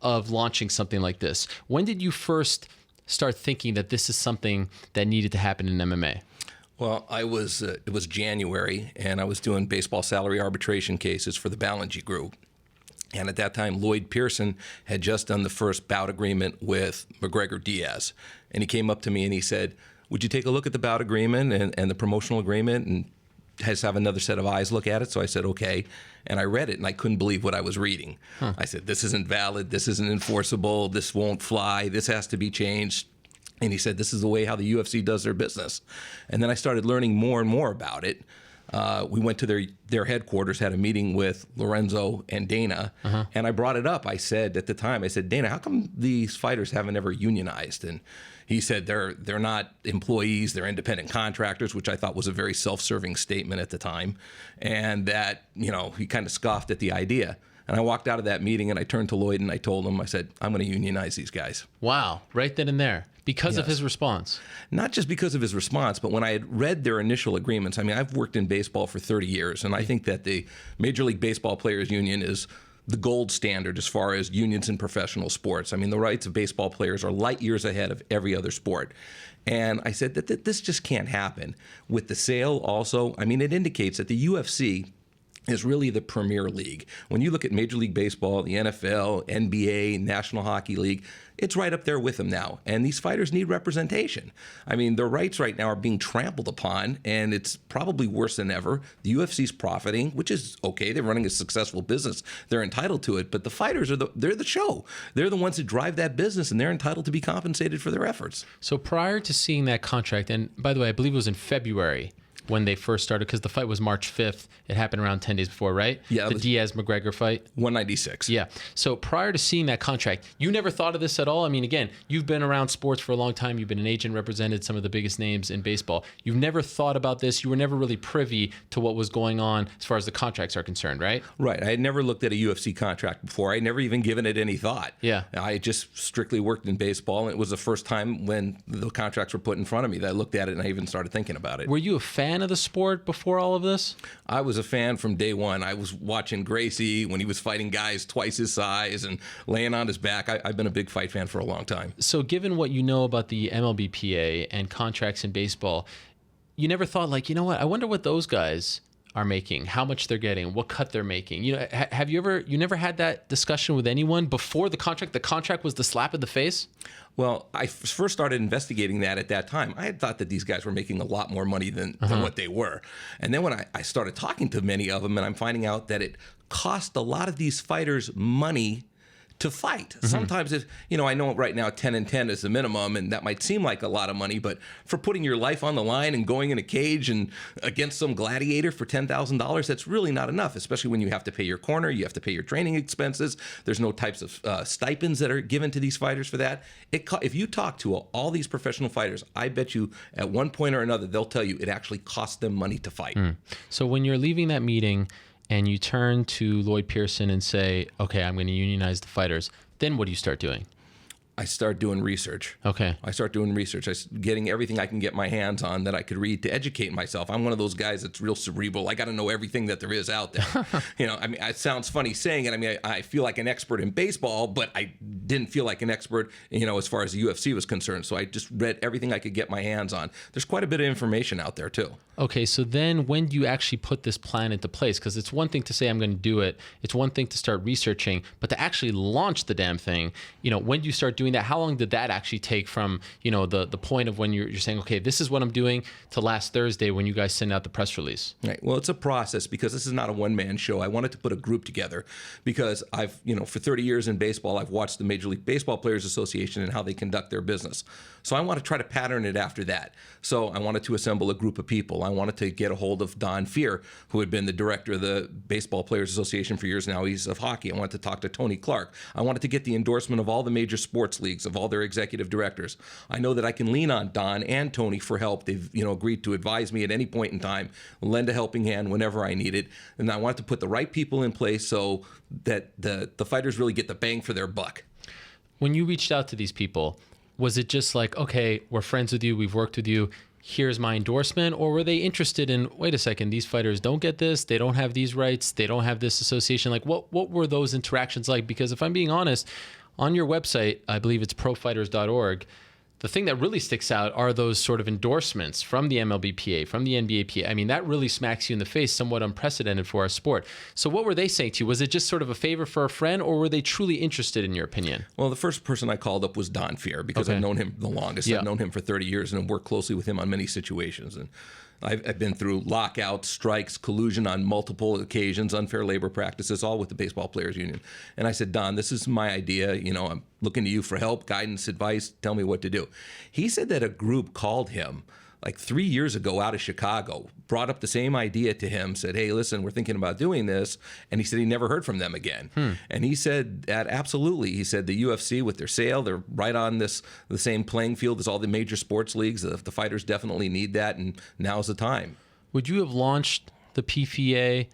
of launching something like this? When did you first start thinking that this is something that needed to happen in MMA? Well, it was January, and I was doing baseball salary arbitration cases for the Ballinger Group. And at that time, Lloyd Pearson had just done the first bout agreement with McGregor Diaz. And he came up to me and he said, would you take a look at the bout agreement and the promotional agreement and just have another set of eyes look at it? So I said, okay. And I read it, and I couldn't believe what I was reading. I said, this isn't valid. This isn't enforceable. This won't fly. This has to be changed. And he said, this is the way how the UFC does their business. And then I started learning more and more about it. We went to their headquarters, had a meeting with Lorenzo and Dana, and I brought it up. I said at the time, Dana, how come these fighters haven't ever unionized? And he said they're not employees, they're independent contractors, which I thought was a very self-serving statement at the time. And that, he kind of scoffed at the idea. And I walked out of that meeting and I turned to Lloyd and I told him, I said, I'm going to unionize these guys. Wow, right then and there. Because of his response? Not just because of his response, but when I had read their initial agreements. I mean, I've worked in baseball for 30 years, and I think that the Major League Baseball Players Union is the gold standard as far as unions in professional sports. I mean, the rights of baseball players are light years ahead of every other sport. And I said that this just can't happen. With the sale also, I mean, it indicates that the UFC is really the Premier League. When you look at Major League Baseball, the NFL, NBA, National Hockey League, it's right up there with them now. And these fighters need representation. I mean, their rights right now are being trampled upon, and it's probably worse than ever. The UFC's profiting, which is okay. They're running a successful business. They're entitled to it. But the fighters they're the show. They're the ones that drive that business, and they're entitled to be compensated for their efforts. So prior to seeing that contract, and by the way, I believe it was in February when they first started, because the fight was March 5th. It happened around 10 days before, right? Yeah. The Diaz-McGregor fight. 196. Yeah. So prior to seeing that contract, you never thought of this at all? I mean, again, you've been around sports for a long time. You've been an agent, represented some of the biggest names in baseball. You've never thought about this. You were never really privy to what was going on as far as the contracts are concerned, right? Right. I had never looked at a UFC contract before. I had never even given it any thought. Yeah. I just strictly worked in baseball, and it was the first time when the contracts were put in front of me that I looked at it and I even started thinking about it. Were you a fan of the sport before all of this? I was a fan from day one. I was watching Gracie when he was fighting guys twice his size and laying on his back. I've been a big fight fan for a long time. So given what you know about the MLBPA and contracts in baseball, you never thought, like, you know what, I wonder what those guys are making, how much they're getting, what cut they're making. You know, have you never had that discussion with anyone before the contract? The contract was the slap in the face? Well, I first started investigating that at that time. I had thought that these guys were making a lot more money than what they were. And then when I started talking to many of them, and I'm finding out that it cost a lot of these fighters money to fight. Sometimes, if I know right now 10-10 is the minimum, and that might seem like a lot of money, but for putting your life on the line and going in a cage and against some gladiator for $10,000, that's really not enough, especially when you have to pay your corner, you have to pay your training expenses. There's no types of stipends that are given to these fighters for that. If you talk to all these professional fighters, I bet you at one point or another, they'll tell you it actually costs them money to fight. So when you're leaving that meeting and you turn to Lloyd Pearson and say, okay, I'm going to unionize the fighters, then what do you start doing? I start doing research. Okay. I start doing research. Getting everything I can get my hands on that I could read to educate myself. I'm one of those guys that's real cerebral. I got to know everything that there is out there. I mean, it sounds funny saying it. I mean, I feel like an expert in baseball, but I didn't feel like an expert, as far as the UFC was concerned. So I just read everything I could get my hands on. There's quite a bit of information out there too. Okay, so then when do you actually put this plan into place? Because it's one thing to say I'm going to do it. It's one thing to start researching, but to actually launch the damn thing, when do you start doing that? How long did that actually take from, the point of when you're saying, okay, this is what I'm doing, to last Thursday when you guys send out the press release? Right. Well, it's a process because this is not a one-man show. I wanted to put a group together because I've, for 30 years in baseball, I've watched the Major League Baseball Players Association and how they conduct their business. So I want to try to pattern it after that. So I wanted to assemble a group of people. I wanted to get a hold of Don Fear, who had been the director of the Baseball Players Association for years now. He's of hockey. I wanted to talk to Tony Clark. I wanted to get the endorsement of all the major sports leagues, of all their executive directors. I know that I can lean on Don and Tony for help. They've agreed to advise me at any point in time, lend a helping hand whenever I need it. And I want to put the right people in place so that the fighters really get the bang for their buck. When you reached out to these people, was it just like, okay, we're friends with you, we've worked with you, here's my endorsement? Or were they interested in, wait a second, these fighters don't get this, they don't have these rights, they don't have this association? Like, what were those interactions like? Because if I'm being honest, on your website, I believe it's profighters.org, the thing that really sticks out are those sort of endorsements from the MLBPA, from the NBAPA. I mean, that really smacks you in the face, somewhat unprecedented for our sport. So what were they saying to you? Was it just sort of a favor for a friend, or were they truly interested in your opinion? Well, the first person I called up was Don Fear because I've known him the longest. Yeah. I've known him for 30 years and worked closely with him on many situations. And I've been through lockouts, strikes, collusion on multiple occasions, unfair labor practices, all with the Baseball Players Union. And I said, Don, this is my idea. I'm looking to you for help, guidance, advice. Tell me what to do. He said that a group called him like 3 years ago out of Chicago, brought up the same idea to him, said, hey, listen, we're thinking about doing this. And he said he never heard from them again. And he said that absolutely. He said the UFC with their sale, they're right on the same playing field as all the major sports leagues. The fighters definitely need that, and now's the time. Would you have launched the PFA,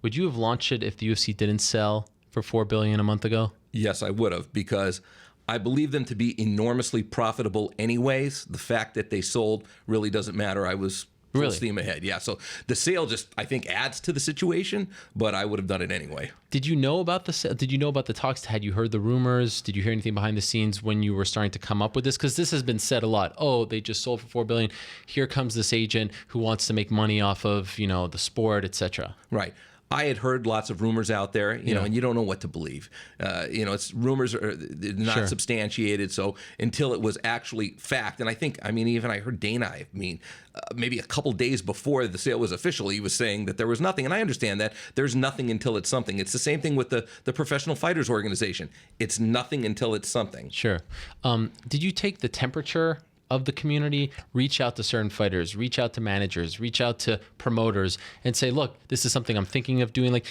would you have launched it if the UFC didn't sell for $4 billion a month ago? Yes, I would have, because I believe them to be enormously profitable anyways. The fact that they sold really doesn't matter. I was Full Really? steam ahead. Yeah. So the sale just, I think, adds to the situation, but I would have done it anyway. Did you know about the sale? Did you know about the talks? Had you heard the rumors? Did you hear anything behind the scenes when you were starting to come up with this? Because this has been said a lot. Oh, they just sold for $4 billion. Here comes this agent who wants to make money off of, the sport, etc. Right. I had heard lots of rumors out there, you know, and you don't know what to believe. It's rumors are not substantiated. So until it was actually fact, and even I heard Dana, maybe a couple days before the sale was official, he was saying that there was nothing. And I understand that there's nothing until it's something. It's the same thing with the Professional Fighters Organization. It's nothing until it's something. Sure. Did you take the temperature of the community, reach out to certain fighters, reach out to managers, reach out to promoters and say, look, this is something I'm thinking of doing?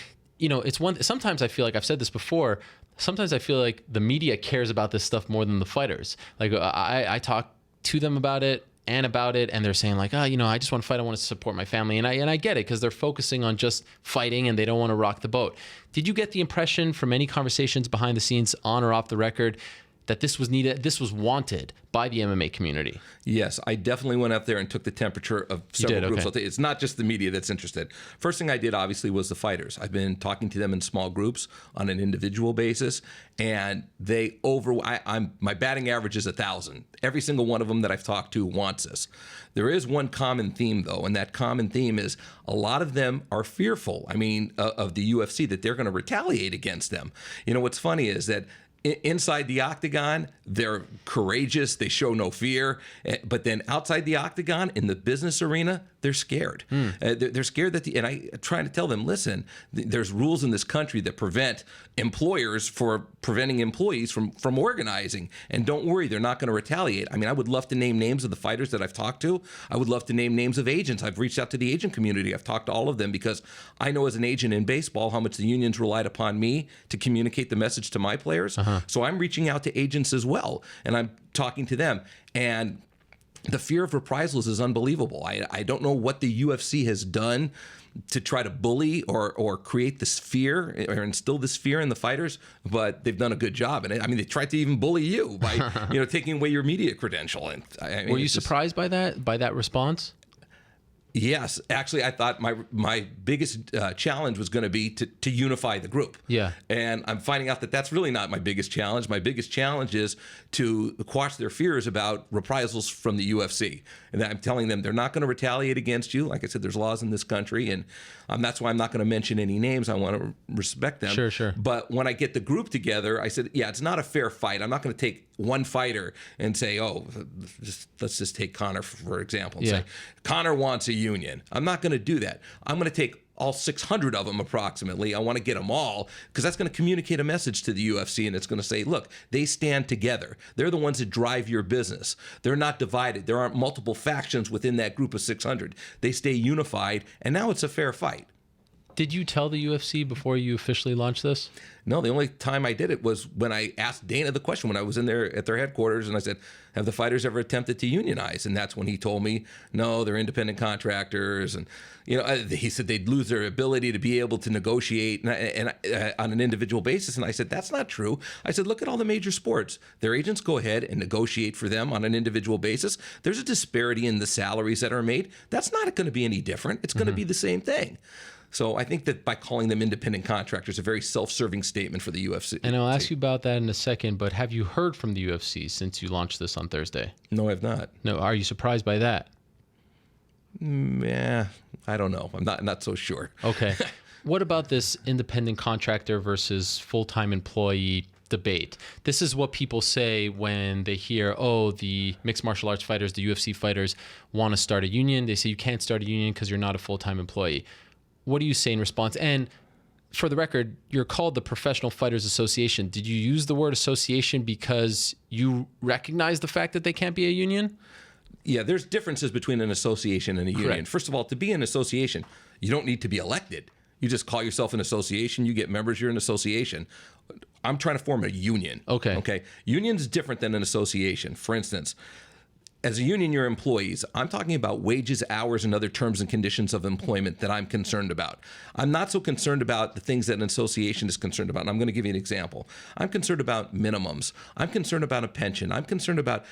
Sometimes I feel like, I've said this before, sometimes I feel like the media cares about this stuff more than the fighters. Like I talk to them about it and they're saying like, I just want to fight. I want to support my family. And I get it, because they're focusing on just fighting and they don't want to rock the boat. Did you get the impression from any conversations behind the scenes, on or off the record, that this was needed, this was wanted by the MMA community? Yes, I definitely went up there and took the temperature of several groups. Okay. It's not just the media that's interested. First thing I did, obviously, was the fighters. I've been talking to them in small groups on an individual basis, and my batting average is 1,000. Every single one of them that I've talked to wants this. There is one common theme, though, and that common theme is a lot of them are fearful, of the UFC, that they're going to retaliate against them. What's funny is that inside the octagon, they're courageous. They show no fear. But then outside the octagon, in the business arena, they're scared. They're scared and I'm trying to tell them, listen, there's rules in this country that prevent employers for preventing employees from organizing. And don't worry, they're not going to retaliate. I would love to name names of the fighters that I've talked to. I would love to name names of agents. I've reached out to the agent community. I've talked to all of them, because I know as an agent in baseball how much the unions relied upon me to communicate the message to my players. So I'm reaching out to agents as well, and I'm talking to them. And the fear of reprisals is unbelievable. I don't know what the UFC has done to try to bully or create this fear or instill this fear in the fighters, but they've done a good job. And they tried to even bully you by taking away your media credential. And were you surprised by that response? Yes, actually, I thought my biggest challenge was going to be to unify the group. Yeah, and I'm finding out that that's really not my biggest challenge. My biggest challenge is to quash their fears about reprisals from the UFC. And I'm telling them they're not going to retaliate against you. Like I said, there's laws in this country, and that's why I'm not going to mention any names. I want to respect them. Sure. But when I get the group together, I said, yeah, it's not a fair fight. I'm not going to take one fighter and say, let's just take Conor, for example, and say, Conor wants a union. I'm not going to do that. I'm going to take all 600 of them approximately. I want to get them all, because that's going to communicate a message to the UFC, and it's going to say, look, they stand together. They're the ones that drive your business. They're not divided. There aren't multiple factions within that group of 600. They stay unified, and now it's a fair fight. Did you tell the UFC before you officially launched this? No, the only time I did it was when I asked Dana the question when I was in there at their headquarters, and I said, have the fighters ever attempted to unionize? And that's when he told me, no, they're independent contractors. And, he said they'd lose their ability to be able to negotiate and on an individual basis. And I said, that's not true. I said, look at all the major sports. Their agents go ahead and negotiate for them on an individual basis. There's a disparity in the salaries that are made. That's not going to be any different. It's going to be the same thing. So I think that by calling them independent contractors, a very self-serving statement for the UFC. And I'll ask you about that in a second, but have you heard from the UFC since you launched this on Thursday? No, I've not. No, are you surprised by that? Yeah, I don't know. I'm not so sure. Okay. What about this independent contractor versus full-time employee debate? This is what people say when they hear, the mixed martial arts fighters, the UFC fighters want to start a union. They say you can't start a union because you're not a full-time employee. What do you say in response? And for the record, you're called the Professional Fighters Association. Did you use the word association because you recognize the fact that they can't be a union? Yeah, there's differences between an association and a union. Correct. First of all, to be an association, you don't need to be elected. You just call yourself an association. You get members, you're an association. I'm trying to form a union. Okay. Union is different than an association. For instance, as a union, you're employees. I'm talking about wages, hours, and other terms and conditions of employment that I'm concerned about. I'm not so concerned about the things that an association is concerned about. And I'm going to give you an example. I'm concerned about minimums. I'm concerned about a pension. I'm concerned about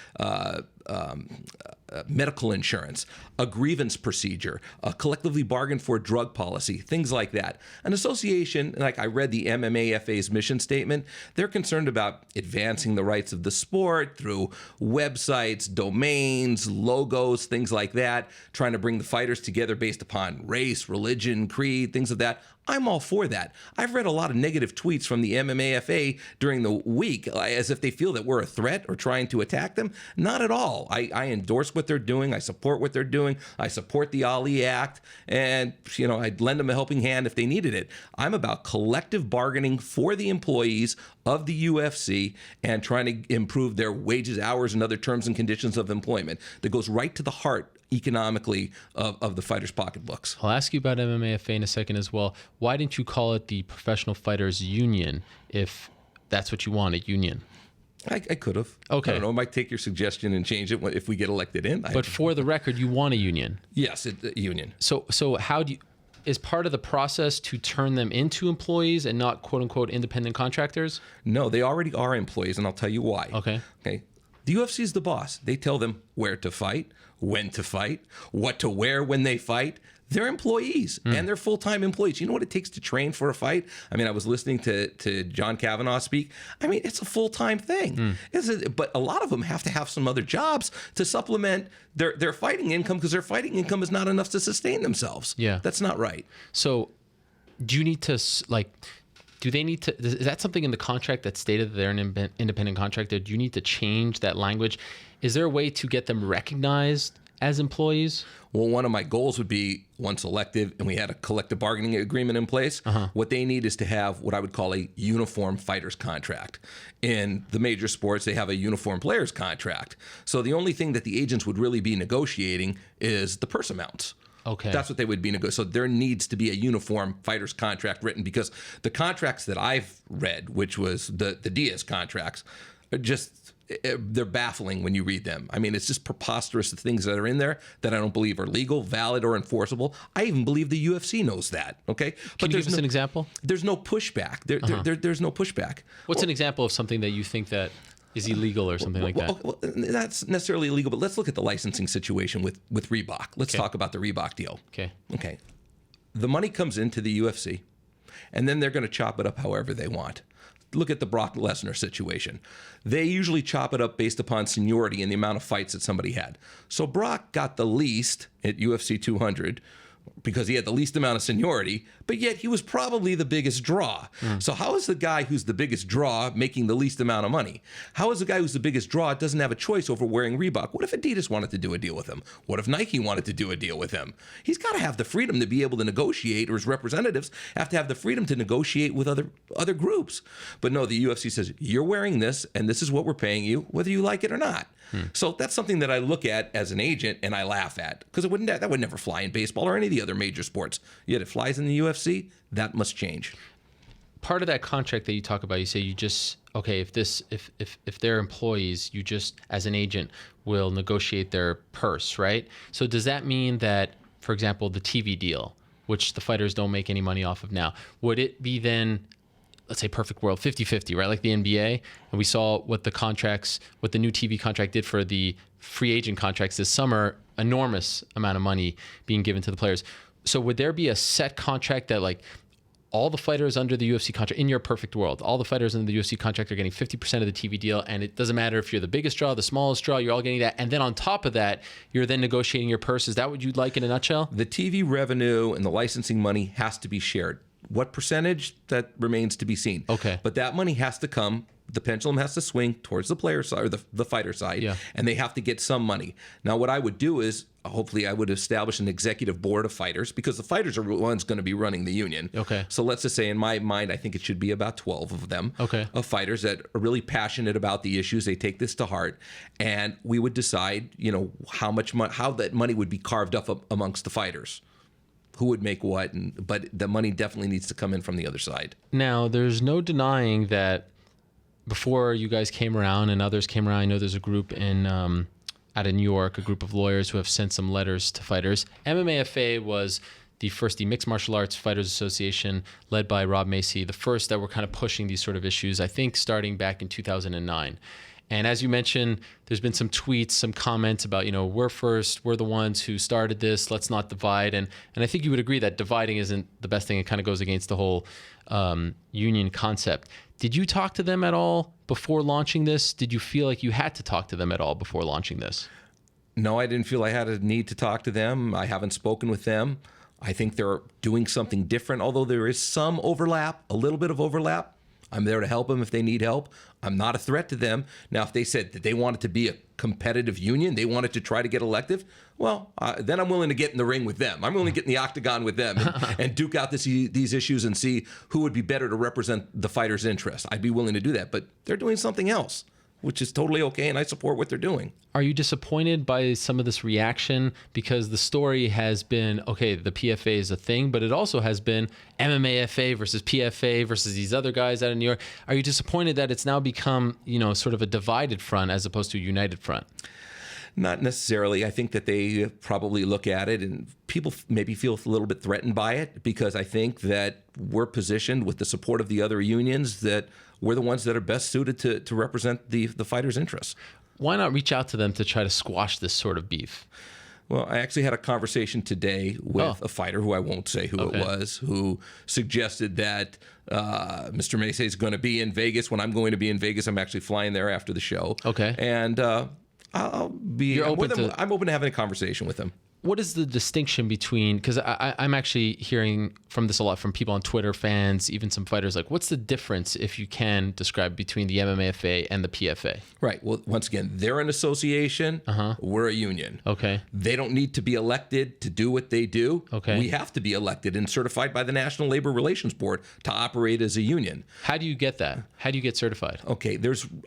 medical insurance, a grievance procedure, a collectively bargained for drug policy, things like that. An association, like I read the MMAFA's mission statement, they're concerned about advancing the rights of the sport through websites, domains, logos, things like that, trying to bring the fighters together based upon race, religion, creed, things of that. I'm all for that. I've read a lot of negative tweets from the MMAFA during the week as if they feel that we're a threat or trying to attack them. Not at all. I endorse what they're doing. I support what they're doing. I support the Ali Act. And, I'd lend them a helping hand if they needed it. I'm about collective bargaining for the employees of the UFC and trying to improve their wages, hours, and other terms and conditions of employment. That goes right to the heart economically of the fighters' pocketbooks. I'll ask you about MMAFA in a second as well. Why didn't you call it the Professional Fighters Union if that's what you want, a union? I could have. Okay. I don't know. I might take your suggestion and change it if we get elected in. But for the record, you want a union? Yes, a union. So how do you... Is part of the process to turn them into employees and not quote-unquote independent contractors? No, they already are employees, and I'll tell you why. Okay. The UFC is the boss. They tell them where to fight, when to fight, what to wear when they fight. They're employees, and they're full-time employees. You know what it takes to train for a fight? I mean, I was listening to John Kavanagh speak. I mean, it's a full-time thing. But a lot of them have to have some other jobs to supplement their fighting income because their fighting income is not enough to sustain themselves. Yeah. That's not right. So do you need to, do they need to, is that something in the contract that stated that they're an independent contractor? Do you need to change that language? Is there a way to get them recognized as employees? Well, one of my goals would be, once elected and we had a collective bargaining agreement in place, what they need is to have what I would call a uniform fighters contract. In the major sports, they have a uniform players contract. So the only thing that the agents would really be negotiating is the purse amounts. Okay. That's what they would be negotiating. So there needs to be a uniform fighters contract written, because the contracts that I've read, which was the Diaz contracts, are just... they're baffling when you read them. I mean, it's just preposterous, the things that are in there that I don't believe are legal, valid, or enforceable. I even believe the UFC knows that, okay? Can you give us an example? There's no pushback. There's no pushback. What's an example of something that you think that is illegal or something like that? Well, that's necessarily illegal, but let's look at the licensing situation with Reebok. Let's talk about the Reebok deal. Okay. The money comes into the UFC, and then they're going to chop it up however they want. Look at the Brock Lesnar situation. They usually chop it up based upon seniority and the amount of fights that somebody had. So Brock got the least at UFC 200 because he had the least amount of seniority, but yet he was probably the biggest draw. So how is the guy who's the biggest draw making the least amount of money? How is the guy who's the biggest draw doesn't have a choice over wearing Reebok? What if Adidas wanted to do a deal with him? What if Nike wanted to do a deal with him? He's got to have the freedom to be able to negotiate, or his representatives have to have the freedom to negotiate with other groups. But no, the UFC says, you're wearing this, and this is what we're paying you, whether you like it or not. So that's something that I look at as an agent and I laugh at, because that would never fly in baseball or any of the other major sports. Yet it flies in the UFC. That must change. Part of that contract that you talk about, you say if they're employees, you just as an agent will negotiate their purse, right? So does that mean that, for example, the TV deal, which the fighters don't make any money off of now, would it be then, let's say perfect world, 50-50, right? Like the NBA. And we saw what the new TV contract did for the free agent contracts this summer, enormous amount of money being given to the players. So would there be a set contract that all the fighters under the UFC contract, in your perfect world, all the fighters under the UFC contract are getting 50% of the TV deal, and it doesn't matter if you're the biggest draw, the smallest draw, you're all getting that, and then on top of that, you're then negotiating your purse? Is that what you'd like in a nutshell? The TV revenue and the licensing money has to be shared. What percentage, that remains to be seen. Okay. But that money has to come, the pendulum has to swing towards the player side, or the fighter side, and they have to get some money. Now, what I would do is, hopefully I would establish an executive board of fighters, because the fighters are the ones going to be running the union. Okay. So let's just say, in my mind, I think it should be about 12 of them, of fighters that are really passionate about the issues. They take this to heart, and we would decide, how that money would be carved up amongst the fighters. Who would make what, but the money definitely needs to come in from the other side. Now, there's no denying that before you guys came around and others came around, I know there's a group out of New York, a group of lawyers who have sent some letters to fighters. MMAFA was the Mixed Martial Arts Fighters Association, led by Rob Macy, the first that were kind of pushing these sort of issues, I think starting back in 2009. And as you mentioned, there's been some tweets, some comments about, we're first, we're the ones who started this, let's not divide. And I think you would agree that dividing isn't the best thing. It kind of goes against the whole union concept. Did you talk to them at all before launching this? Did you feel like you had to talk to them at all before launching this? No, I didn't feel I had a need to talk to them. I haven't spoken with them. I think they're doing something different, although there is some overlap, a little bit of overlap. I'm there to help them if they need help. I'm not a threat to them. Now, if they said that they wanted to be a competitive union, they wanted to try to get elective, well, then I'm willing to get in the ring with them. I'm willing to get in the octagon with them and duke out these issues and see who would be better to represent the fighters' interests. I'd be willing to do that, but they're doing something else, which is totally okay, and I support what they're doing. Are you disappointed by some of this reaction? Because the story has been, okay, the PFA is a thing, but it also has been MMA-FA versus PFA versus these other guys out of New York. Are you disappointed that it's now become, sort of a divided front as opposed to a united front? Not necessarily. I think that they probably look at it and people maybe feel a little bit threatened by it, because I think that we're positioned with the support of the other unions that we're the ones that are best suited to represent the fighters' interests. Why not reach out to them to try to squash this sort of beef? Well, I actually had a conversation today with a fighter who I won't say who it was, who suggested that Mr. Mace is going to be in Vegas when I'm going to be in Vegas. I'm actually flying there after the show. Okay. And I'm open to having a conversation with him. What is the distinction between, because I'm actually hearing from this a lot from people on Twitter, fans, even some fighters, like what's the difference, if you can describe, between the MMA-FA and the PFA? Right. Well, once again, they're an association. We're a union. Okay. They don't need to be elected to do what they do. Okay. We have to be elected and certified by the National Labor Relations Board to operate as a union. How do you get that? How do you get certified? Okay.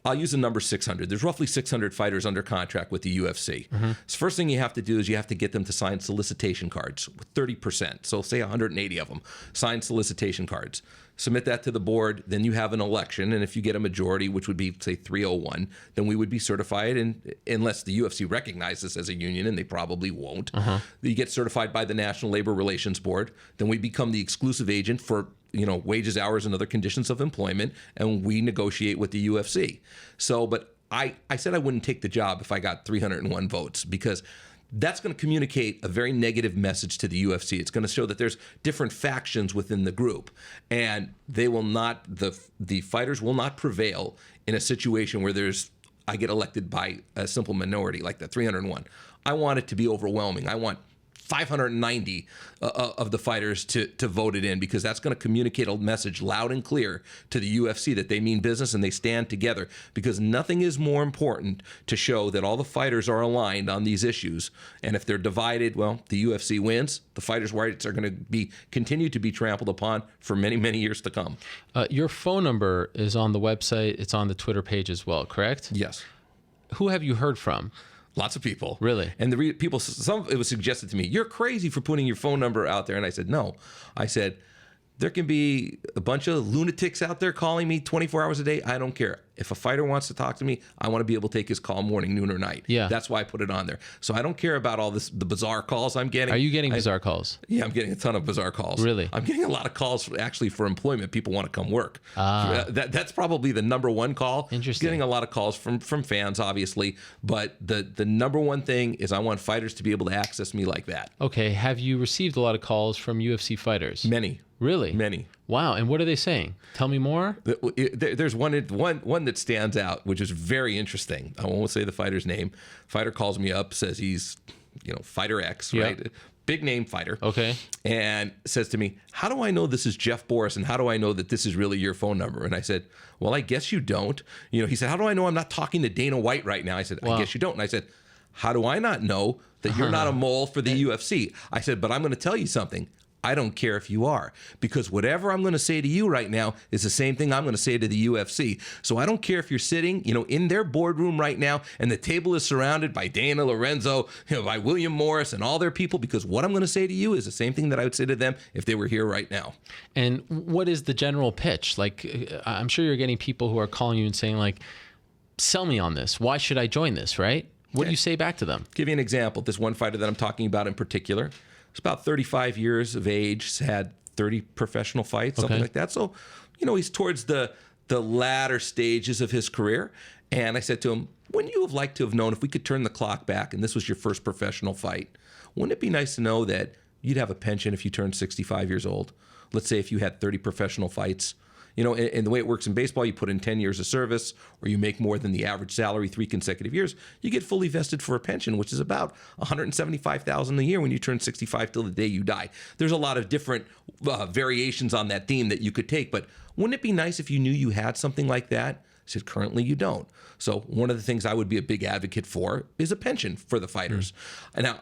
I'll use the number 600. There's roughly 600 fighters under contract with the UFC. So first thing you have to do is you have to get them to sign solicitation cards with 30%. So say 180 of them sign solicitation cards. Submit that to the board. Then you have an election. And if you get a majority, which would be, say, 301, then we would be certified. And unless the UFC recognizes us as a union, and they probably won't, you get certified by the National Labor Relations Board. Then we become the exclusive agent for wages, hours, and other conditions of employment. And we negotiate with the UFC. So, but I said I wouldn't take the job if I got 301 votes, because that's going to communicate a very negative message to the UFC. It's going to show that there's different factions within the group, and they will not, the fighters will not prevail in a situation where I get elected by a simple minority like the 301. I want it to be overwhelming. I want 590 of the fighters to vote it in, because that's going to communicate a message loud and clear to the UFC that they mean business and they stand together, because nothing is more important to show that all the fighters are aligned on these issues. And if they're divided, well, the UFC wins. The fighters' rights are going to continue to be trampled upon for many, many years to come. Your phone number is on the website. It's on the Twitter page as well, correct? Yes. Who have you heard from? Lots of people. Really? And it was suggested to me, you're crazy for putting your phone number out there. And I said, no. I said, there can be a bunch of lunatics out there calling me 24 hours a day. I don't care. If a fighter wants to talk to me, I want to be able to take his call morning, noon, or night. Yeah. That's why I put it on there. So I don't care about all the bizarre calls I'm getting. Are you getting bizarre calls? Yeah, I'm getting a ton of bizarre calls. Really? I'm getting a lot of calls actually for employment. People want to come work. That's probably the number one call. Interesting. Getting a lot of calls from fans, obviously. But the number one thing is I want fighters to be able to access me like that. Okay. Have you received a lot of calls from UFC fighters? Many. Really? Many. Wow. And what are they saying? Tell me more. There's one that stands out, which is very interesting. I won't say the fighter's name. Fighter calls me up, says he's, Fighter X, right? Big name fighter. Okay. And says to me, how do I know this is Jeff Borris, and how do I know that this is really your phone number? And I said, well, I guess you don't. He said, how do I know I'm not talking to Dana White right now? I said, I guess you don't. And I said, how do I not know that you're not a mole for the UFC? I said, but I'm going to tell you something. I don't care if you are, because whatever I'm going to say to you right now is the same thing I'm going to say to the UFC. So I don't care if you're sitting, in their boardroom right now and the table is surrounded by Dana Lorenzo, by William Morris and all their people, because what I'm going to say to you is the same thing that I would say to them if they were here right now. And what is the general pitch? Like, I'm sure you're getting people who are calling you and saying, like, sell me on this. Why should I join this, right? What do you say back to them? Give you an example. This one fighter that I'm talking about in particular, he's about 35 years of age, he's had 30 professional fights, something like that. So, he's towards the latter stages of his career. And I said to him, wouldn't you have liked to have known if we could turn the clock back and this was your first professional fight? Wouldn't it be nice to know that you'd have a pension if you turned 65 years old? Let's say if you had 30 professional fights. You know, and the way it works in baseball, you put in 10 years of service or you make more than the average salary 3 consecutive years, you get fully vested for a pension, which is about $175,000 a year when you turn 65 till the day you die. There's a lot of different variations on that theme that you could take, but wouldn't it be nice if you knew you had something like that? I said, currently you don't. So one of the things I would be a big advocate for is a pension for the fighters. And now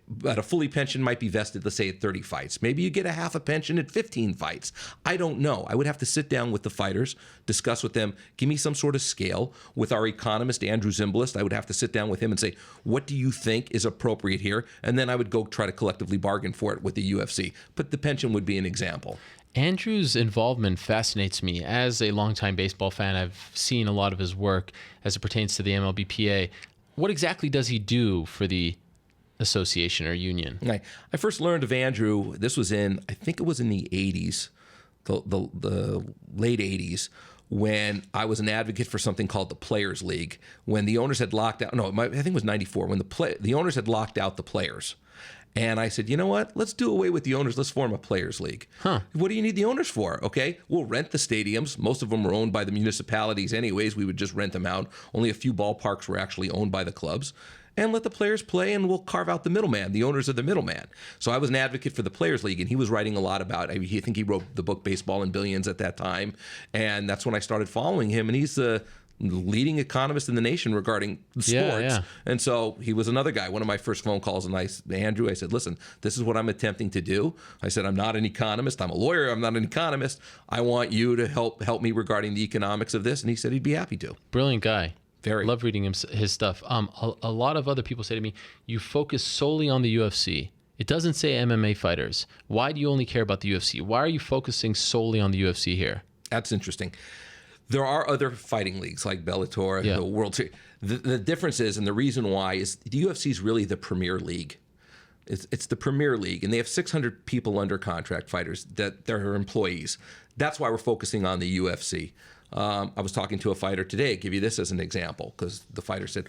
but a fully pension might be vested, let's say at 30 fights. Maybe you get a half a pension at 15 fights. I don't know. I would have to sit down with the fighters, discuss with them, give me some sort of scale. With our economist, Andrew Zimbalist, I would have to sit down with him and say, what do you think is appropriate here? And then I would go try to collectively bargain for it with the UFC. But the pension would be an example. Andrew's involvement fascinates me. As a longtime baseball fan, I've seen a lot of his work as it pertains to the MLBPA. What exactly does he do for the association or union? I first learned of Andrew, this was I think it was in the 80s, the late 80s, when I was an advocate for something called the Players League. When the owners had locked out, I think it was 94, when the owners had locked out the players. And I said, you know what? Let's do away with the owners. Let's form a players league. What do you need the owners for? Okay, we'll rent the stadiums. Most of them were owned by the municipalities anyways. We would just rent them out. Only a few ballparks were actually owned by the clubs. And let the players play, and we'll carve out the middleman. The owners are the middleman. So I was an advocate for the Players League, and he was writing a lot about it. I think he wrote the book Baseball and Billions at that time. And that's when I started following him. And he's the leading economist in the nation regarding sports. Yeah. And so he was another guy. One of my first phone calls, and Andrew, I said, listen, this is what I'm attempting to do. I said, I'm not an economist. I'm a lawyer. I'm not an economist. I want you to help me regarding the economics of this. And he said he'd be happy to. Brilliant guy. Very. Love reading his stuff. A lot of other people say to me, you focus solely on the UFC. It doesn't say MMA fighters. Why do you only care about the UFC? Why are you focusing solely on the UFC here? That's interesting. There are other fighting leagues like Bellator, the World Series. The difference is, and the reason why, is the UFC is really the premier league. It's the premier league, and they have 600 people under contract, fighters that they're employees. That's why we're focusing on the UFC. I was talking to a fighter today. Give you this as an example, because the fighter said,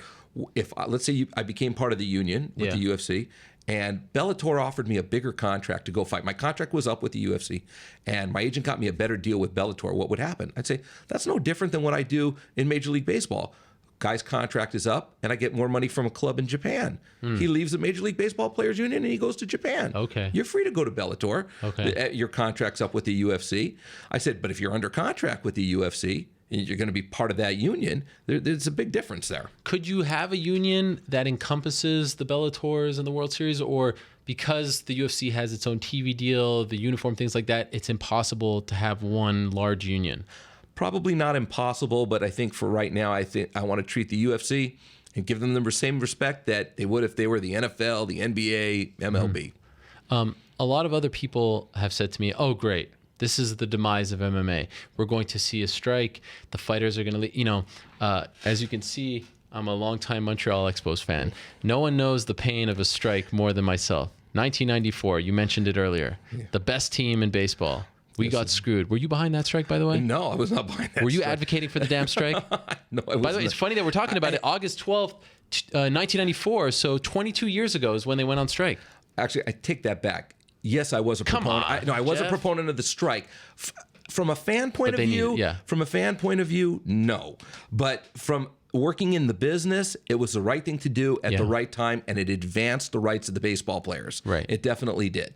let's say I became part of the union with the UFC, and Bellator offered me a bigger contract to go fight. My contract was up with the UFC, and my agent got me a better deal with Bellator. What would happen? I'd say, that's no different than what I do in Major League Baseball. Guy's contract is up, and I get more money from a club in Japan. He leaves the Major League Baseball Players Union, and he goes to Japan. Okay. You're free to go to Bellator. Okay. Your contract's up with the UFC. I said, but if you're under contract with the UFC, and you're going to be part of that union, there's a big difference there. Could you have a union that encompasses the Bellators and the World Series, or because the UFC has its own TV deal, the uniform, things like that, it's impossible to have one large union? Probably not impossible, but I think for right now, I want to treat the UFC and give them the same respect that they would if they were the NFL, the NBA, MLB. A lot of other people have said to me, oh, great, this is the demise of MMA. We're going to see a strike. The fighters are going to leave. As you can see, I'm a longtime Montreal Expos fan. No one knows the pain of a strike more than myself. 1994, you mentioned it earlier. The best team in baseball. We got screwed. Were you behind that strike, by the way? No, I was not behind that. Were you advocating for the damn strike? No, I wasn't. By the way, it's funny that we're talking about it. August 12th, 1994. So 22 years ago is when they went on strike. Actually, I take that back. Yes, I was a proponent. I was a proponent of the strike. From a fan point of view, no. But from working in the business, it was the right thing to do at the right time, and it advanced the rights of the baseball players. Right. It definitely did.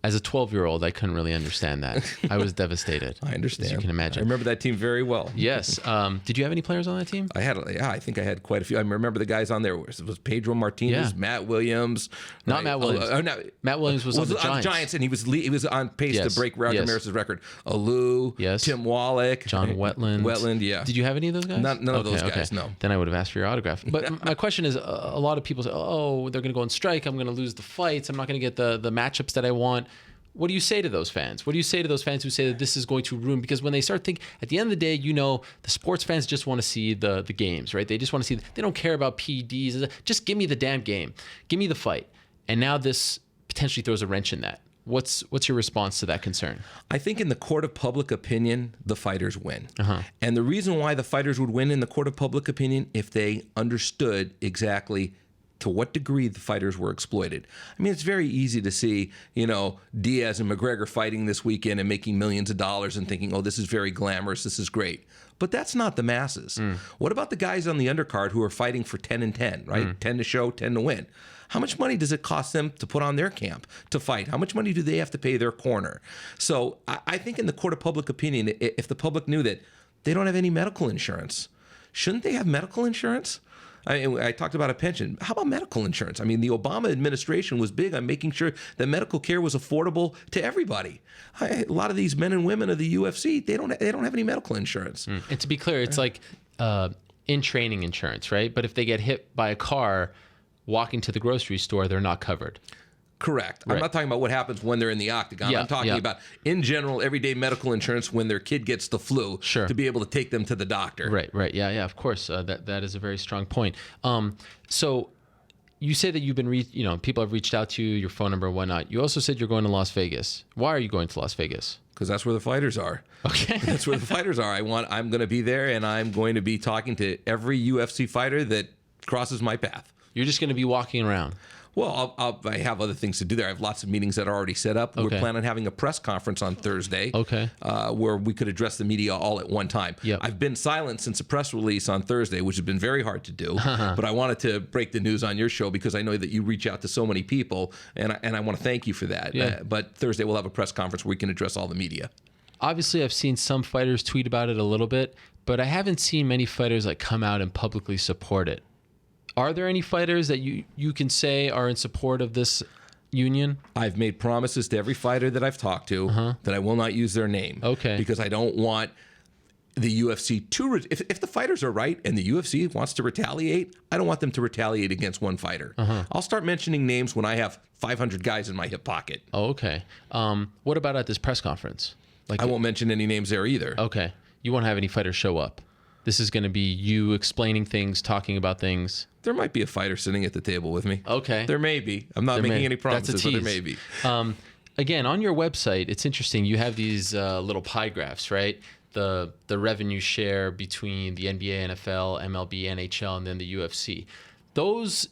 As a 12-year-old, I couldn't really understand that. I was devastated. I understand. As you can imagine. I remember that team very well. Yes. Did you have any players on that team? I think I had quite a few. I remember the guys on there. It was Pedro Martinez, Matt Williams. Not Matt Williams. Matt Williams was on the Giants. And he was on pace to break Roger Maris's record. Alou, Tim Wallach, John Wetland. Yeah. Did you have any of those guys? None of those guys, no. Then I would have asked for your autograph. But my question is, a lot of people say, oh, they're going to go on strike. I'm going to lose the fights. I'm not going to get the matchups that I want. What do you say to those fans? What do you say to those fans who say that this is going to ruin? Because when they start thinking, at the end of the day, the sports fans just want to see the games, right? They just want to see, they don't care about PEDs. Just give me the damn game. Give me the fight. And now this potentially throws a wrench in that. What's your response to that concern? I think in the court of public opinion, the fighters win. And the reason why the fighters would win in the court of public opinion, if they understood exactly to what degree the fighters were exploited. I mean, it's very easy to see, Diaz and McGregor fighting this weekend and making millions of dollars and thinking, oh, this is very glamorous, this is great. But that's not the masses. What about the guys on the undercard who are fighting for 10 and 10, right? 10 to show, 10 to win. How much money does it cost them to put on their camp to fight? How much money do they have to pay their corner? So I think in the court of public opinion, if the public knew that they don't have any medical insurance, shouldn't they have medical insurance? I talked about a pension. How about medical insurance? I mean, the Obama administration was big on making sure that medical care was affordable to everybody. A lot of these men and women of the UFC, they don't have any medical insurance. And to be clear, it's like in training insurance, right? But if they get hit by a car walking to the grocery store, they're not covered. Correct. Right. I'm not talking about what happens when they're in the octagon. I'm talking about, in general, everyday medical insurance when their kid gets the flu to be able to take them to the doctor. Right. Yeah, of course. That is a very strong point. So you say that you've been, people have reached out to you, your phone number and whatnot. You also said you're going to Las Vegas. Why are you going to Las Vegas? Because that's where the fighters are. Okay. That's where the fighters are. I'm going to be there, and I'm going to be talking to every UFC fighter that crosses my path. You're just going to be walking around? Well, I have other things to do there. I have lots of meetings that are already set up. Okay. We're planning on having a press conference on Thursday, where we could address the media all at one time. I've been silent since a press release on Thursday, which has been very hard to do. But I wanted to break the news on your show because I know that you reach out to so many people, and I want to thank you for that. But Thursday we'll have a press conference where we can address all the media. Obviously, I've seen some fighters tweet about it a little bit, but I haven't seen many fighters come out and publicly support it. Are there any fighters that you can say are in support of this union? I've made promises to every fighter that I've talked to that I will not use their name. Okay. Because I don't want the UFC to... If the fighters are right and the UFC wants to retaliate, I don't want them to retaliate against one fighter. I'll start mentioning names when I have 500 guys in my hip pocket. Oh, okay. What about at this press conference? I won't mention any names there either. Okay. You won't have any fighters show up. This is going to be you explaining things, talking about things. There might be a fighter sitting at the table with me. Okay. There may be. I'm not making any promises, but there may be. Again, on your website, it's interesting. You have these little pie graphs, right? The revenue share between the NBA, NFL, MLB, NHL, and then the UFC.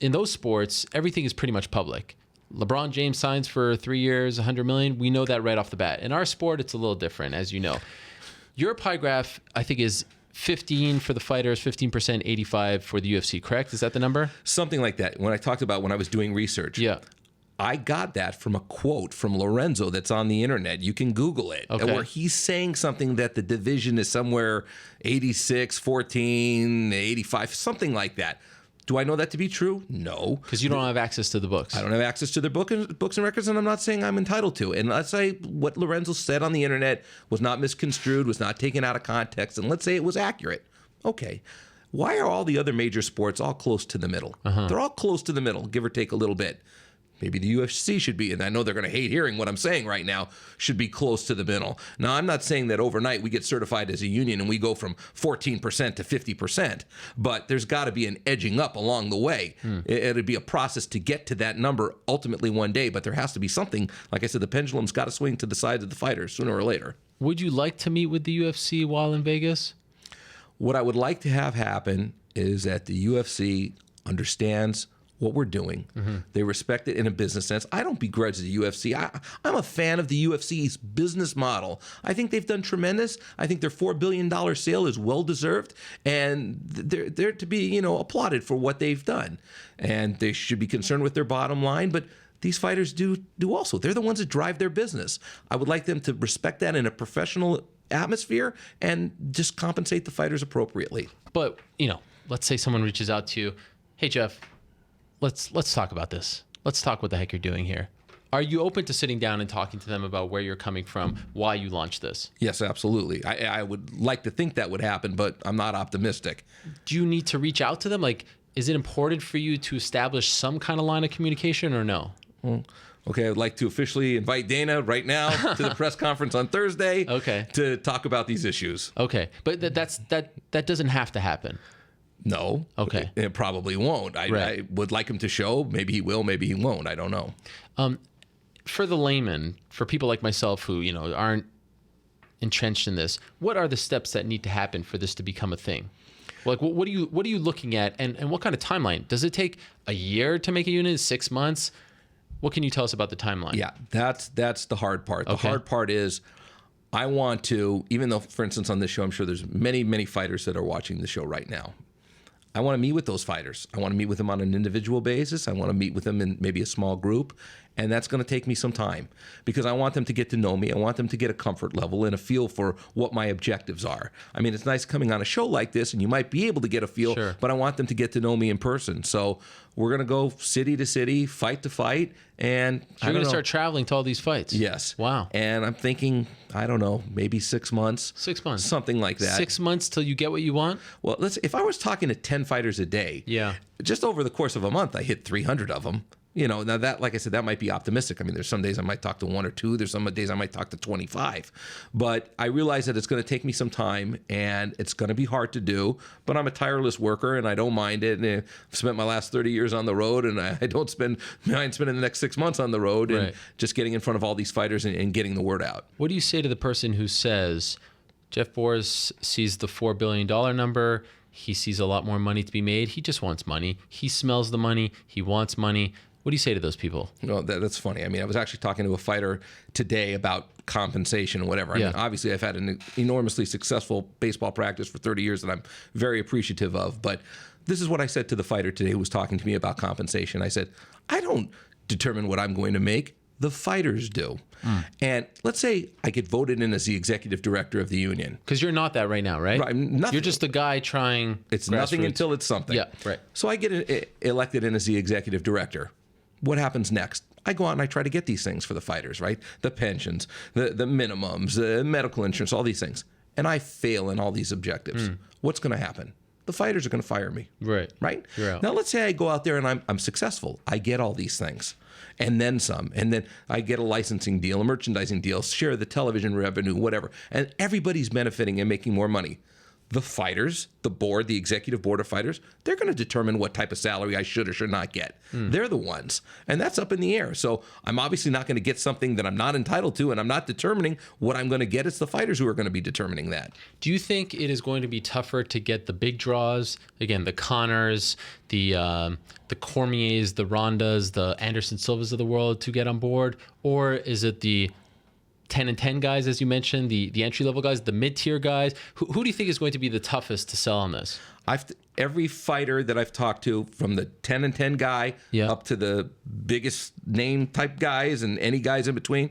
In those sports, everything is pretty much public. LeBron James signs for 3 years, $100 million. We know that right off the bat. In our sport, it's a little different, as you know. Your pie graph, I think, is 15 for the fighters, 15%, 85 for the UFC, correct? Is that the number? Something like that. When I talked about when I was doing research, I got that from a quote from Lorenzo that's on the internet. You can Google it, where he's saying something that the division is somewhere 86, 14, 85, something like that. Do I know that to be true? No. Because you don't have access to the books. I don't have access to their books and records, and I'm not saying I'm entitled to. And let's say what Lorenzo said on the internet was not misconstrued, was not taken out of context, and let's say it was accurate. Okay. Why are all the other major sports all close to the middle? They're all close to the middle, give or take a little bit. Maybe the UFC should be, and I know they're going to hate hearing what I'm saying right now, should be close to the middle. Now, I'm not saying that overnight we get certified as a union and we go from 14% to 50%, but there's got to be an edging up along the way. It'd be a process to get to that number ultimately one day, but there has to be something. Like I said, the pendulum's got to swing to the side of the fighters sooner or later. Would you like to meet with the UFC while in Vegas? What I would like to have happen is that the UFC understands what we're doing. They respect it in a business sense. I don't begrudge the UFC. I'm a fan of the UFC's business model. I think they've done tremendous. I think their $4 billion sale is well-deserved, and they're to be, applauded for what they've done. And they should be concerned with their bottom line, but these fighters do also. They're the ones that drive their business. I would like them to respect that in a professional atmosphere and just compensate the fighters appropriately. But, let's say someone reaches out to you, hey, Jeff, let's talk about this. Let's talk what the heck you're doing here. Are you open to sitting down and talking to them about where you're coming from, why you launched this? Yes, absolutely. I would like to think that would happen, but I'm not optimistic. Do you need to reach out to them? Is it important for you to establish some kind of line of communication or no? Okay, I'd like to officially invite Dana right now to the press conference on Thursday to talk about these issues. Okay, but that doesn't have to happen. No. Okay. It probably won't. I would like him to show. Maybe he will, maybe he won't. I don't know. for the layman, for people like myself who, aren't entrenched in this, what are the steps that need to happen for this to become a thing? Like, what are you looking at, and what kind of timeline? Does it take a year to make a unit? 6 months? What can you tell us about the timeline? Yeah, that's the hard part. The hard part is I want to, even though, for instance, on this show, I'm sure there's many, many fighters that are watching the show right now. I want to meet with those fighters. I want to meet with them on an individual basis. I want to meet with them in maybe a small group. And that's going to take me some time because I want them to get to know me. I want them to get a comfort level and a feel for what my objectives are. I mean, it's nice coming on a show like this and you might be able to get a feel, but I want them to get to know me in person. So we're going to go city to city, fight to fight. And so you're going to start traveling to all these fights? Yes. Wow. And I'm thinking, I don't know, maybe 6 months. 6 months. Something like that. 6 months till you get what you want? Well, if I was talking to 10 fighters a day, just over the course of a month, I hit 300 of them. Now that, like I said, that might be optimistic. I mean, there's some days I might talk to 1 or 2. There's some days I might talk to 25. But I realize that it's going to take me some time and it's going to be hard to do. But I'm a tireless worker and I don't mind it. And I've spent my last 30 years on the road and I don't mind spending the next 6 months on the road and just getting in front of all these fighters and getting the word out. What do you say to the person who says, Jeff Borris sees the $4 billion number, he sees a lot more money to be made, he just wants money, he smells the money, he wants money? What do you say to those people? No, that's funny. I mean, I was actually talking to a fighter today about compensation and whatever. I mean, obviously, I've had an enormously successful baseball practice for 30 years that I'm very appreciative of. But this is what I said to the fighter today who was talking to me about compensation. I said, I don't determine what I'm going to make. The fighters do. And let's say I get voted in as the executive director of the union. Because you're not that right now, right? You're just the guy trying. It's nothing until it's something. Yeah, right. So I get elected in as the executive director. What happens next? I go out and I try to get these things for the fighters, right? The pensions, the minimums, the medical insurance, all these things. And I fail in all these objectives. What's going to happen? The fighters are going to fire me. Right? You're out. Now, let's say I go out there and I'm successful. I get all these things. And then some. And then I get a licensing deal, a merchandising deal, share the television revenue, whatever. And everybody's benefiting and making more money. The fighters, the board, the executive board of fighters, they're going to determine what type of salary I should or should not get. They're the ones. And that's up in the air. So I'm obviously not going to get something that I'm not entitled to, and I'm not determining what I'm going to get. It's the fighters who are going to be determining that. Do you think it is going to be tougher to get the big draws? Again, the Conors, the Cormiers, the Rondas, the Anderson Silvas of the world to get on board? Or is it the 10 and 10 guys, as you mentioned, the entry-level guys, the mid-tier guys? Who do you think is going to be the toughest to sell on this? Every fighter that I've talked to, from the 10 and 10 guy up to the biggest name type guys and any guys in between,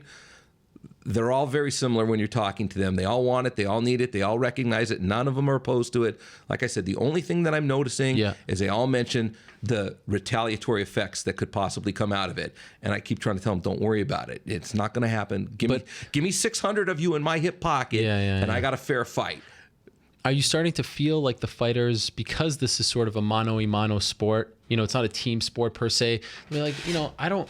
they're all very similar when you're talking to them. They all want it. They all need it. They all recognize it. None of them are opposed to it. Like I said, the only thing that I'm noticing is they all mention the retaliatory effects that could possibly come out of it. And I keep trying to tell them, don't worry about it. It's not going to happen. Give me 600 of you in my hip pocket, and I got a fair fight. Are you starting to feel like the fighters, because this is sort of a mano-a-mano sport, it's not a team sport per se, I mean, like, I don't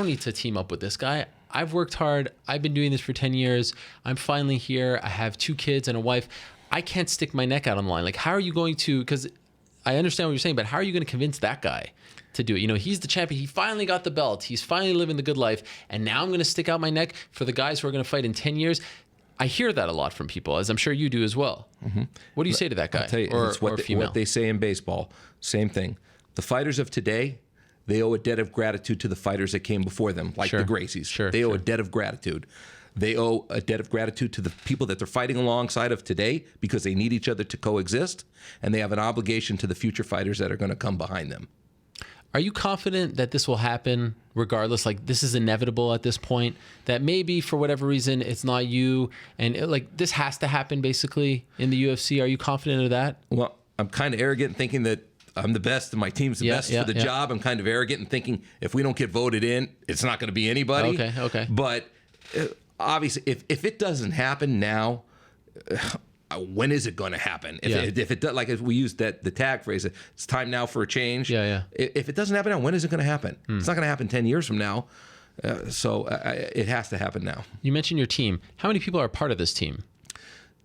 need to team up with this guy. I've worked hard. I've been doing this for 10 years. I'm finally here. I have 2 kids and a wife. I can't stick my neck out on the line. Like, how are you going to, because I understand what you're saying, but how are you going to convince that guy to do it? He's the champion. He finally got the belt. He's finally living the good life. And now I'm going to stick out my neck for the guys who are going to fight in 10 years. I hear that a lot from people, as I'm sure you do as well. What do you say to that guy? I'll tell you, or female? What they say in baseball, same thing. The fighters of today, they owe a debt of gratitude to the fighters that came before them, like the Gracies. They owe a debt of gratitude. They owe a debt of gratitude to the people that they're fighting alongside of today because they need each other to coexist, and they have an obligation to the future fighters that are going to come behind them. Are you confident that this will happen regardless? Like, this is inevitable at this point, that maybe for whatever reason it's not you, and this has to happen basically in the UFC? Are you confident of that? Well, I'm kind of arrogant thinking that I'm the best and my team's the best for the job. I'm kind of arrogant in thinking if we don't get voted in, it's not going to be anybody. Okay. But obviously, if it doesn't happen now, when is it going to happen? If it does, like if we use the tag phrase, it's time now for a change. If it doesn't happen now, when is it going to happen? It's not going to happen 10 years from now. So it has to happen now. You mentioned your team. How many people are part of this team?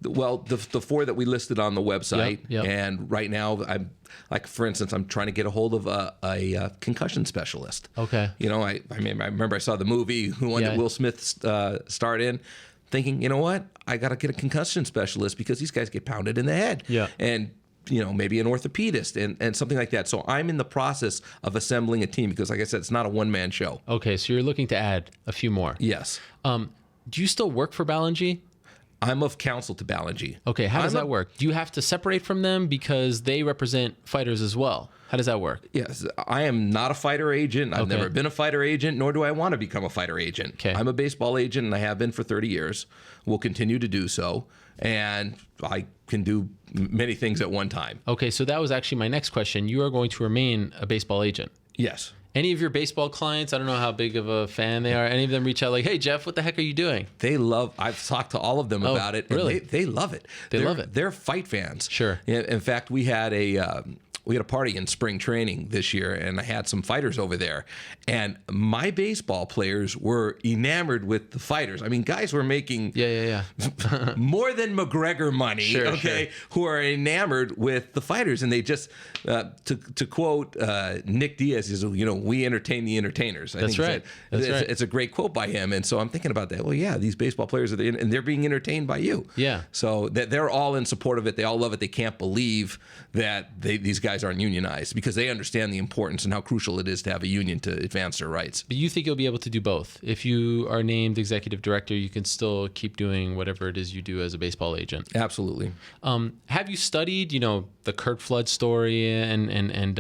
Well, the 4 that we listed on the website, Yep. and right now I'm like, for instance, I'm trying to get a hold of a concussion specialist. Okay. You know, I remember I saw the movie, the one that Will Smith starred in, thinking, you know what, I got to get a concussion specialist because these guys get pounded in the head. Yeah. And you know, maybe an orthopedist and something like that. So I'm in the process of assembling a team because, like I said, it's not a one-man show. Okay, so you're looking to add a few more. Yes. Do you still work for Balanji? I'm of counsel to Balanji. Okay, how does that work? Do you have to separate from them because they represent fighters as well? How does that work? Yes, I am not a fighter agent. I've never been a fighter agent, nor do I want to become a fighter agent. Okay. I'm a baseball agent, and I have been for 30 years. Will continue to do so, and I can do many things at one time. Okay, so that was actually my next question. You are going to remain a baseball agent? Yes. Any of your baseball clients, I don't know how big of a fan they are, any of them reach out like, hey, Jeff, what the heck are you doing? I've talked to all of them about it. Really? They love it. They love it. They're fight fans. Sure. In fact, we had a party in spring training this year, and I had some fighters over there. And my baseball players were enamored with the fighters. I mean, guys were making more than McGregor money, who are enamored with the fighters. And they just, to quote Nick Diaz, is, you know, we entertain the entertainers. I think right. It's a great quote by him. And so I'm thinking about that. Well, yeah, these baseball players, and they're being entertained by you. Yeah. So they're all in support of it. They all love it. They can't believe that these guys aren't unionized because they understand the importance and how crucial it is to have a union to advance their rights. But you think you'll be able to do both? If you are named executive director, you can still keep doing whatever it is you do as a baseball agent. Absolutely. Have you studied, you know, the Kurt Flood story and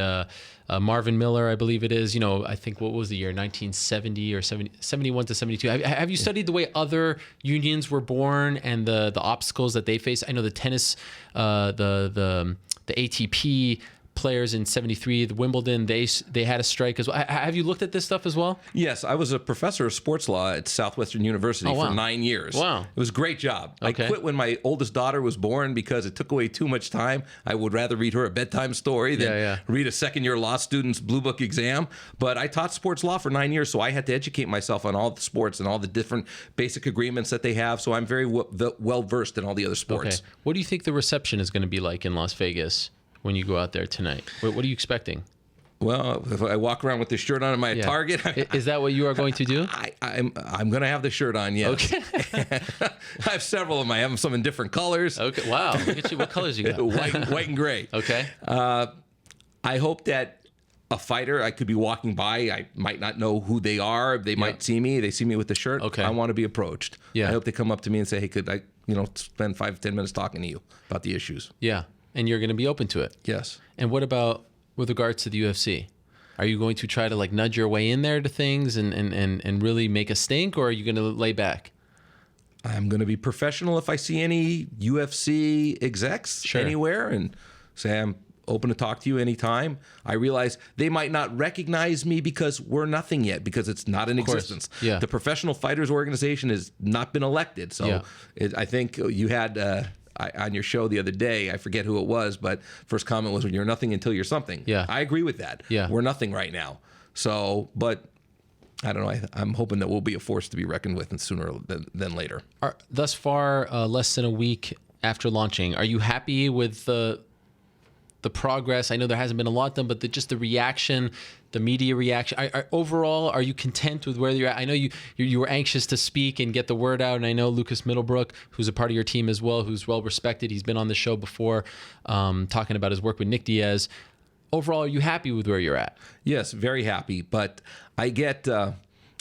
Marvin Miller, I believe it is, you know, I think what was the year, 1970 or 71 to 72. Have you studied the way other unions were born and the obstacles that they face? I know the tennis, the ATP players in 73, the Wimbledon, they had a strike as well. Have you looked at this stuff as well? Yes, I was a professor of sports law at Southwestern University for 9 years. Wow. It was a great job. Okay. I quit when my oldest daughter was born because it took away too much time. I would rather read her a bedtime story than read a second-year law student's blue book exam. But I taught sports law for 9 years, so I had to educate myself on all the sports and all the different basic agreements that they have. So I'm very well-versed in all the other sports. Okay. What do you think the reception is going to be like in Las Vegas when you go out there tonight? What are you expecting? Well, if I walk around with this shirt on, am I a target? Is that what you are going to do? I'm going to have the shirt on, yes. Okay. I have several of them. I have some in different colors. Okay. Wow. Look at you. What colors you got? White and gray. Okay. I hope that a fighter, I could be walking by, I might not know who they are. They might see me. They see me with the shirt. Okay. I want to be approached. Yeah. I hope they come up to me and say, hey, could I, spend 5 to 10 minutes talking to you about the issues? Yeah. And you're going to be open to it. Yes. And what about with regards to the UFC? Are you going to try to like nudge your way in there to things and really make a stink, or are you going to lay back? I'm going to be professional if I see any UFC execs anywhere and say I'm open to talk to you anytime. I realize they might not recognize me because we're nothing yet, because it's not in existence. Yeah. The Professional Fighters Organization has not been elected. So I think you had... on your show the other day, I forget who it was, but first comment was, you're nothing until you're something. Yeah. I agree with that. Yeah. We're nothing right now. So, but I don't know. I'm hoping that we'll be a force to be reckoned with, and sooner than later. Thus far, less than a week after launching, are you happy with the progress? I know there hasn't been a lot done, but just the reaction, the media reaction. Overall, are you content with where you're at? I know you were anxious to speak and get the word out, and I know Lucas Middlebrook, who's a part of your team as well, who's well respected. He's been on the show before, talking about his work with Nick Diaz. Overall, are you happy with where you're at? Yes, very happy. But I get a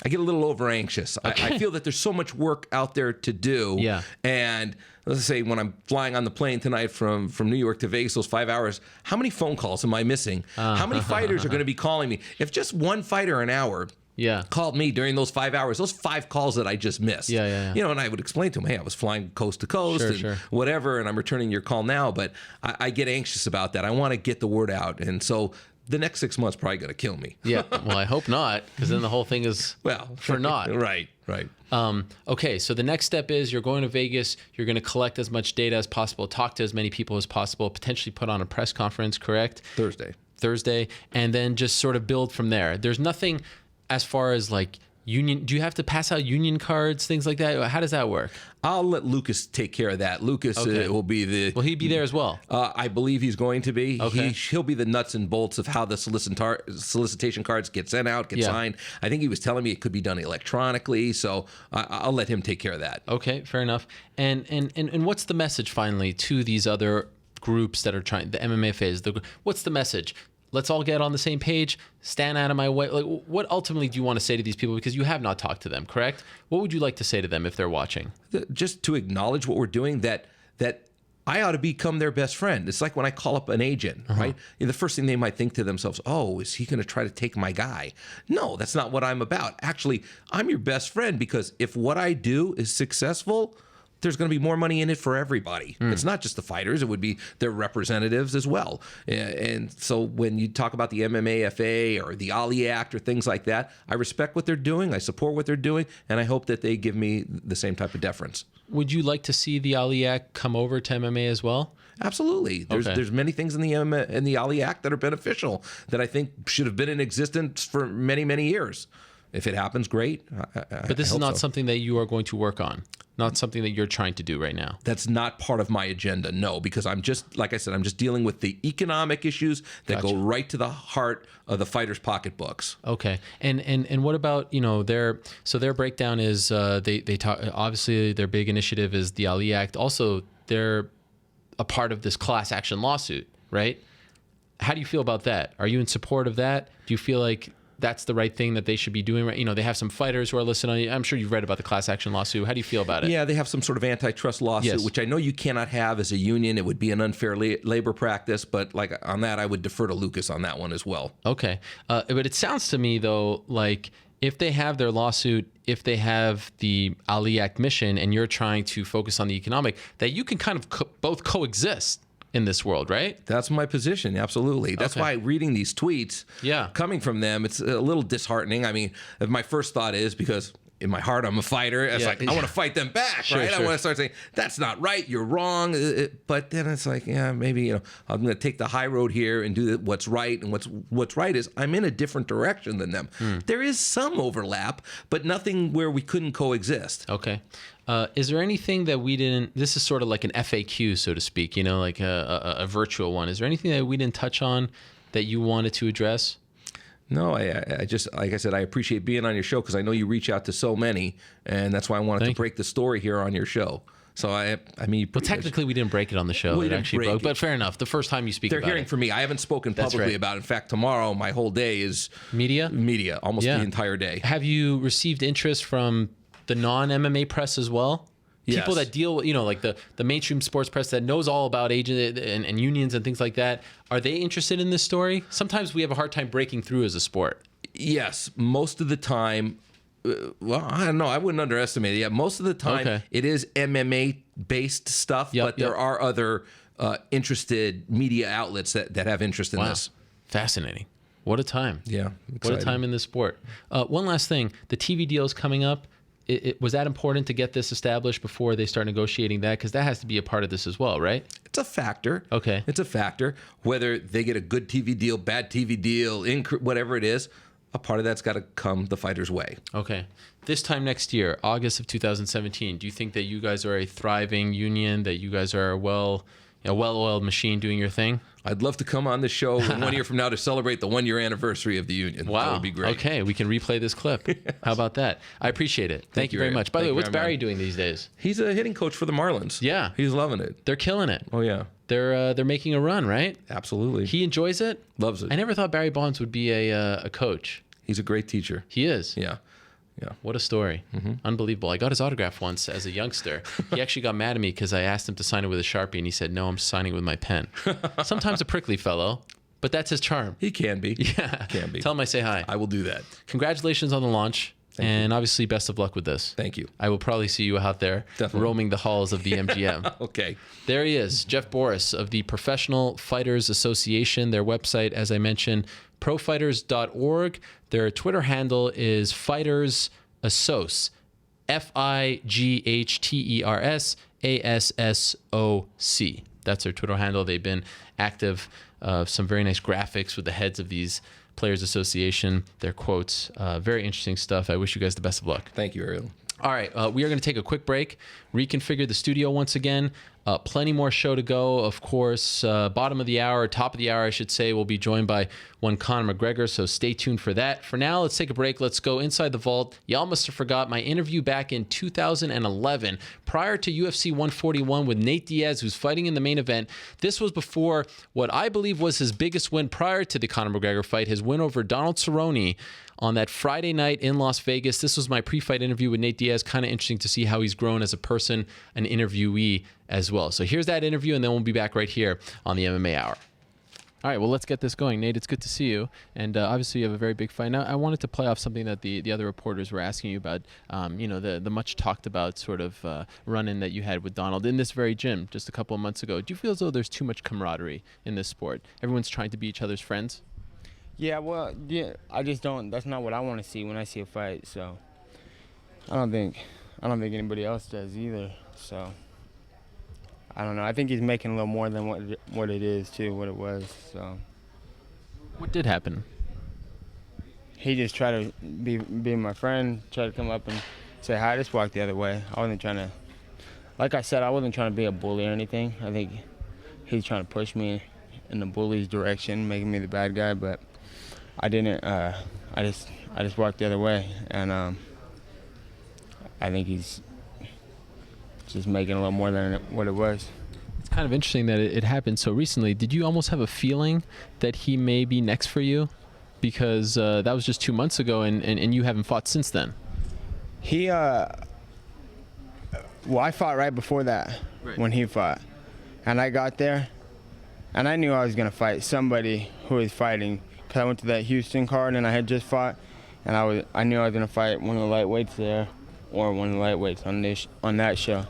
little over anxious. Okay. I feel that there's so much work out there to do. Yeah. And let's say when I'm flying on the plane tonight from New York to Vegas, those 5 hours, how many phone calls am I missing? How many fighters are going to be calling me? If just one fighter an hour called me during those 5 hours, those 5 calls that I just missed. Yeah. And I would explain to him, hey, I was flying coast to coast whatever, and I'm returning your call now. But I get anxious about that. I want to get the word out. And so the next 6 months probably going to kill me. Yeah. Well, I hope not, because then the whole thing is for naught. Right. Okay, so the next step is you're going to Vegas. You're going to collect as much data as possible, talk to as many people as possible, potentially put on a press conference, correct? Thursday, and then just sort of build from there. There's nothing as far as like union? Do you have to pass out union cards, things like that? How does that work? I'll let Lucas take care of that. Lucas will be the... Will he be there as well? I believe he's going to be. Okay. He'll be the nuts and bolts of how the solicitation cards get sent out, get signed. I think he was telling me it could be done electronically, so I'll let him take care of that. Okay, fair enough. And what's the message finally to these other groups that are trying, the MMA phase? What's the message? Let's all get on the same page. Stand out of my way. Like, what ultimately do you want to say to these people? Because you have not talked to them, correct? What would you like to say to them if they're watching? Just to acknowledge what we're doing, that I ought to become their best friend. It's like when I call up an agent, right? The first thing they might think to themselves, oh, is he going to try to take my guy? No, that's not what I'm about. Actually, I'm your best friend because if what I do is successful, there's going to be more money in it for everybody. It's not just the fighters. It would be their representatives as well. And so when you talk about the MMAFA or the Ali Act or things like that, I respect what they're doing. I support what they're doing. And I hope that they give me the same type of deference. Would you like to see the Ali Act come over to MMA as well? Absolutely. There's many things in the Ali Act that are beneficial that I think should have been in existence for many, many years. If it happens, great. But this is not something that you are going to work on. Not something that you're trying to do right now. That's not part of my agenda, no, because I'm just, like I said, I'm just dealing with the economic issues that go right to the heart of the fighters' pocketbooks. Okay, and what about their breakdown is they talk, obviously their big initiative is the Ali Act. Also, they're a part of this class action lawsuit, right? How do you feel about that? Are you in support of that? Do you feel like that's the right thing that they should be doing? Right? They have some fighters who are listening. I'm sure you've read about the class action lawsuit. How do you feel about it? Yeah, they have some sort of antitrust lawsuit, which I know you cannot have as a union. It would be an unfair labor practice. But like on that, I would defer to Lucas on that one as well. Okay. But it sounds to me, though, like if they have their lawsuit, if they have the Ali Act mission, and you're trying to focus on the economic, that you can kind of both coexist in this world, right? That's my position. Absolutely. That's why reading these tweets coming from them, it's a little disheartening. I mean, my first thought is because in my heart, I'm a fighter. It's like, I want to fight them back, right? I want to start saying, that's not right. You're wrong. But then it's like, maybe, I'm going to take the high road here and do what's right. And what's right is I'm in a different direction than them. There is some overlap, but nothing where we couldn't coexist. Okay. Is there anything that we didn't, this is sort of like an FAQ, so to speak, like a virtual one. Is there anything that we didn't touch on that you wanted to address? No, I just, like I said, I appreciate being on your show because I know you reach out to so many, and that's why I wanted to break the story here on your show. So I mean, well, technically we didn't break it on the show. It actually broke, but fair enough. The first time you speak about it. They're hearing from me. I haven't spoken publicly about it. In fact, tomorrow my whole day is media, almost the entire day. Have you received interest from the non-MMA press as well? People that deal with, like the mainstream sports press that knows all about agents and unions and things like that. Are they interested in this story? Sometimes we have a hard time breaking through as a sport. Yes, most of the time. Well, I don't know. I wouldn't underestimate it. Yeah, most of the time it is MMA-based stuff, but there are other interested media outlets that have interest in this. Fascinating. What a time. Yeah. Exciting. What a time in this sport. One last thing. The TV deal is coming up. Was that important to get this established before they start negotiating that? Because that has to be a part of this as well, right? It's a factor. Okay. It's a factor. Whether they get a good TV deal, bad TV deal, whatever it is, a part of that's got to come the fighter's way. Okay. This time next year, August of 2017, do you think that you guys are a thriving union, that you guys are a well-oiled machine doing your thing? I'd love to come on the show 1 year from now to celebrate the 1 year anniversary of the union. Wow. That would be great. Okay, we can replay this clip. Yes. How about that? I appreciate it. Thank you very much. By the way, what's Barry doing these days? He's a hitting coach for the Marlins. Yeah. He's loving it. They're killing it. Oh, yeah. They're making a run, right? Absolutely. He enjoys it? Loves it. I never thought Barry Bonds would be a coach. He's a great teacher. He is? Yeah. Yeah. What a story. Unbelievable. I got his autograph once as a youngster. He actually got mad at me because I asked him to sign it with a Sharpie, and he said, no, I'm signing it with my pen. Sometimes a prickly fellow, but that's his charm. He can be. Yeah. He can be. Tell him I say hi. I will do that. Congratulations on the launch. And obviously, best of luck with this. Thank you. I will probably see you out there roaming the halls of the MGM. Okay. There he is, Jeff Borris of the Professional Fighters Association. Their website, as I mentioned, profighters.org. Their Twitter handle is FightersAssoc. FIGHTERSASSOC. That's their Twitter handle. They've been active. Some very nice graphics with the heads of these Players Association, their quotes. Very interesting stuff. I wish you guys the best of luck. Thank you, Ariel. All right, we are going to take a quick break, reconfigure the studio once again. Plenty more show to go, of course. Bottom of the hour, top of the hour, I should say, we'll be joined by one Conor McGregor, so stay tuned for that. For now, let's take a break. Let's go inside the vault. Y'all must have forgot my interview back in 2011, prior to UFC 141 with Nate Diaz, who's fighting in the main event. This was before what I believe was his biggest win prior to the Conor McGregor fight, his win over Donald Cerrone on that Friday night in Las Vegas. This was my pre-fight interview with Nate Diaz. Kind of interesting to see how he's grown as a person, an interviewee as well. So here's that interview, and then we'll be back right here on the MMA Hour. All right, well, let's get this going. Nate, it's good to see you. And obviously, you have a very big fight. Now, I wanted to play off something that the other reporters were asking you about, the much talked about sort of run-in that you had with Donald in this very gym just a couple of months ago. Do you feel as though there's too much camaraderie in this sport? Everyone's trying to be each other's friends? Yeah, well, yeah, I just don't. That's not what I want to see when I see a fight. So, I don't think anybody else does either. So, I don't know. I think he's making a little more than what it is too, what it was. So, what did happen? He just tried to be my friend, tried to come up and say hi. I just walked the other way. I wasn't trying to. Like I said, I wasn't trying to be a bully or anything. I think he's trying to push me in the bully's direction, making me the bad guy, but I didn't. I just walked the other way, and I think he's just making a little more than what it was. It's kind of interesting that it happened so recently. Did you almost have a feeling that he may be next for you? Because that was just 2 months ago, and you haven't fought since then. Well, I fought right before that, when he fought, and I got there, and I knew I was gonna fight somebody who was fighting. Cause I went to that Houston card and I had just fought, and I knew I was gonna fight one of the lightweights there, or one of the lightweights on that show.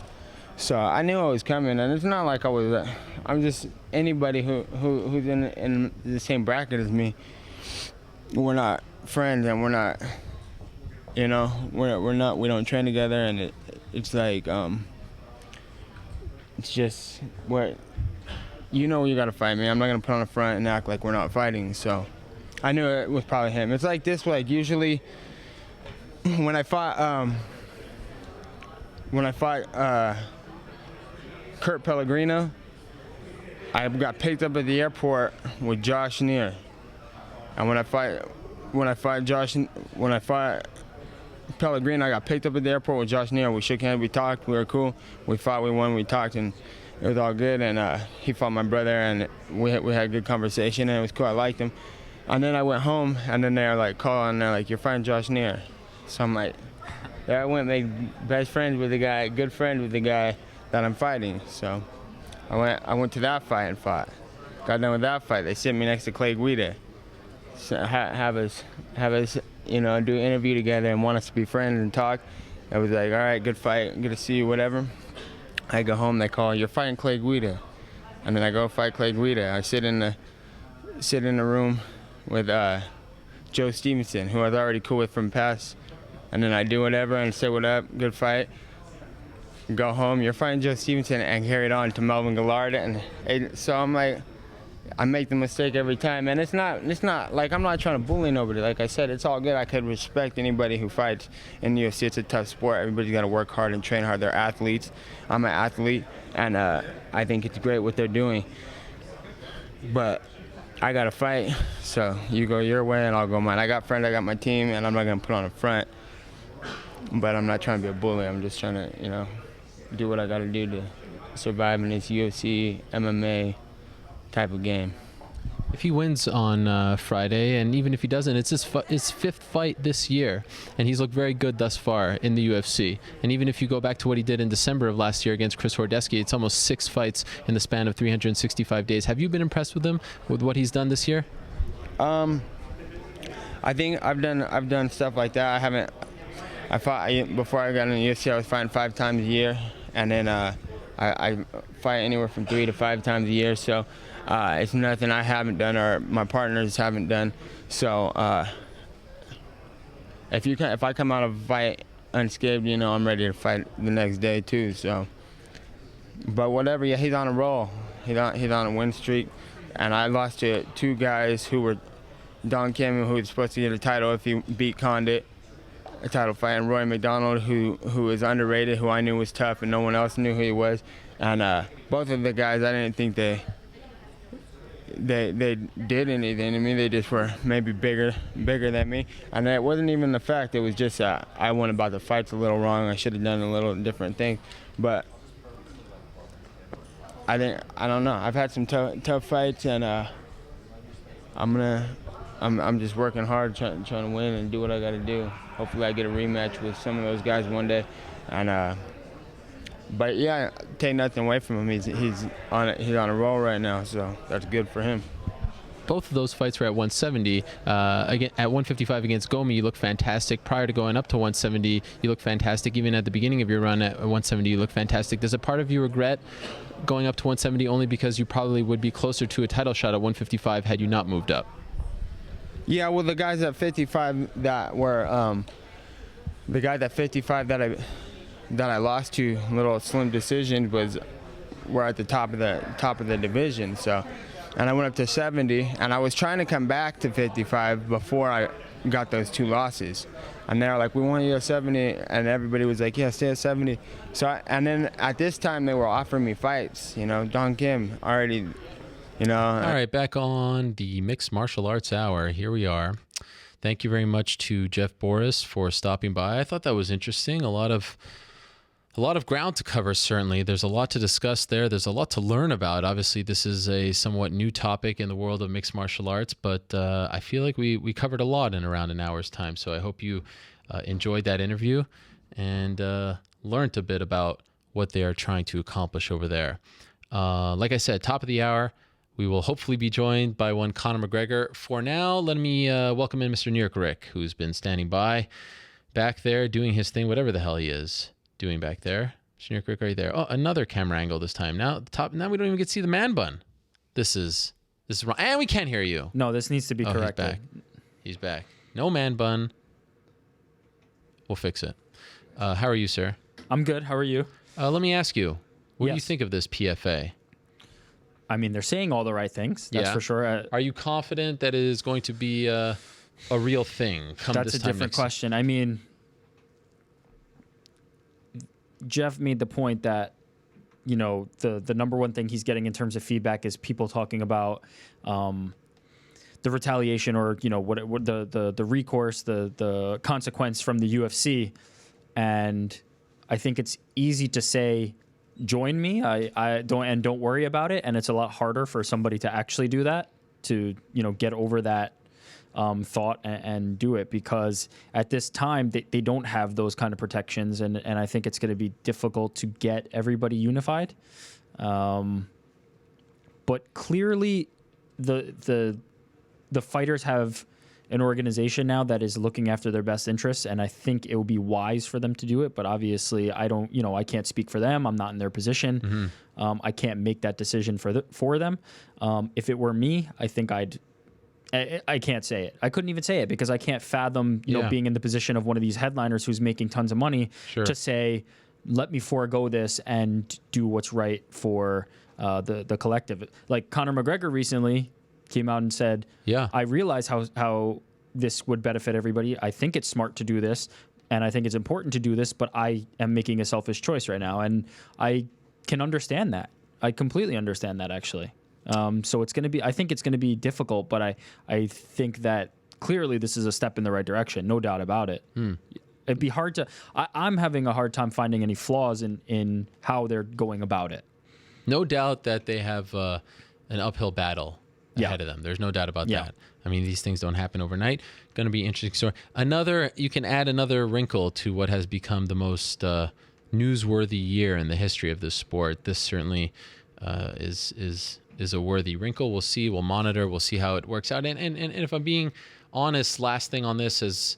So I knew I was coming, and it's not like I'm just anybody who's in the same bracket as me. We're not friends, and we're not, we don't train together, and it's like it's just you gotta fight me. I'm not gonna put on a front and act like we're not fighting. So I knew it was probably him. It's like this, like usually when I fought Kurt Pellegrino, I got picked up at the airport with Josh Neer. And when I fought Pellegrino, I got picked up at the airport with Josh Neer. We shook hands, we talked, we were cool. We fought, we won, we talked, and it was all good. And he fought my brother, and we had a good conversation, and it was cool. I liked him. And then I went home, and then they were like calling, they're like, "You're fighting Josh Neer." So I'm like, there I went, made best friends with the guy, good friend with the guy that I'm fighting. So I went to that fight and fought. Got done with that fight. They sit me next to Clay Guida. So have us do an interview together and want us to be friends and talk. I was like, all right, good fight, good to see you, whatever. I go home, they call, "You're fighting Clay Guida." And then I go fight Clay Guida. I sit in the room with Joe Stevenson, who I was already cool with from past. And then I do whatever and say what up, good fight. Go home, "You're fighting Joe Stevenson," and carried on to Melvin Gillard. And so I'm like, I make the mistake every time. And it's not like I'm not trying to bully nobody. Like I said, it's all good. I could respect anybody who fights in the UFC. It's a tough sport. Everybody's got to work hard and train hard. They're athletes. I'm an athlete, and I think it's great what they're doing. But I got to fight, so you go your way and I'll go mine. I got friends, I got my team, and I'm not going to put on a front. But I'm not trying to be a bully. I'm just trying to, do what I got to do to survive in this UFC, MMA type of game. If he wins on Friday, and even if he doesn't, it's his fifth fight this year, and he's looked very good thus far in the UFC. And even if you go back to what he did in December of last year against Chris Hordeski, it's almost 6 fights in the span of 365 days. Have you been impressed with him, with what he's done this year? I think I've done stuff like that. I fought before I got in the UFC. I was fighting 5 times a year, and then I fight anywhere from 3 to 5 times a year. So it's nothing I haven't done or my partners haven't done. So if I come out of a fight unscathed, I'm ready to fight the next day too. So, but whatever, yeah, he's on a roll. He's on a win streak, and I lost to 2 guys who were Don Kim, who was supposed to get a title if he beat Condit, a title fight, and Roy McDonald, who was underrated, who I knew was tough and no one else knew who he was. And both of the guys, I didn't think they did anything to me. They just were maybe bigger than me. And it wasn't even the fact. It was just I went about the fights a little wrong. I should have done a little different thing. But I don't know. I've had some tough fights, and I'm just working hard, trying to win and do what I got to do. Hopefully, I get a rematch with some of those guys one day. And but yeah, take nothing away from him. He's on a roll right now, so that's good for him. Both of those fights were at 170. Again, at 155 against Gomi, you look fantastic. Prior to going up to 170, you look fantastic. Even at the beginning of your run at 170, you look fantastic. Does a part of you regret going up to 170 only because you probably would be closer to a title shot at 155 had you not moved up? Yeah, well, the guys at 55 that were the guy at 55 that I lost to, little slim decision, were at the top of the division. So, and I went up to 70, and I was trying to come back to 55 before I got those 2 losses. And they're like, we want you at 70, and everybody was like, yeah, stay at 70. So, and then at this time they were offering me fights. Don Kim already, All right, back on the Mixed Martial Arts Hour. Here we are. Thank you very much to Jeff Borris for stopping by. I thought that was interesting. A lot of ground to cover, certainly. There's a lot to discuss there. There's a lot to learn about. Obviously, this is a somewhat new topic in the world of mixed martial arts, but I feel like we covered a lot in around an hour's time. So I hope you enjoyed that interview and learned a bit about what they are trying to accomplish over there. Like I said, top of the hour, we will hopefully be joined by one Conor McGregor. For now, let me welcome in Mr. New York Rick, who's been standing by back there doing his thing, whatever the hell he is doing back there. Mr. New York Rick, right there. Oh, another camera angle this time. Now the top. Now we don't even get to see the man bun. This is wrong. And we can't hear you. No, this needs to be corrected. He's back. No man bun. We'll fix it. How are you, sir? I'm good. How are you? Let me ask you. What do you think of this PFA? I mean, they're saying all the right things. That's for sure. Are you confident that it is going to be a real thing come That's this a time different question. I mean, Jeff made the point that, the number one thing he's getting in terms of feedback is people talking about the retaliation or, what the recourse, the consequence from the UFC. And I think it's easy to say, join me. I don't worry about it. And it's a lot harder for somebody to actually do that, to, get over that thought and do it, because at this time they don't have those kind of protections, and I think it's going to be difficult to get everybody unified. But clearly the fighters have an organization now that is looking after their best interests, and I think it would be wise for them to do it. But obviously I can't speak for them. I'm not in their position. Mm-hmm. I can't make that decision for them. If it were me, I think I can't say it. I couldn't even say it because I can't fathom, being in the position of one of these headliners who's making tons of money to say, let me forego this and do what's right for the collective. Like Conor McGregor recently came out and said, I realize how this would benefit everybody. I think it's smart to do this, and I think it's important to do this, but I am making a selfish choice right now. And I can understand that. I completely understand that, actually. So I think it's going to be difficult, but I think that clearly this is a step in the right direction, no doubt about it. It'd be hard to, I'm having a hard time finding any flaws in how they're going about it. No doubt that they have an uphill battle ahead of them. There's no doubt about that. I mean, these things don't happen overnight. Going to be an interesting story. You can add another wrinkle to what has become the most newsworthy year in the history of this sport. This certainly is a worthy wrinkle. We'll see. We'll monitor. We'll see how it works out. And if I'm being honest, last thing on this, as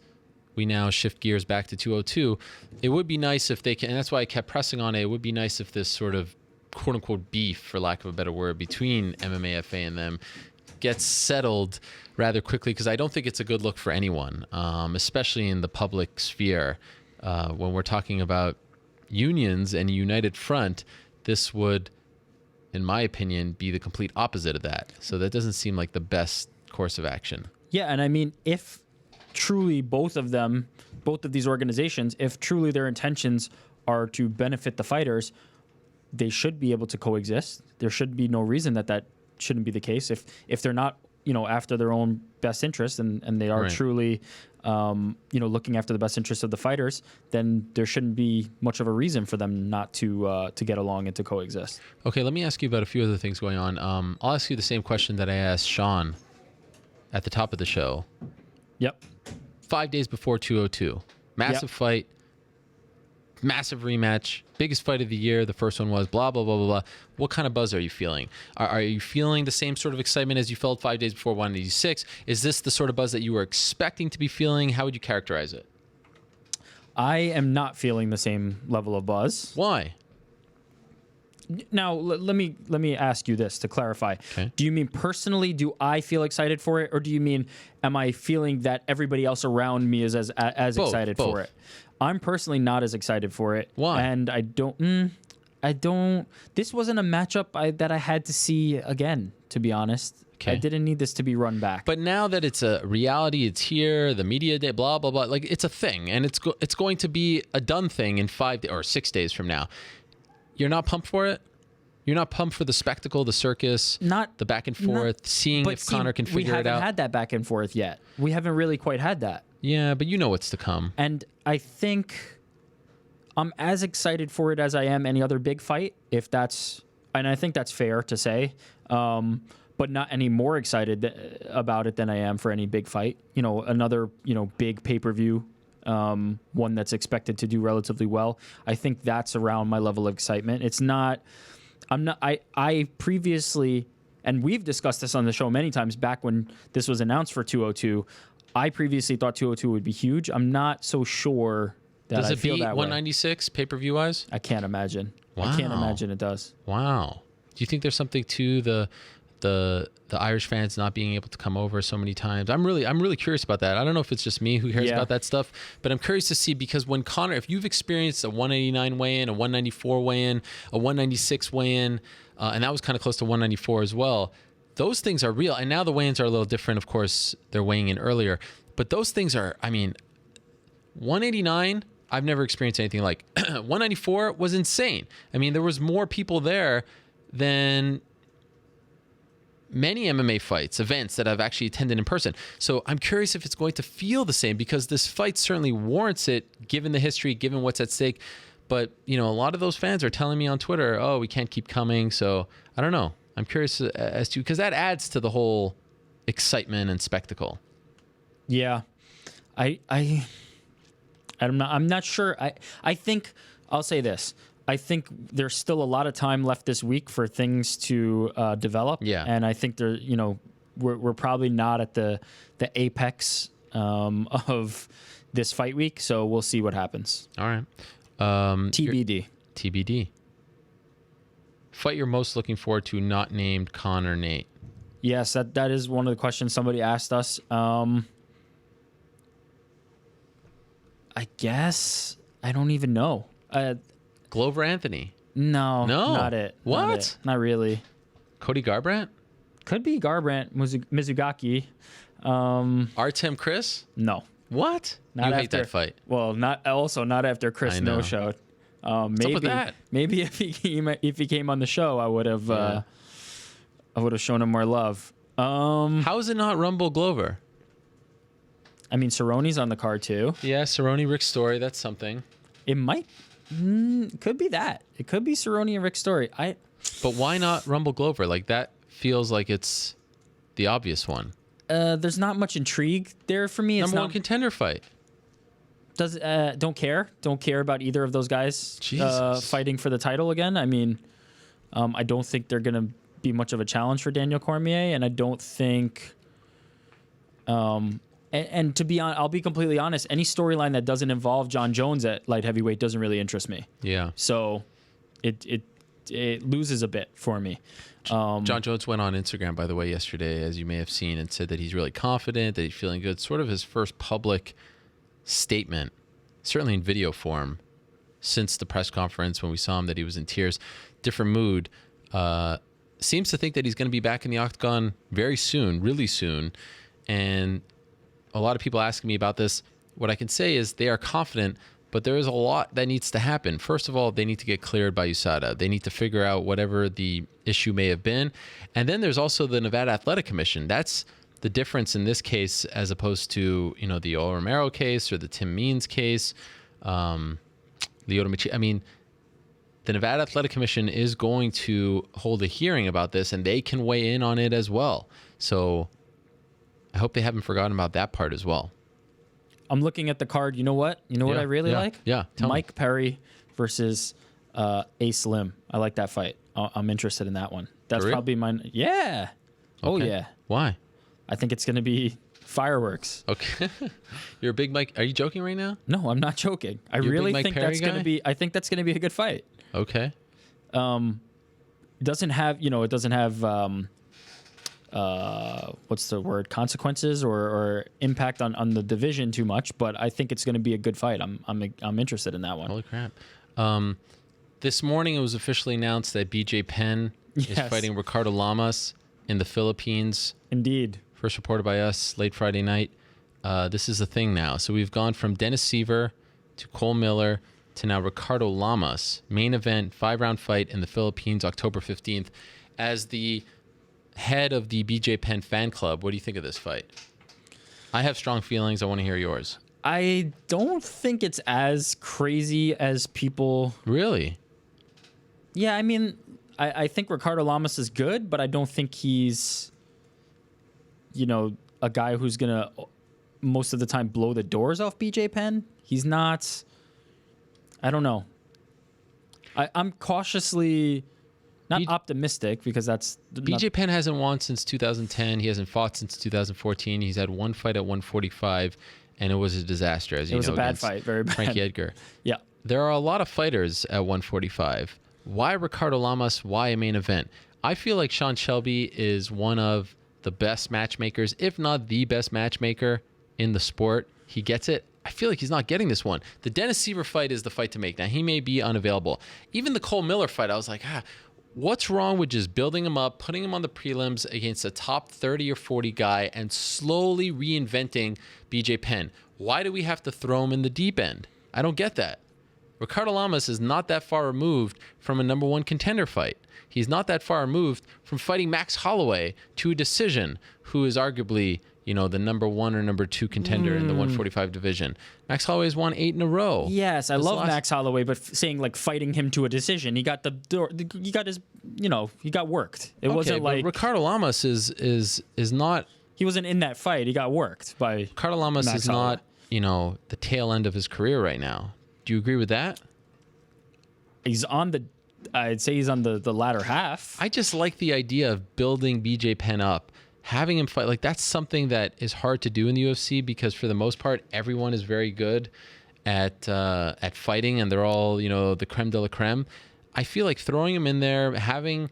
we now shift gears back to 202, it would be nice if they can, and that's why I kept pressing on it, it would be nice if this sort of quote-unquote beef, for lack of a better word, between MMAFA and them gets settled rather quickly, because I don't think it's a good look for anyone, especially in the public sphere. When we're talking about unions and a united front, this would, in my opinion, be the complete opposite of that. So that doesn't seem like the best course of action. Yeah, and I mean, if truly both of these organizations, if truly their intentions are to benefit the fighters, they should be able to coexist. There should be no reason that shouldn't be the case. If they're not, after their own best interest and they are truly, looking after the best interest of the fighters, then there shouldn't be much of a reason for them not to get along and to coexist. Okay, let me ask you about a few other things going on. I'll ask you the same question that I asked Shaun at the top of the show. Yep. 5 days before 202. Massive fight. Massive rematch. Biggest fight of the year. The first one was blah, blah, blah, blah, blah. What kind of buzz are you feeling? Are you feeling the same sort of excitement as you felt 5 days before 186? Is this the sort of buzz that you were expecting to be feeling? How would you characterize it? I am not feeling the same level of buzz. Why? Now, let me ask you this to clarify. Okay. Do you mean personally, do I feel excited for it? Or do you mean, am I feeling that everybody else around me is as excited for it? I'm personally not as excited for it. Why? And I don't, this wasn't a matchup that I had to see again, to be honest. Okay. I didn't need this to be run back. But now that it's a reality, it's here, the media day, blah, blah, blah. Like, it's a thing. And it's going to be a done thing in 5 or 6 days from now. You're not pumped for it? You're not pumped for the spectacle, the circus, the back and forth, seeing if Conor can figure it out? We haven't had that back and forth yet. We haven't really quite had that. Yeah, but you know what's to come. And I think I'm as excited for it as I am any other big fight, and I think that's fair to say, but not any more excited about it than I am for any big fight. Another, big pay-per-view, one that's expected to do relatively well. I think that's around my level of excitement. I previously, and we've discussed this on the show many times back when this was announced for 202, I previously thought 202 would be huge. I'm not so sure that I feel that way. Does it beat 196 pay-per-view wise? I can't imagine. Wow. I can't imagine it does. Wow. Do you think there's something to the Irish fans not being able to come over so many times? I'm really curious about that. I don't know if it's just me who cares about that stuff, but I'm curious to see, because when Conor, if you've experienced a 189 weigh-in, a 194 weigh-in, a 196 weigh-in, and that was kind of close to 194 as well, those things are real. And now the weigh-ins are a little different. Of course, they're weighing in earlier, but those things are, 189, I've never experienced anything like. 194 was insane. There was more people there than many MMA fights, events that I've actually attended in person. So I'm curious if it's going to feel the same, because this fight certainly warrants it, given the history, given what's at stake. But, a lot of those fans are telling me on Twitter, oh, we can't keep coming. So I don't know. I'm curious as to, because that adds to the whole excitement and spectacle. Yeah. I'm not sure. I think I'll say this. I think there's still a lot of time left this week for things to develop. Yeah. And I think we're probably not at the apex of this fight week. So we'll see what happens. All right. TBD. Fight you're most looking forward to, not named Conor Nate. Yes, that is one of the questions somebody asked us. I guess I don't even know. Glover Anthony. No, not it. What? Not really. Cody Garbrandt? Could be Garbrandt, Mizugaki. Artem Chris? No. What? Not you after, hate that fight. Well, not after Chris no-showed. What's up with that? Maybe if he came on the show, I would have shown him more love. How is it not Rumble Glover? Cerrone's on the card too. Yeah, Cerrone, Rick Story. That's something. It might. Could be that. It could be Cerrone and Rick Story. But why not Rumble Glover? Like, that feels like it's the obvious one. There's not much intrigue there for me. Number one contender fight. Don't care about either of those guys fighting for the title again. I don't think they're gonna be much of a challenge for Daniel Cormier, and I don't think. And to be honest, I'll be completely honest. Any storyline that doesn't involve John Jones at light heavyweight doesn't really interest me. Yeah. So, it loses a bit for me. John Jones went on Instagram, by the way, yesterday, as you may have seen, and said that he's really confident, that he's feeling good. Sort of his first public statement, certainly in video form, since the press conference when we saw him, that he was in tears. Different mood. Seems to think that he's going to be back in the octagon very soon, really soon. and a lot of people asking me about this. What I can say is they are confident, but there is a lot that needs to happen. First of all, they need to get cleared by USADA. They need to figure out whatever the issue may have been. And then there's also the Nevada Athletic Commission. That's the difference in this case as opposed to, the O. Romero case or the Tim Means case. I mean, the Nevada Athletic Commission is going to hold a hearing about this, and they can weigh in on it as well. So I hope they haven't forgotten about that part as well. I'm looking at the card. You know what? What I really like? Yeah. Mike Perry versus Ace Lim. I like that fight. I'm interested in that one. That's probably mine. Yeah. Okay. Oh, yeah. Why? I think it's going to be fireworks. Okay. You're a big Mike. Are you joking right now? No, I'm not joking. I really think that's going to be. I think that's going to be a good fight. Okay. Doesn't have. It doesn't have. What's the word? Consequences or impact on the division too much, but I think it's going to be a good fight. I'm interested in that one. Holy crap! This morning it was officially announced that BJ Penn is fighting Ricardo Lamas in the Philippines. Indeed. First reported by us late Friday night. This is the thing now. So we've gone from Dennis Seaver to Cole Miller to now Ricardo Lamas. Main event, 5-round fight in the Philippines, October 15th. As the head of the BJ Penn fan club, what do you think of this fight? I have strong feelings. I want to hear yours. I don't think it's as crazy as people. Really? Yeah, I mean, I think Ricardo Lamas is good, but I don't think he's, a guy who's going to most of the time blow the doors off BJ Penn. He's not. I don't know. I'm cautiously not optimistic because that's... BJ Penn hasn't won since 2010. He hasn't fought since 2014. He's had one fight at 145, and it was a disaster, as you know. It was a bad fight, very bad. Frankie Edgar. Yeah. There are a lot of fighters at 145. Why Ricardo Lamas? Why a main event? I feel like Sean Shelby is one of the best matchmakers, if not the best matchmaker in the sport. He gets it. I feel like he's not getting this one. The Dennis Seaver fight is the fight to make. Now, he may be unavailable. Even the Cole Miller fight, I was like, what's wrong with just building him up, putting him on the prelims against a top 30 or 40 guy and slowly reinventing BJ Penn? Why do we have to throw him in the deep end? I don't get that. Ricardo Lamas is not that far removed from a number one contender fight. He's not that far removed from fighting Max Holloway to a decision, who is arguably, the number one or number two contender in the 145 division. Max Holloway's won 8 in a row. Yes, I love Max Holloway, but saying like fighting him to a decision, he got he got his, he got worked. It wasn't like Ricardo Lamas is not. He wasn't in that fight. He got worked by Ricardo Lamas. Max is Holloway. Not, the tail end of his career right now. Do you agree with that? I'd say he's on the latter half. I just like the idea of building BJ Penn up, having him fight. Like, that's something that is hard to do in the UFC because for the most part, everyone is very good at fighting, and they're all, the creme de la creme. I feel like throwing him in there, having,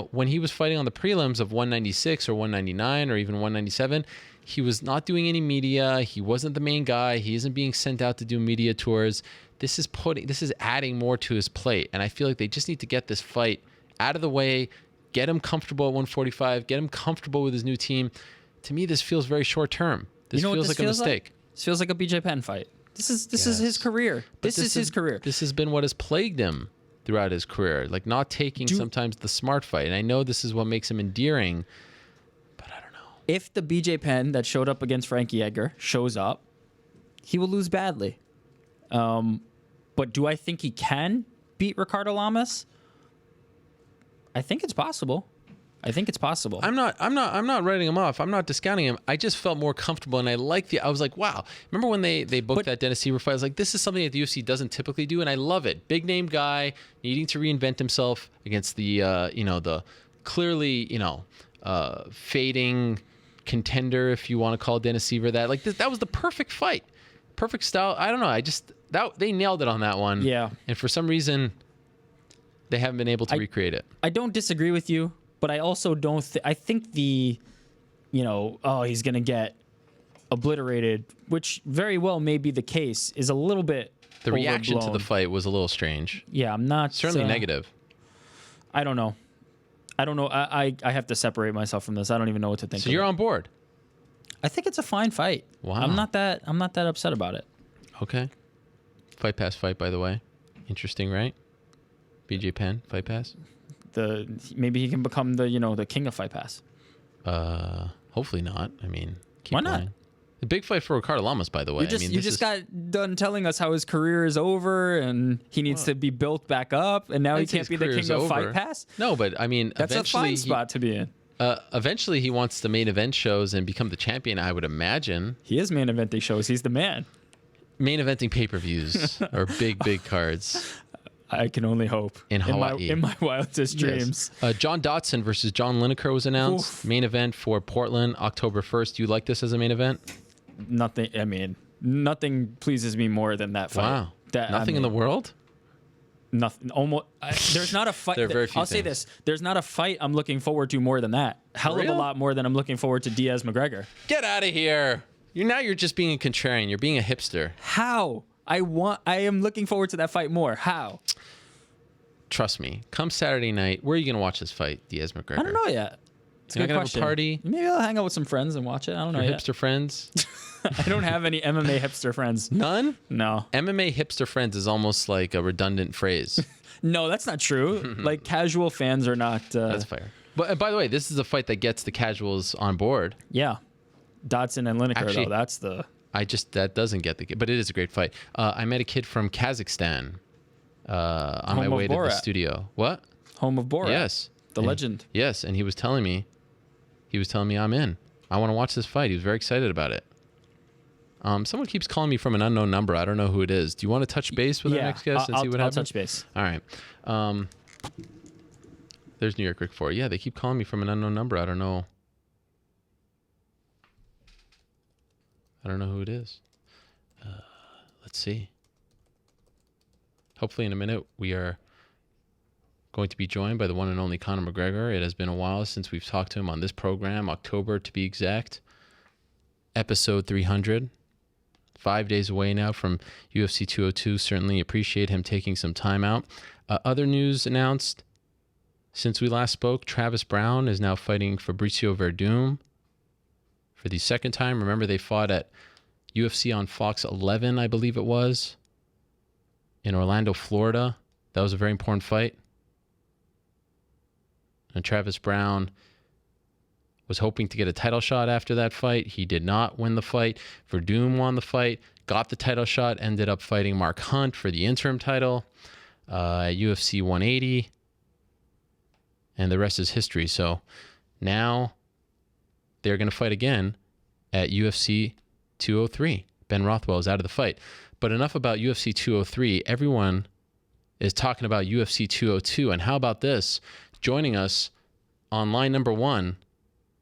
when he was fighting on the prelims of 196 or 199 or even 197, he was not doing any media. He wasn't the main guy. He isn't being sent out to do media tours. This is adding more to his plate. And I feel like they just need to get this fight out of the way, get him comfortable at 145, get him comfortable with his new team. To me, this feels very short term. This feels like a mistake. This feels like a BJ Penn fight. This is his career. This is his career. This has been what has plagued him throughout his career, like not taking sometimes the smart fight. And I know this is what makes him endearing, but I don't know. If the BJ Penn that showed up against Frankie Edgar shows up, he will lose badly. But do I think he can beat Ricardo Lamas? I think it's possible. I'm not writing him off. I'm not discounting him. I just felt more comfortable, and I was like, wow. Remember when they booked that Dennis Seaver fight? I was like, this is something that the UFC doesn't typically do, and I love it. Big name guy needing to reinvent himself against the the clearly fading contender, if you want to call Dennis Seaver that. Like that was the perfect fight, perfect style. I don't know. They nailed it on that one. Yeah. And for some reason, they haven't been able to recreate it. I don't disagree with you. But I also don't I think he's going to get obliterated, which very well may be the case, is a little bit The reaction to the fight was a little strange. Yeah, I'm not... Certainly negative. I don't know. I have to separate myself from this. I don't even know what to think. So you're on board? I think it's a fine fight. Wow. I'm not that upset about it. Okay. Fight Pass fight, by the way. Interesting, right? BJ Penn, Fight Pass. Maybe he can become the king of Fight Pass. Hopefully not. I mean, why not? The big fight for Ricardo Lamas, by the way. You just got done telling us how his career is over and he needs to be built back up, and now he can't be the king of Fight Pass. No, but I mean, that's a fine spot to be in. Eventually, he wants to main event shows and become the champion, I would imagine. He is main eventing shows. He's the man. Main eventing pay-per-views or big cards. I can only hope. In Hawaii. In my wildest dreams. Yes. John Dotson versus John Lineker was announced. Oof. Main event for Portland, October 1st. Do you like this as a main event? Nothing. I mean, nothing pleases me more than that fight. Wow. Nothing in the world? Nothing. Almost. There's not a fight. There are very few I'll say this. There's not a fight I'm looking forward to more than that. Hell of a lot more than I'm looking forward to Diaz McGregor. Get out of here. You're just being a contrarian. You're being a hipster. How? I am looking forward to that fight more. How? Trust me. Come Saturday night, where are you going to watch this fight, Diaz McGregor? I don't know yet. It's a good question. Have a party? Maybe I'll hang out with some friends and watch it. I don't know yet. Hipster friends? I don't have any MMA hipster friends. None? No. MMA hipster friends is almost like a redundant phrase. No, that's not true. Like, casual fans are not... That's fair. But by the way, this is a fight that gets the casuals on board. Yeah. Dotson and Lineker, Actually, though, that's the... That doesn't get but it is a great fight. I met a kid from Kazakhstan on my way to the studio. What? Home of Borat. Yes. The legend. Yes, and he was telling me I'm in. I want to watch this fight. He was very excited about it. Someone keeps calling me from an unknown number. I don't know who it is. Do you want to touch base with our next guest and see what happens? I'll touch base. All right. There's New York Rick 4. Yeah, they keep calling me from an unknown number. I don't know who it is. Let's see. Hopefully in a minute we are going to be joined by the one and only Conor McGregor. It has been a while since we've talked to him on this program, October to be exact. Episode 300. 5 days away now from UFC 202. Certainly appreciate him taking some time out. Other news announced since we last spoke. Travis Brown is now fighting Fabricio Verdum for the second time. Remember, they fought at UFC on Fox 11, I believe it was, in Orlando, Florida. That was a very important fight. And Travis Brown was hoping to get a title shot after that fight. He did not win the fight. Verdum won the fight, got the title shot, ended up fighting Mark Hunt for the interim title at UFC 180. And the rest is history. So now they're going to fight again at UFC 203. Ben Rothwell is out of the fight. But enough about UFC 203. Everyone is talking about UFC 202. And how about this? Joining us on line number one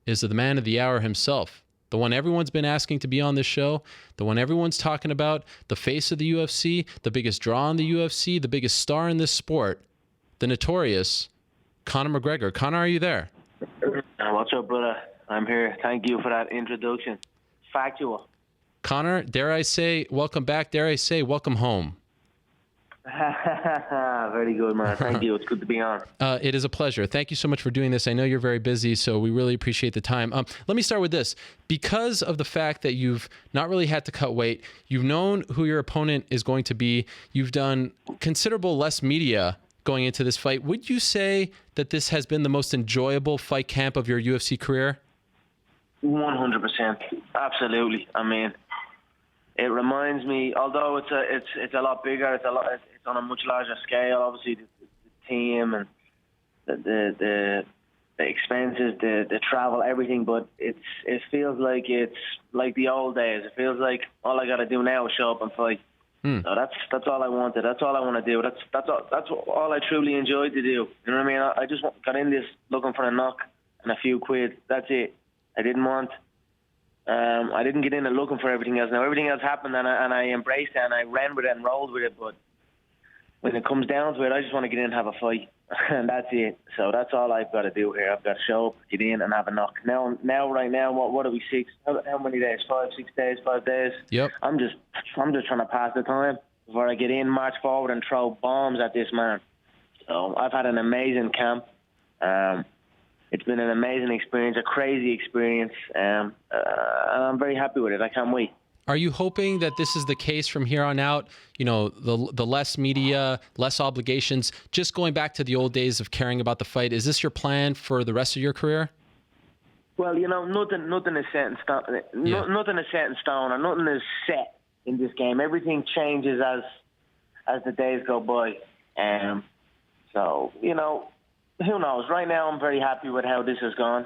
is the man of the hour himself, the one everyone's been asking to be on this show, the one everyone's talking about, the face of the UFC, the biggest draw in the UFC, the biggest star in this sport, the notorious Conor McGregor. Conor, are you there? What's up, brother? I'm here. Thank you for that introduction. Factual. Conor, dare I say, welcome back. Dare I say, welcome home. Very good, man. Thank you. It's good to be on. It is a pleasure. Thank you so much for doing this. I know you're very busy, so we really appreciate the time. Let me start with this. Because of the fact that you've not really had to cut weight, you've known who your opponent is going to be, you've done considerable less media going into this fight. Would you say that this has been the most enjoyable fight camp of your UFC career? 100%. Absolutely. I mean, it reminds me, although it's a lot bigger, it's on a much larger scale. Obviously, the team and the expenses, the travel, everything. But it feels like it's like the old days. It feels like all I got to do now is show up and fight. So that's all I wanted. That's all I want to do. That's all I truly enjoyed to do. You know what I mean? I just got in this looking for a knock and a few quid. That's it. I didn't get in and looking for everything else. Now everything else happened, and I embraced it, and I ran with it and rolled with it. But when it comes down to it, I just want to get in and have a fight, and that's it. So that's all I've got to do here. I've got to show up, get in, and have a knock. Now, right now, what are we? 6? How many days? 5, 6 days? 5 days? Yep. I'm just trying to pass the time before I get in, march forward, and throw bombs at this man. So I've had an amazing camp. it's been an amazing experience, a crazy experience, and I'm very happy with it. I can't wait. Are you hoping that this is the case from here on out? You know, the less media, less obligations, just going back to the old days of caring about the fight. Is this your plan for the rest of your career? Well, you know, nothing is set in stone. Nothing is set in stone, or nothing is set in this game. Everything changes as the days go by. So, you know, who knows? Right now, I'm very happy with how this has gone.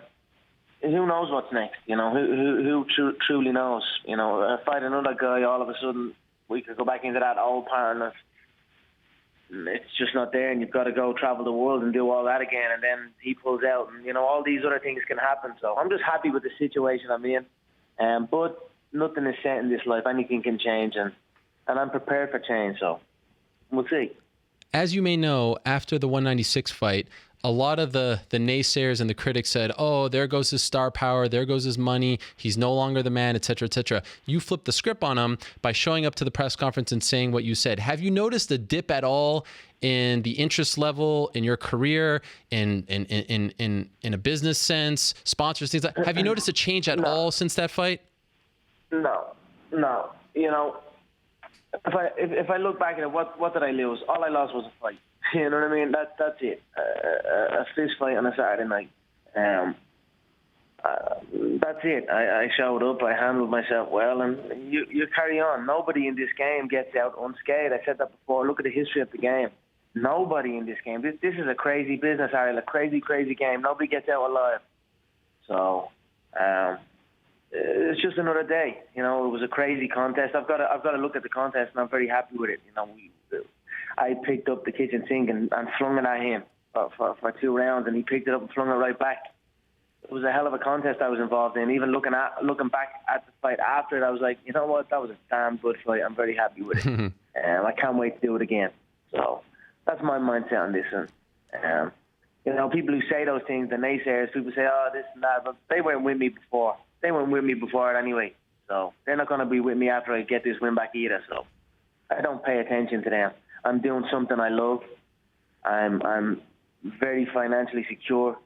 Who knows what's next? You know, who truly knows? You know, fight another guy, all of a sudden we could go back into that old pattern. It's just not there, and you've got to go travel the world and do all that again, and then he pulls out, and, you know, all these other things can happen. So I'm just happy with the situation I'm in. But nothing is set in this life. Anything can change, and I'm prepared for change, so we'll see. As you may know, after the 196 fight, a lot of the naysayers and the critics said, oh, there goes his star power, there goes his money, he's no longer the man, etc., etc. You flipped the script on him by showing up to the press conference and saying what you said. Have you noticed a dip at all in the interest level in your career, in a business sense, sponsors, things like that? Have you noticed a change at all since that fight? No. You know, if I look back at it, what did I lose? All I lost was a fight. You know what I mean? That's it. A fist fight on a Saturday night. That's it. I showed up. I handled myself well, and you carry on. Nobody in this game gets out unscathed. I said that before. Look at the history of the game. Nobody in this game. This is a crazy business, Ariel. A crazy game. Nobody gets out alive. So it's just another day. You know, it was a crazy contest. I've got to look at the contest, and I'm very happy with it. You know, I picked up the kitchen sink and flung it at him for 2 rounds, and he picked it up and flung it right back. It was a hell of a contest I was involved in. Even looking back at the fight after it, I was like, you know what, that was a damn good fight. I'm very happy with it. I can't wait to do it again. So that's my mindset on this. And you know, people who say those things, the naysayers, people say, oh, this and that, but they weren't with me before. They weren't with me before it anyway. So they're not going to be with me after I get this win back either. So I don't pay attention to them. I'm doing something I love. I'm very financially secure,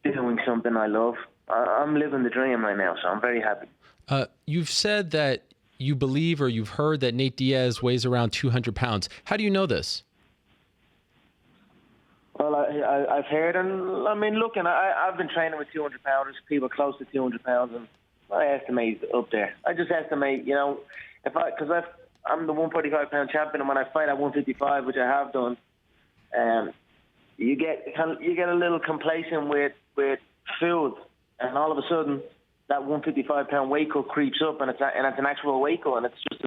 doing something I love. I'm living the dream right now, so I'm very happy. You've said that you believe, or you've heard, that Nate Diaz weighs around 200 pounds. How do you know this? Well, I've heard, and I mean, I've been training with 200 pounders, people close to 200 pounds, and I estimate up there. I just estimate, you know, because I'm the 145-pound champion, and when I fight at 155, which I have done, you get a little complacent with food, and all of a sudden that 155-pound weight cut creeps up, and it's an actual weight cut, and it's just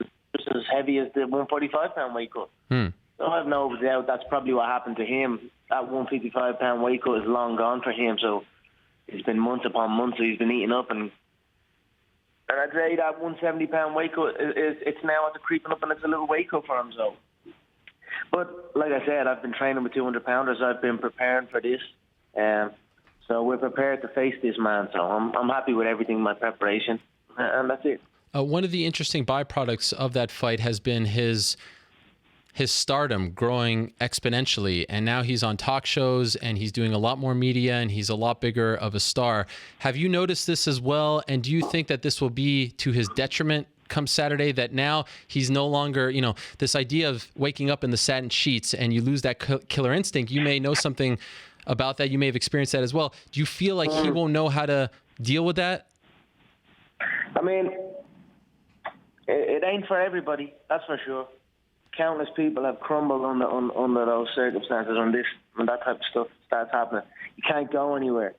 as heavy as the 145-pound weight cut. So I have no doubt that's probably what happened to him. That 155-pound weight cut is long gone for him, so it's been months upon months he's been eating up, and I'd say that 170-pound weight cut it's now at the creeping up, and it's a little weight cut for him. So, but like I said, I've been training with 200-pounders. I've been preparing for this, so we're prepared to face this man. So I'm happy with everything, my preparation, and that's it. One of the interesting byproducts of that fight has been his stardom growing exponentially, and now he's on talk shows and he's doing a lot more media and he's a lot bigger of a star. Have you noticed this as well? And do you think that this will be to his detriment come Saturday, that now he's no longer, you know, this idea of waking up in the satin sheets and you lose that killer instinct? You may know something about that. You may have experienced that as well. Do you feel like he won't know how to deal with that? I mean, it ain't for everybody, that's for sure. Countless people have crumbled under those circumstances when that type of stuff starts happening. You can't go anywhere.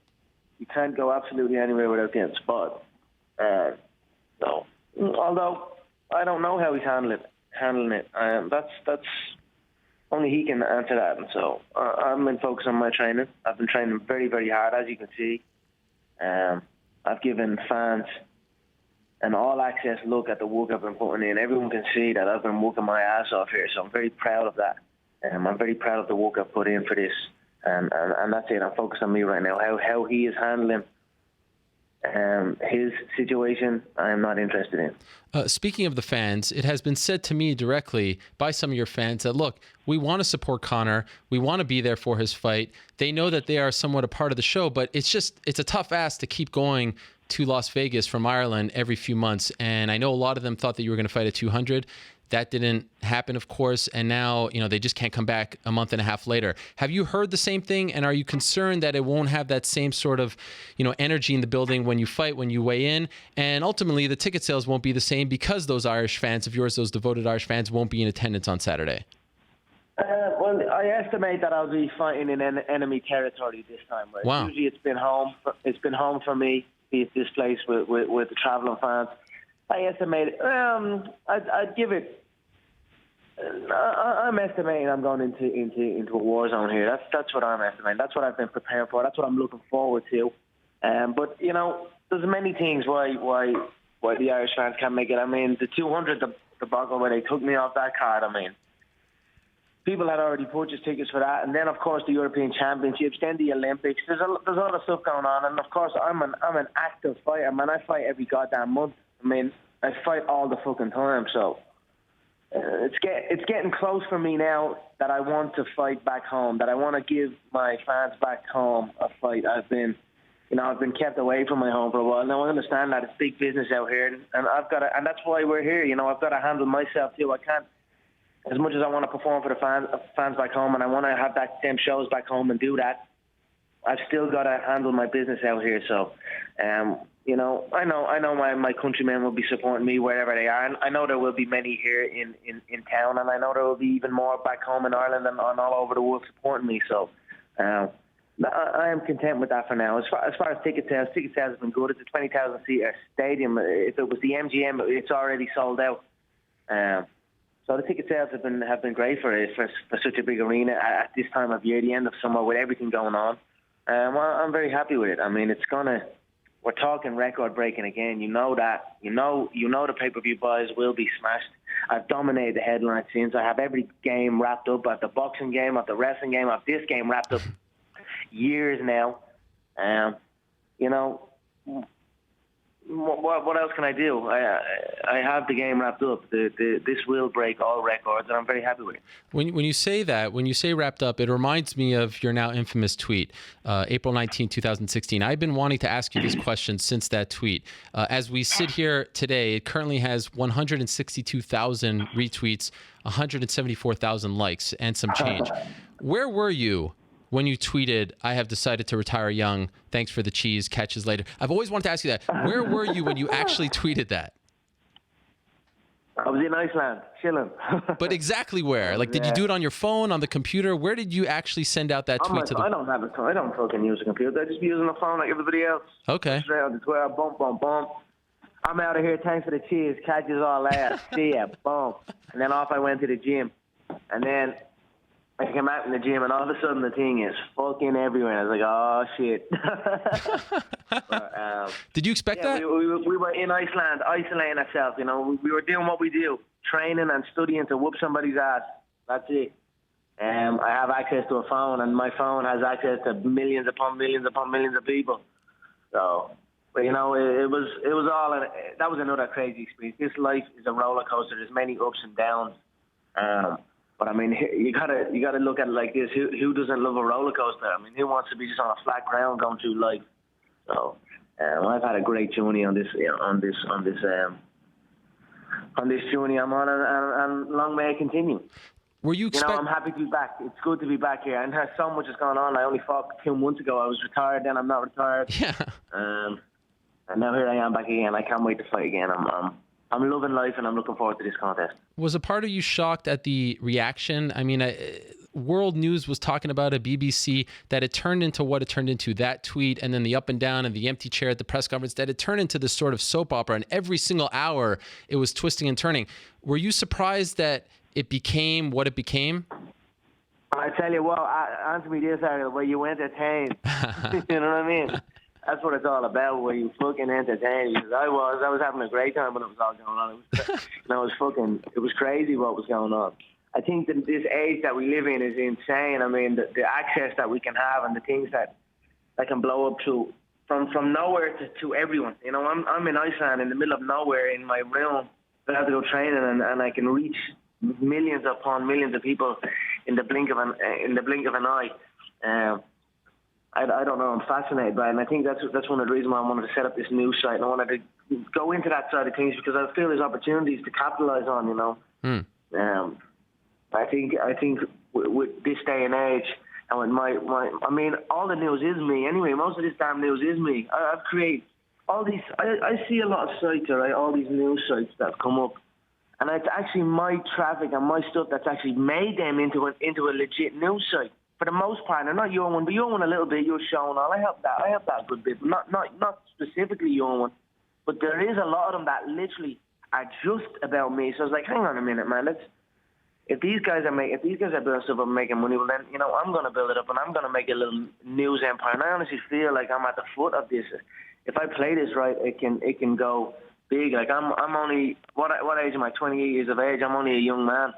You can't go absolutely anywhere without getting spotted. So, although I don't know how he's handling it. That's only he can answer that. And so I've been focused on my training. I've been training very, very hard, as you can see. I've given fans an all-access look at the work I've been putting in. Everyone can see that I've been working my ass off here, so I'm very proud of that. I'm very proud of the work I've put in for this. And that's it. I'm focused on me right now. How he is handling His situation, I am not interested in. Speaking of the fans, it has been said to me directly by some of your fans that, look, we want to support Conor. We want to be there for his fight. They know that they are somewhat a part of the show, but it's a tough ask to keep going to Las Vegas from Ireland every few months. And I know a lot of them thought that you were going to fight at 200. That didn't happen, of course, and now they just can't come back a month and a half later. Have you heard the same thing, and are you concerned that it won't have that same sort of energy in the building when you fight, when you weigh in, and ultimately the ticket sales won't be the same because those Irish fans of yours, those devoted Irish fans, won't be in attendance on Saturday? Well, I estimate that I'll be fighting in enemy territory this time. Right? Wow. Usually it's been home. It's been home for me. Be it this place with the traveling fans. I estimate. I'd give it. I'm estimating I'm going into a war zone here. That's what I'm estimating. That's what I've been preparing for. That's what I'm looking forward to. But there's many things why the Irish fans can't make it. I mean, the 200 debacle where they took me off that card. I mean, people had already purchased tickets for that, and then of course the European Championships, then the Olympics. There's a lot of stuff going on, and of course I'm an active fighter, man. I fight every goddamn month. I mean, I fight all the fucking time, so. It's getting close for me now that I want to fight back home, that I want to give my fans back home a fight. I've been kept away from my home for a while. Now I understand that it's big business out here, and and that's why we're here. I've got to handle myself too. I can't, as much as I want to perform for the fans back home, and I want to have them shows back home and do that. I've still got to handle my business out here. So, I know my countrymen will be supporting me wherever they are. And I know there will be many here in town, and I know there will be even more back home in Ireland and all over the world supporting me. So I am content with that for now. As far as ticket sales have been good. It's a 20,000-seater stadium. If it was the MGM, it's already sold out. So the ticket sales have been great for such a big arena at this time of year, the end of summer, with everything going on. Well, I'm very happy with it. I mean, we're talking record-breaking again. You know that. You know the pay-per-view buys will be smashed. I've dominated the headline since. I have every game wrapped up. I have the boxing game, I have the wrestling game, I have this game wrapped up years now. What else can I do? I have the game wrapped up. This will break all records, and I'm very happy with it. When you say that, when you say wrapped up, it reminds me of your now infamous tweet, April 19, 2016. I've been wanting to ask you this question since that tweet. As we sit here today, it currently has 162,000 retweets, 174,000 likes, and some change. Where were you when you tweeted, "I have decided to retire young. Thanks for the cheese. Catches later"? I've always wanted to ask you that. Where were you when you actually tweeted that? I was in Iceland, chilling. But exactly where? Like, did you do it on your phone, on the computer? Where did you actually send out that tweet to the... I don't fucking use a computer. I just be using a phone like everybody else. Okay. Straight on the Twitter, boom, boom, boom. I'm out of here. Thanks for the cheese. Catches all that. See ya. Boom. And then off I went to the gym. And then I came out in the gym, and all of a sudden the thing is fucking everywhere. I was like, oh, shit. But, did you expect that? We were in Iceland, isolating ourselves. We were doing what we do, training and studying to whoop somebody's ass. That's it. I have access to a phone, and my phone has access to millions upon millions upon millions of people. So, but it was all, that was another crazy experience. This life is a roller coaster. There's many ups and downs. But I mean, you gotta look at it like this. Who doesn't love a roller coaster? I mean, who wants to be just on a flat ground going through life? So, I've had a great journey on this journey I'm on, and long may it continue. Were you I'm happy to be back. It's good to be back here, and so much has gone on. I only fought 2 months ago. I was retired, then I'm not retired. Yeah. And now here I am back again. I can't wait to fight again. I'm loving life, and I'm looking forward to this contest. Was a part of you shocked at the reaction? I mean, world news was talking about it, BBC, that it turned into what it turned into, that tweet, and then the up and down and the empty chair at the press conference, that it turned into this sort of soap opera, and every single hour it was twisting and turning. Were you surprised that it became what it became? I tell you what, answer me this, Ariel, were you entertained? You know what I mean? That's what it's all about, where you fucking entertain. Because I was having a great time when it was all going on. It was crazy what was going on. I think that this age that we live in is insane. I mean, the access that we can have and the things that can blow up to from nowhere to everyone. You know, I'm in Iceland in the middle of nowhere in my room. I have to go training, and I can reach millions upon millions of people in the blink of an eye. I don't know. I'm fascinated by it, and I think that's one of the reasons why I wanted to set up this news site, and I wanted to go into that side of things because I feel there's opportunities to capitalize on. You know, I think with this day and age, and with I mean, all the news is me anyway. Most of this damn news is me. I've created all these. I see a lot of sites, right? All these news sites that come up, and it's actually my traffic and my stuff that's actually made them into a legit news site. For the most part, and not your one, but your one a little bit. You're Shaun Al. I help that a good bit, but not specifically your one. But there is a lot of them that literally are just about me. So I was like, hang on a minute, man. If these guys are building stuff up and making money, well then, you know, I'm gonna build it up and I'm gonna make a little news empire. And I honestly feel like I'm at the foot of this. If I play this right, it can go big. Like I'm only what age am I? 28 years of age. I'm only a young man.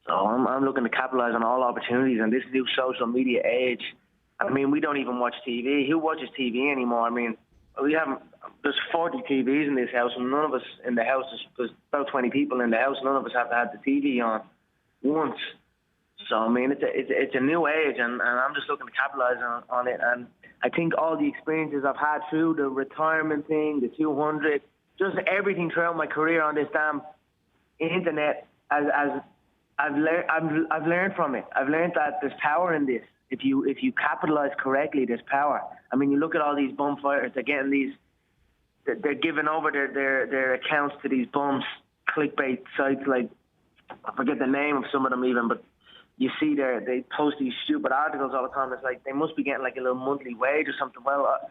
So I'm looking to capitalize on all opportunities in this new social media age. I mean, we don't even watch TV. Who watches TV anymore? I mean, there's 40 TVs in this house, and none of us in the house, there's about 20 people in the house, none of us have had the TV on once. So, I mean, it's a new age, and I'm just looking to capitalize on it. And I think all the experiences I've had through the retirement thing, the 200, just everything throughout my career on this damn internet, I've learned from it. I've learned that there's power in this. If you capitalize correctly, there's power. I mean, you look at all these bum fighters. They're getting they're giving over their accounts to these bums, clickbait sites. Like, I forget the name of some of them even, but you see they post these stupid articles all the time. It's like they must be getting like a little monthly wage or something. Well,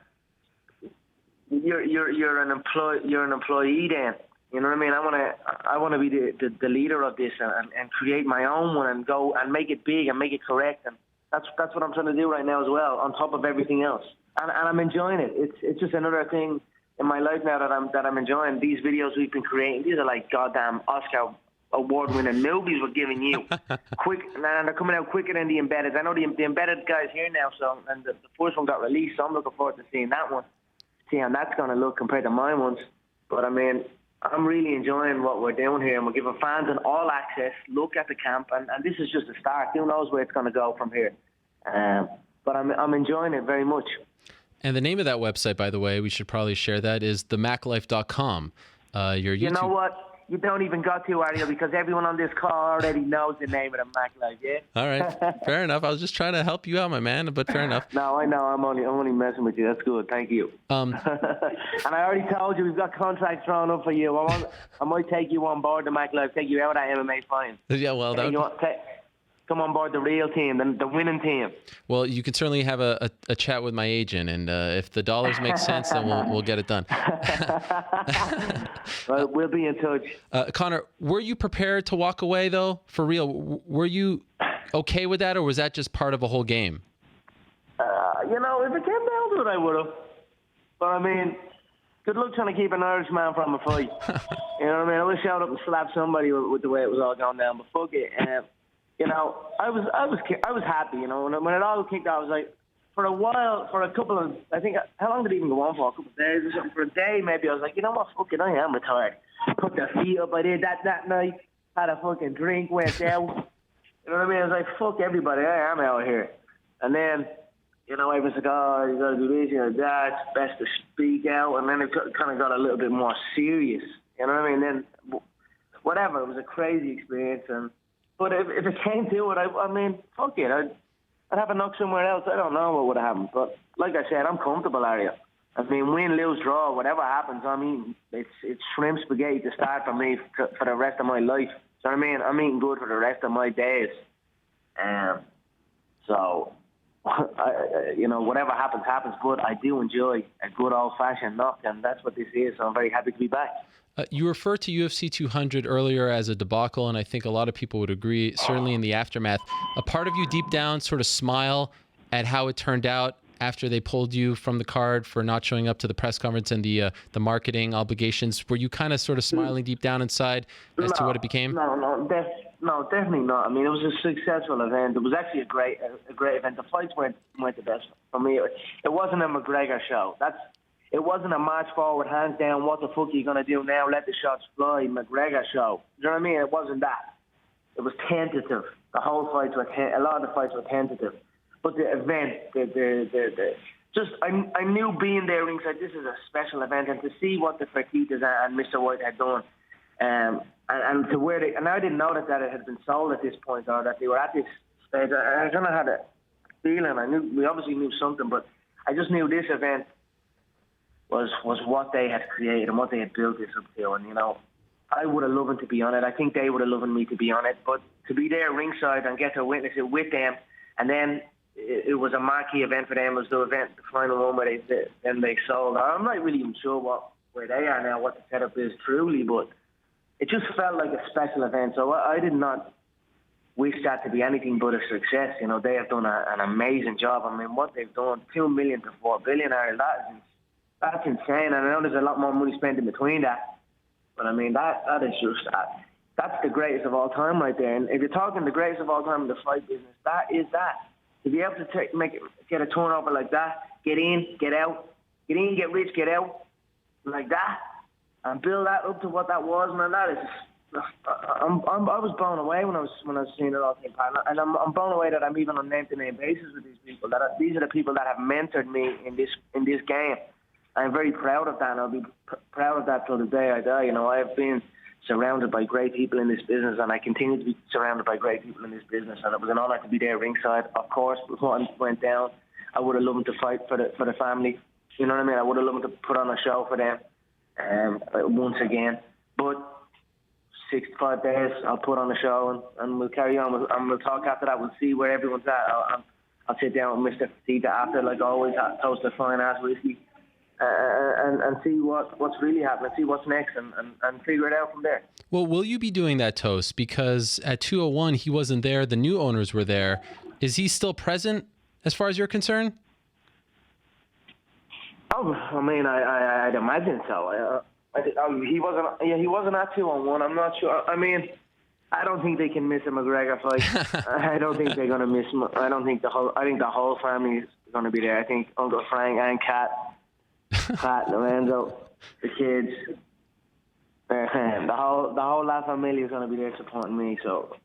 you're an employee then. You know what I mean? I want to be the leader of this and create my own one and go and make it big and make it correct. And that's what I'm trying to do right now as well, on top of everything else. And I'm enjoying it. It's just another thing in my life now that I'm enjoying. These videos we've been creating, these are like goddamn Oscar award-winning movies we're giving you. Quick, and they're coming out quicker than the Embedded. I know the Embedded guy's here now, and the first one got released, so I'm looking forward to seeing that one. See how that's going to look compared to my ones. But I mean, I'm really enjoying what we're doing here, and we're giving fans an all-access look at the camp, and this is just a start. Who knows where it's going to go from here? But I'm enjoying it very much. And the name of that website, by the way, we should probably share that, is themaclife.com. Your YouTube. You know what? You don't even got to, Ariel, because everyone on this call already knows the name of the Mac Life, yeah? All right. Fair enough. I was just trying to help you out, my man, but fair enough. No, I know. I'm only messing with you. That's good. Thank you. And I already told you we've got contracts drawn up for you. I might take you on board the Mac Life, take you out of that MMA fight. Yeah, well, come on board the real team, the winning team. Well, you can certainly have a chat with my agent, and if the dollars make sense, then we'll get it done. Well, we'll be in touch. Conor, were you prepared to walk away, though? For real? Were you okay with that, or was that just part of a whole game? You know, if it came down to it, I would have. But, I mean, good luck trying to keep an Irishman from a fight. You know what I mean? I wish I would have slapped somebody with the way it was all going down, but fuck it. You know, I was happy. You know, when it all kicked off, I was like, for a while, for a couple of, I think, how long did it even go on for? A couple of days or something. For a day, maybe I was like, you know what, fuck it, I am retired. Put the feet up. I did that night. Had a fucking drink, went out. You know what I mean? I was like, fuck everybody, I am out here. And then, you know, everyone's like, oh, you got to do this, you got to do that. It's best to speak out. And then it kind of got a little bit more serious. You know what I mean? Then, whatever. It was a crazy experience. But if it came to it, I mean, fuck it. I'd have a knock somewhere else. I don't know what would have happened. But like I said, I'm comfortable, Ariel. I mean, win, lose, draw, whatever happens, I mean, it's shrimp spaghetti to start for me for the rest of my life. So I mean, I'm eating good for the rest of my days. So, you know, whatever happens, happens. But I do enjoy a good old-fashioned knock, and that's what this is. So I'm very happy to be back. You referred to UFC 200 earlier as a debacle, and I think a lot of people would agree, certainly in the aftermath. A part of you deep down sort of smile at how it turned out after they pulled you from the card for not showing up to the press conference and the marketing obligations. Were you kind of sort of smiling deep down inside as to what it became? No, No, definitely not. I mean, it was a successful event. It was actually a great event. The fights weren't the best for me. It wasn't a McGregor show. It wasn't a march forward, hands down. What the fuck are you gonna do now? Let the shots fly, McGregor show. You know what I mean? It wasn't that. It was tentative. The whole fights were a lot of the fights were tentative. But the event, I knew being there ringside, this is a special event, and to see what the Fertitas and Mr. White had done, and to where they, and I didn't know that it had been sold at this point, or that they were at this stage. I kind of had a feeling. We obviously knew something, but I just knew this event was what they had created and what they had built this up to. And, I would have loved to be on it. I think they would have loved me to be on it. But to be there ringside and get to witness it with them, and then it was a marquee event for them. It was the event, the final one where they sold. I'm not really even sure where they are now, what the setup is truly, but it just felt like a special event. So I did not wish that to be anything but a success. They have done an amazing job. I mean, what they've done, $2 million to $4 billion, that's insane. And I know there's a lot more money spent in between that. But I mean, that is just that's the greatest of all time right there. And if you're talking the greatest of all time in the fight business, that is that. To be able to get a turnover like that, get in, get out, get in, get rich, get out, like that, and build that up to what that was, man. That is, I was blown away when I was seeing it all take part, and I'm blown away that I'm even on name-to-name basis with these people. These are the people that have mentored me in this game. I'm very proud of that, and I'll be proud of that till the day I die. I have been surrounded by great people in this business, and I continue to be surrounded by great people in this business, and it was an honor to be there ringside. Of course, before it went down, I would have loved to fight for the family. You know what I mean? I would have loved to put on a show for them once again. But 65 days, I'll put on a show, and we'll carry on. And we'll talk after that. We'll see where everyone's at. I'll sit down with Mr. Fertitta after, like always, toast a fine-ass whiskey. And see what's really happening, see what's next, and figure it out from there. Well, will you be doing that toast? Because at 201, he wasn't there. The new owners were there. Is he still present as far as you're concerned? Oh, I mean, I'd imagine so. He wasn't at 201. I'm not sure. I mean, I don't think they can miss a McGregor fight. I don't think they're gonna miss. I think the whole family is gonna be there. I think Uncle Frank and Kat, Lorenzo, the kids, the whole La Familia is going to be there supporting me. So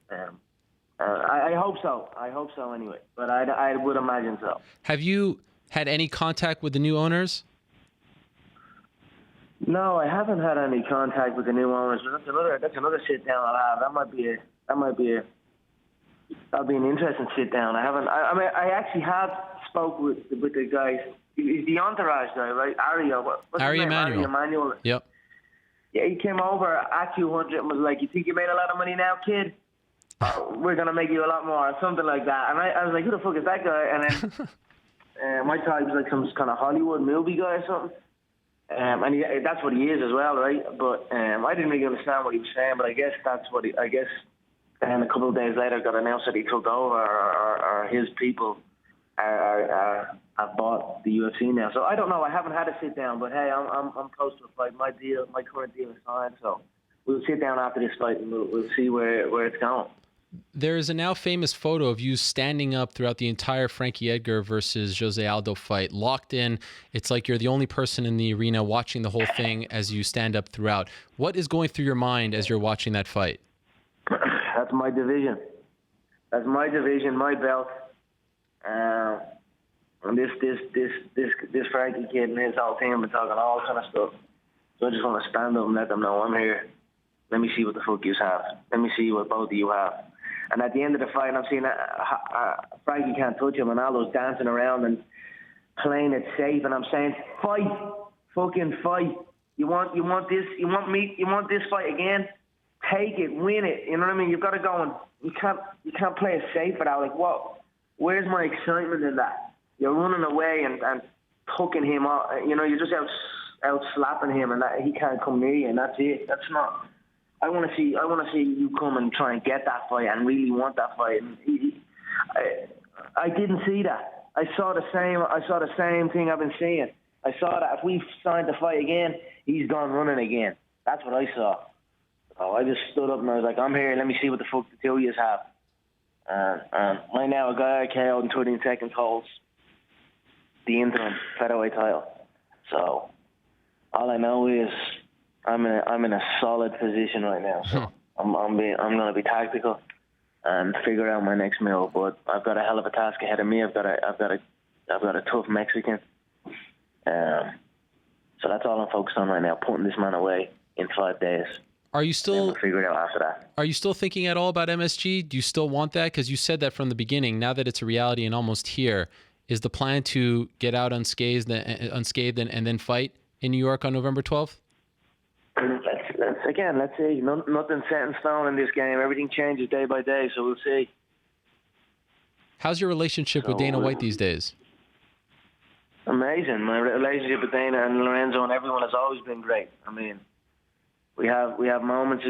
I hope so. I hope so anyway. But I would imagine so. Have you had any contact with the new owners? No, I haven't had any contact with the new owners. That's another sit down I'll have. That'll be an interesting sit down. I actually have spoke with the guys. He's the entourage guy, right? Ari Emanuel. Yep. Yeah, he came over at 200 and was like, "You think you made a lot of money now, kid? We're gonna make you a lot more," or something like that. And I was like, "Who the fuck is that guy?" And then I thought he was like some kind of Hollywood movie guy or something. And that's what he is as well, right? But I didn't really understand what he was saying. But I guess that's what I guess. And a couple of days later, got announced that he took over, or his people have bought the UFC now. So I don't know. I haven't had a sit down, but hey, I'm close to a fight. My current deal is signed, so we'll sit down after this fight and we'll see where it's going. There is a now famous photo of you standing up throughout the entire Frankie Edgar versus Jose Aldo fight, locked in. It's like you're the only person in the arena watching the whole thing as you stand up throughout. What is going through your mind as you're watching that fight? That's my division. That's my division, my belt. And this Frankie kid and his whole team have been talking all kind of stuff. So I just want to stand up and let them know I'm here. Let me see what the fuck you have. Let me see what both of you have. And at the end of the fight, I'm seeing Frankie can't touch him, and Aldo's dancing around and playing it safe. And I'm saying, fight, fucking fight. You want this fight again? Take it, win it. You know what I mean? You've got to go and you can't play it safe without like what? Where's my excitement in that? You're running away and hooking him up. You know, you're just out slapping him, and he can't come near you, and that's it. That's not. I want to see you come and try and get that fight and really want that fight. And I didn't see that. I saw the same thing I've been seeing. I saw that if we signed the fight again, he's gone running again. That's what I saw. So I just stood up and I was like, I'm here. Let me see what the fuck the two of you have. And right now, a guy I KO'd in 13 seconds holds the interim featherweight title. So all I know is I'm in a solid position right now. So I'm going to be tactical and figure out my next move. But I've got a hell of a task ahead of me. I've got a tough Mexican. So that's all I'm focused on right now, putting this man away in 5 days. Are you still figure it out after that? Are you still thinking at all about MSG? Do you still want that? Because you said that from the beginning. Now that it's a reality and almost here, is the plan to get out unscathed and then fight in New York on November 12th? Let's see. Nothing's set in stone in this game. Everything changes day by day, so we'll see. How's your relationship with Dana White these days? Amazing. My relationship with Dana and Lorenzo and everyone has always been great. I mean, we have moments.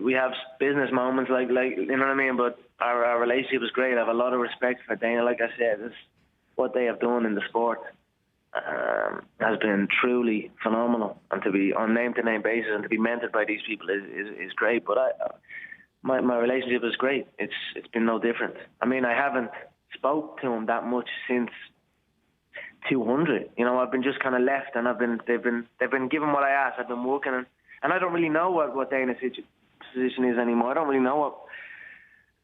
We have business moments, like you know what I mean. But our relationship is great. I have a lot of respect for Dana. Like I said, what they have done in the sport has been truly phenomenal. And to be on name-to-name basis and to be mentored by these people is great. But my relationship is great. It's been no different. I mean, I haven't spoke to him that much since 200. You know, I've been just kind of left, and they've been given what I asked. I've been working, and I don't really know what Dana's position is anymore. I don't really know what.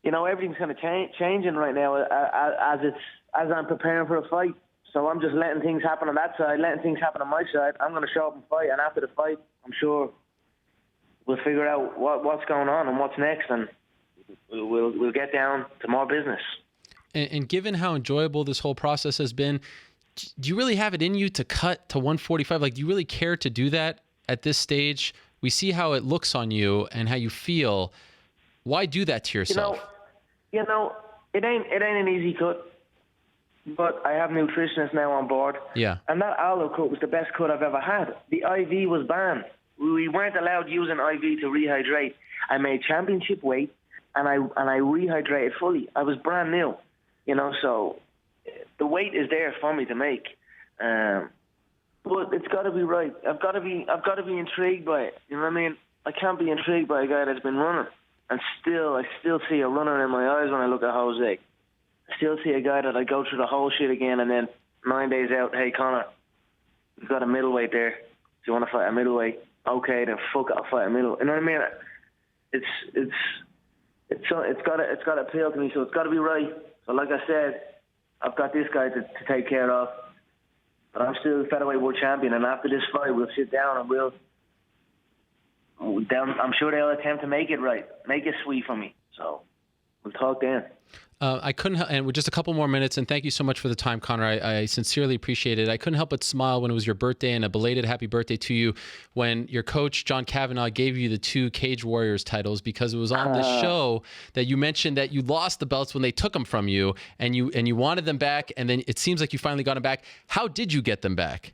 You know, everything's kind of changing right now as I'm preparing for a fight. So I'm just letting things happen on that side, letting things happen on my side. I'm going to show up and fight, and after the fight, I'm sure we'll figure out what's going on and what's next, and we'll get down to more business. And given how enjoyable this whole process has been, do you really have it in you to cut to 145? Like, do you really care to do that at this stage? We see how it looks on you and how you feel. Why do that to yourself? You know, it ain't an easy cut. But I have nutritionists now on board. Yeah. And that olive cut was the best cut I've ever had. The IV was banned. We weren't allowed using IV to rehydrate. I made championship weight, and I rehydrated fully. I was brand new, you know. So the weight is there for me to make, but it's got to be right. I've got to be intrigued by it. You know what I mean? I can't be intrigued by a guy that's been running, and I still see a runner in my eyes when I look at Jose. I still see a guy that I go through the whole shit again, and then 9 days out, hey Conor, we've got a middleweight there. Do you want to fight a middleweight? Okay, then fuck it, I'll fight a middleweight. You know what I mean? It's got to appeal to me, so it's got to be right. So like I said, I've got this guy to take care of, but I'm still featherweight world champion. And after this fight, we'll sit down and I'm sure they'll attempt to make it right, make it sweet for me. So we'll talk then. I couldn't, and with just a couple more minutes, and thank you so much for the time, Conor. I sincerely appreciate it. I couldn't help but smile when it was your birthday, and a belated happy birthday to you when your coach, John Kavanagh, gave you the 2 Cage Warriors titles, because it was on the show that you mentioned that you lost the belts when they took them from you, and you wanted them back, and then it seems like you finally got them back. How did you get them back?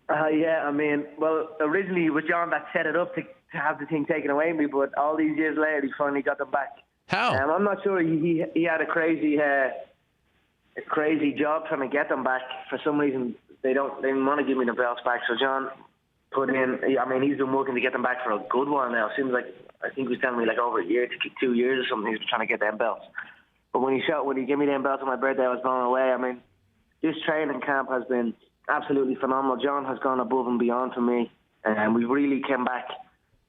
Yeah, I mean, well, originally it was John that set it up to have the thing taken away from me, but all these years later, he finally got them back. How? I'm not sure. He had a crazy job trying to get them back. For some reason, they didn't want to give me the belts back. So John put in. I mean, he's been working to get them back for a good while now. Seems like, I think he was telling me like over a year to 2 years or something. He's been trying to get them belts. But when he gave me them belts on my birthday, I was blown away. I mean, this training camp has been absolutely phenomenal. John has gone above and beyond for me, and we really came back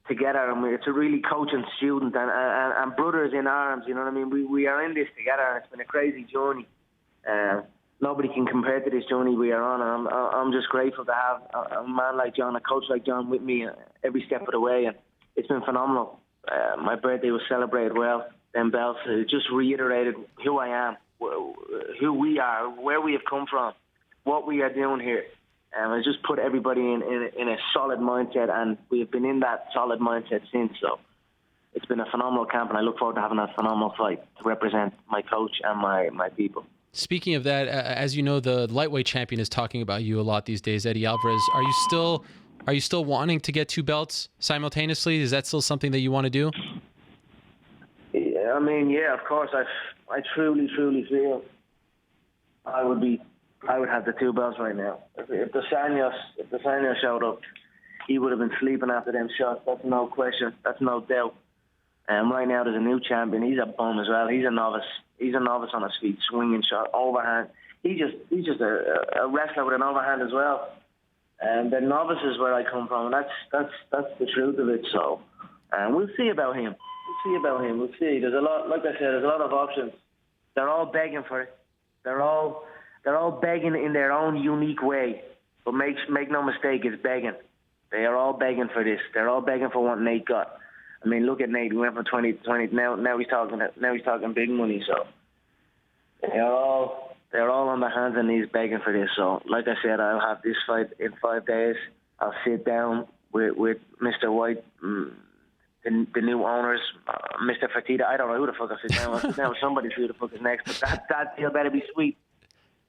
together, and it's a really coach and student and brothers in arms, you know what I mean? We are in this together, and it's been a crazy journey. Nobody can compare to this journey we are on, and I'm just grateful to have a man like John, a coach like John with me every step of the way, and it's been phenomenal. My birthday was celebrated well. Them belts just reiterated who I am, who we are, where we have come from, what we are doing here. I just put everybody in a solid mindset, and we have been in that solid mindset since. So it's been a phenomenal camp, and I look forward to having a phenomenal fight to represent my coach and my people. Speaking of that, as you know, the lightweight champion is talking about you a lot these days, Eddie Alvarez. Are you still wanting to get 2 belts simultaneously? Is that still something that you want to do? Yeah, I mean, yeah, of course. I truly feel I would have the 2 belts right now. If the Sanyos showed up, he would have been sleeping after them shots. That's no question. That's no doubt. Right now there's a new champion. He's a bum as well. He's a novice. He's a novice on his feet, swinging shot, overhand. He's just a wrestler with an overhand as well. And the novice is where I come from. And that's the truth of it. So, we'll see about him. We'll see. There's a lot. Like I said, there's a lot of options. They're all begging for it. They're all begging in their own unique way. But make no mistake, it's begging. They are all begging for this. They're all begging for what Nate got. I mean, look at Nate. He went from 20 to 20. Now he's talking big money. So they're all on their hands and knees begging for this. So, like I said, I'll have this fight in 5 days. I'll sit down with Mr. White, the new owners, Mr. Fertitta. I don't know who the fuck I'll sit down with. I'll sit down with somebody to see who the fuck is next. But that deal better be sweet.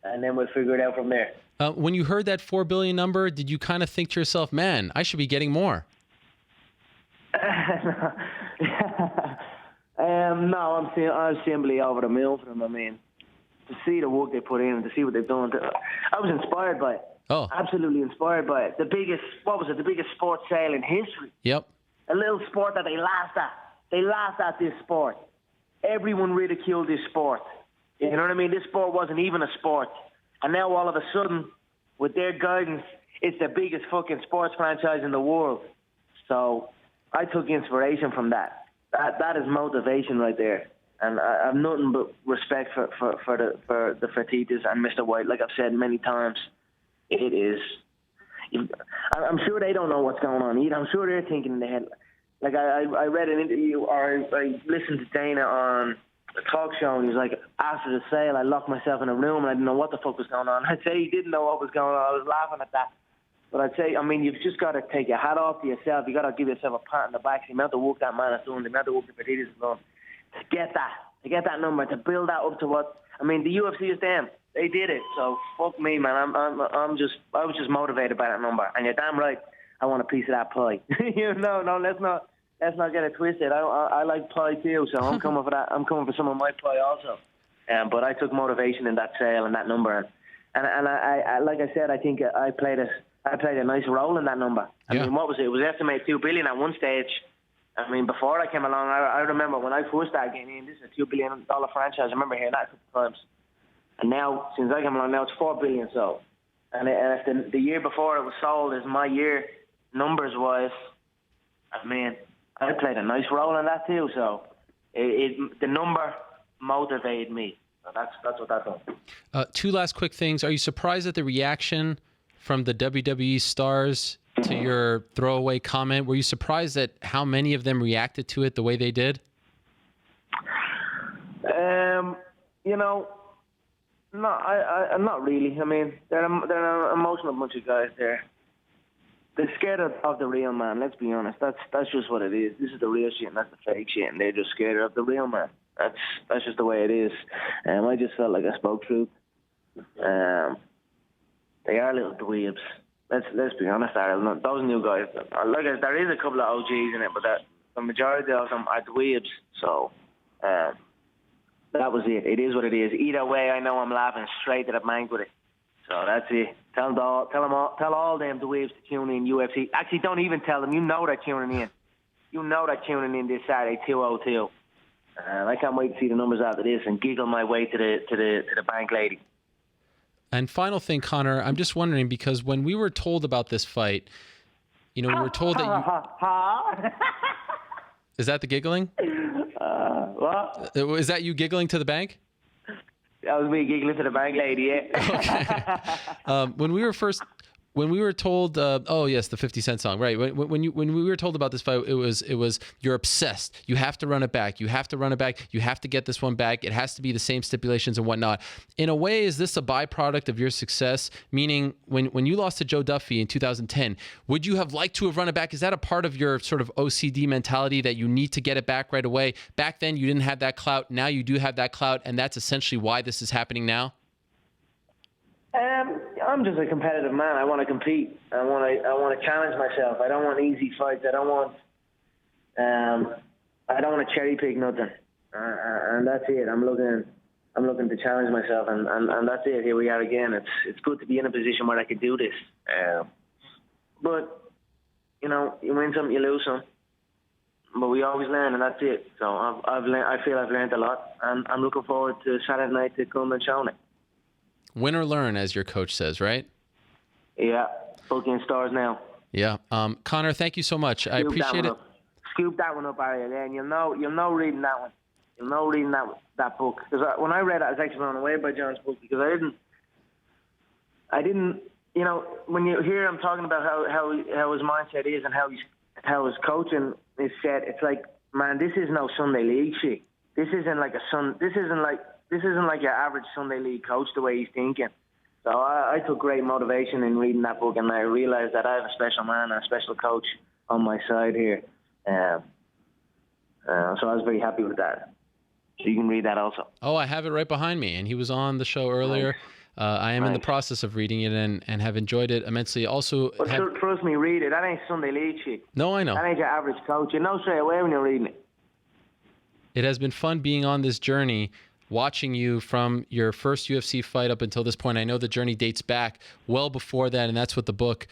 And then we'll figure it out from there. When you heard that $4 billion number, did you kind of think to yourself, man, I should be getting more? No, I'm simply over the moon for them. I mean, to see the work they put in and to see what they've done, I was inspired by it. Oh, absolutely inspired by it. The biggest sports sale in history. Yep. A little sport that they laughed at. They laughed at this sport. Everyone ridiculed this sport. You know what I mean? This sport wasn't even a sport. And now all of a sudden, with their guidance, it's the biggest fucking sports franchise in the world. So I took inspiration from that. That is motivation right there. And I have nothing but respect for the Fertittas and Mr. White. Like I've said many times, it is. I'm sure they don't know what's going on either. I'm sure they're thinking in their head. Like I read an interview, or I listened to Dana on a talk show, and he was like, after the sale, I locked myself in a room and I didn't know what the fuck was going on. I'd say he didn't know what was going on. I was laughing at that. But I'd say, I mean, you've just got to take your hat off to yourself. You've got to give yourself a pat on the back. The amount of work that man has done, the amount of work the Fertittas has done, to get that number, to build that up to what, I mean, the UFC is them. They did it. So fuck me, man. I was just motivated by that number. And you're damn right, I want a piece of that pie. No, let's not get it twisted. I like pie too, so I'm coming for that. I'm coming for some of my pie also. But I took motivation in that sale and that number, and I like I said, I think I played a nice role in that number. I mean, what was it? It was estimated $2 billion at one stage. I mean, before I came along, I remember when I first started getting in, this is a $2 billion franchise. I remember hearing that a couple of times. And now, since I came along, now it's $4 billion. So, and if the year before it was sold as my year, numbers wise, I mean, I played a nice role in that too. So, the number motivated me. So that's what that done. Two last quick things. Are you surprised at the reaction from the WWE stars to your throwaway comment? Were you surprised at how many of them reacted to it the way they did? No, I'm not really. I mean, they're an emotional bunch of guys there. They're scared of the real man. Let's be honest. That's just what it is. This is the real shit, and that's the fake shit, and they're just scared of the real man. That's just the way it is. I just felt like I spoke truth. They are little dweebs. Let's be honest. Those new guys. There is a couple of OGs in it, but the majority of them are dweebs. So. That was it. It is what it is. Either way, I know I'm laughing straight to the bank with it. So that's it. Tell all them dweebs to tune in UFC. Actually, don't even tell them. You know they're tuning in. You know they're tuning in this Saturday, 2:02. I can't wait to see the numbers after this and giggle my way to the bank lady. And final thing, Conor, I'm just wondering, because when we were told about this fight, we were told that you... Is that the giggling? What? Is that you giggling to the bank? That was me giggling to the bank lady, yeah. Okay. When we were told, oh yes, the 50 Cent song, right? When we were told about this fight, it was you're obsessed. You have to run it back. You have to run it back. You have to get this one back. It has to be the same stipulations and whatnot. In a way, is this a byproduct of your success? Meaning, when you lost to Joe Duffy in 2010, would you have liked to have run it back? Is that a part of your sort of OCD mentality that you need to get it back right away? Back then, you didn't have that clout. Now you do have that clout, and that's essentially why this is happening now. I'm just a competitive man. I want to compete. I want to challenge myself. I don't want easy fights. I don't want to cherry pick nothing. And that's it. I'm looking to challenge myself, and that's it. Here we are again. It's good to be in a position where I can do this. But you know, you win some, you lose some. But we always learn, and that's it. So I've learned. I feel I've learned a lot, and I'm looking forward to Saturday night to come and show it. Win or learn, as your coach says, right? Yeah, booking stars now. Yeah. Conor, thank you so much. I appreciate it. Scoop that one up, Ariel, and you'll know reading that one. You'll know reading that book. Because when I read it, I was actually blown away by John's book, because I didn't, you know, when you hear him talking about how his mindset is and how his coaching is set, it's like, man, this is no Sunday league shit. This isn't like your average Sunday league coach, the way he's thinking. So I took great motivation in reading that book, and I realized that I have a special man, a special coach on my side here. So I was very happy with that. So you can read that also. Oh, I have it right behind me, and he was on the show earlier. I am in the process of reading it and have enjoyed it immensely. Also, trust me, read it. That ain't Sunday league shit. No, I know. That ain't your average coach. You know straight away when you're reading it. It has been fun being on this journey, watching you from your first UFC fight up until this point. I know the journey dates back well before that, and that's what the book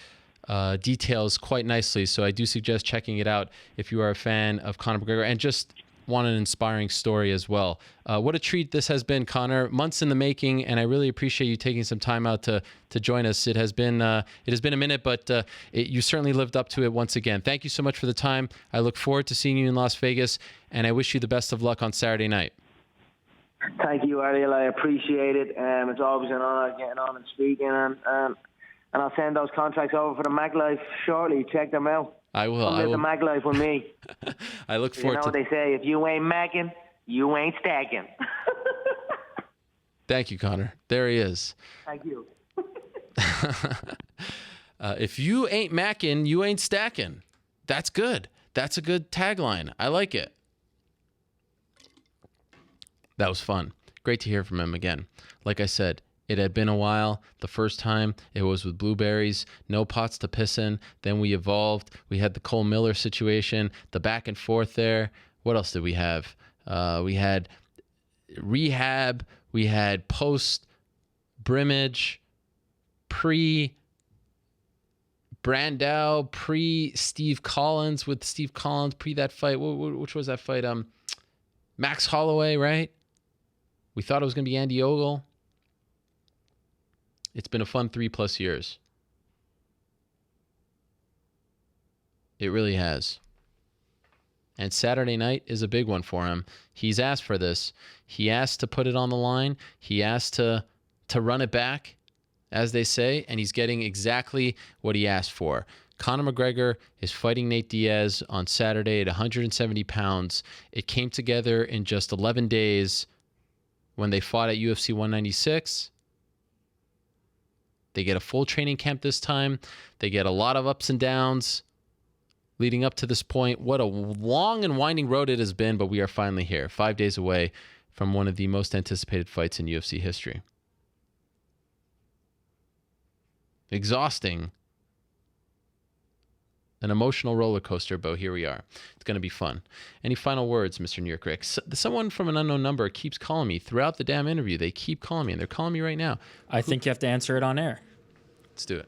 details quite nicely. So I do suggest checking it out if you are a fan of Conor McGregor and just want an inspiring story as well. What a treat this has been, Conor. Months in the making, and I really appreciate you taking some time out to join us. It has been a minute, but you certainly lived up to it once again. Thank you so much for the time. I look forward to seeing you in Las Vegas, and I wish you the best of luck on Saturday night. Thank you, Ariel. I appreciate it. It's always an honor getting on and speaking, and I'll send those contracts over for the Mac Life shortly. Check them out. I will. Come to the Mac Life with me. I look forward to. You know what they say: if you ain't macking, you ain't stacking. Thank you, Conor. There he is. Thank you. If you ain't macking, you ain't stacking. That's good. That's a good tagline. I like it. That was fun. Great to hear from him again. Like I said, it had been a while. The first time it was with blueberries, no pots to piss in. Then we evolved. We had the Cole Miller situation, the back and forth there. What else did we have? We had rehab. We had post-Brimage, pre-Brandao, pre-Steve Collins with Steve Collins, pre that fight. Which was that fight? Max Holloway, right? We thought it was going to be Andy Ogle. It's been a fun 3+ years. It really has. And Saturday night is a big one for him. He's asked for this. He asked to put it on the line. He asked to run it back, as they say, and he's getting exactly what he asked for. Conor McGregor is fighting Nate Diaz on Saturday at 170 pounds. It came together in just 11 days when they fought at UFC 196. They get a full training camp this time. They get a lot of ups and downs leading up to this point. What a long and winding road it has been, but we are finally here, 5 days away from one of the most anticipated fights in UFC history. Exhausting. An emotional roller coaster, but here we are. It's going to be fun. Any final words, Mr. New York Rick? Someone from an unknown number keeps calling me throughout the damn interview. They keep calling me, and they're calling me right now. I think you have to answer it on air. Let's do it.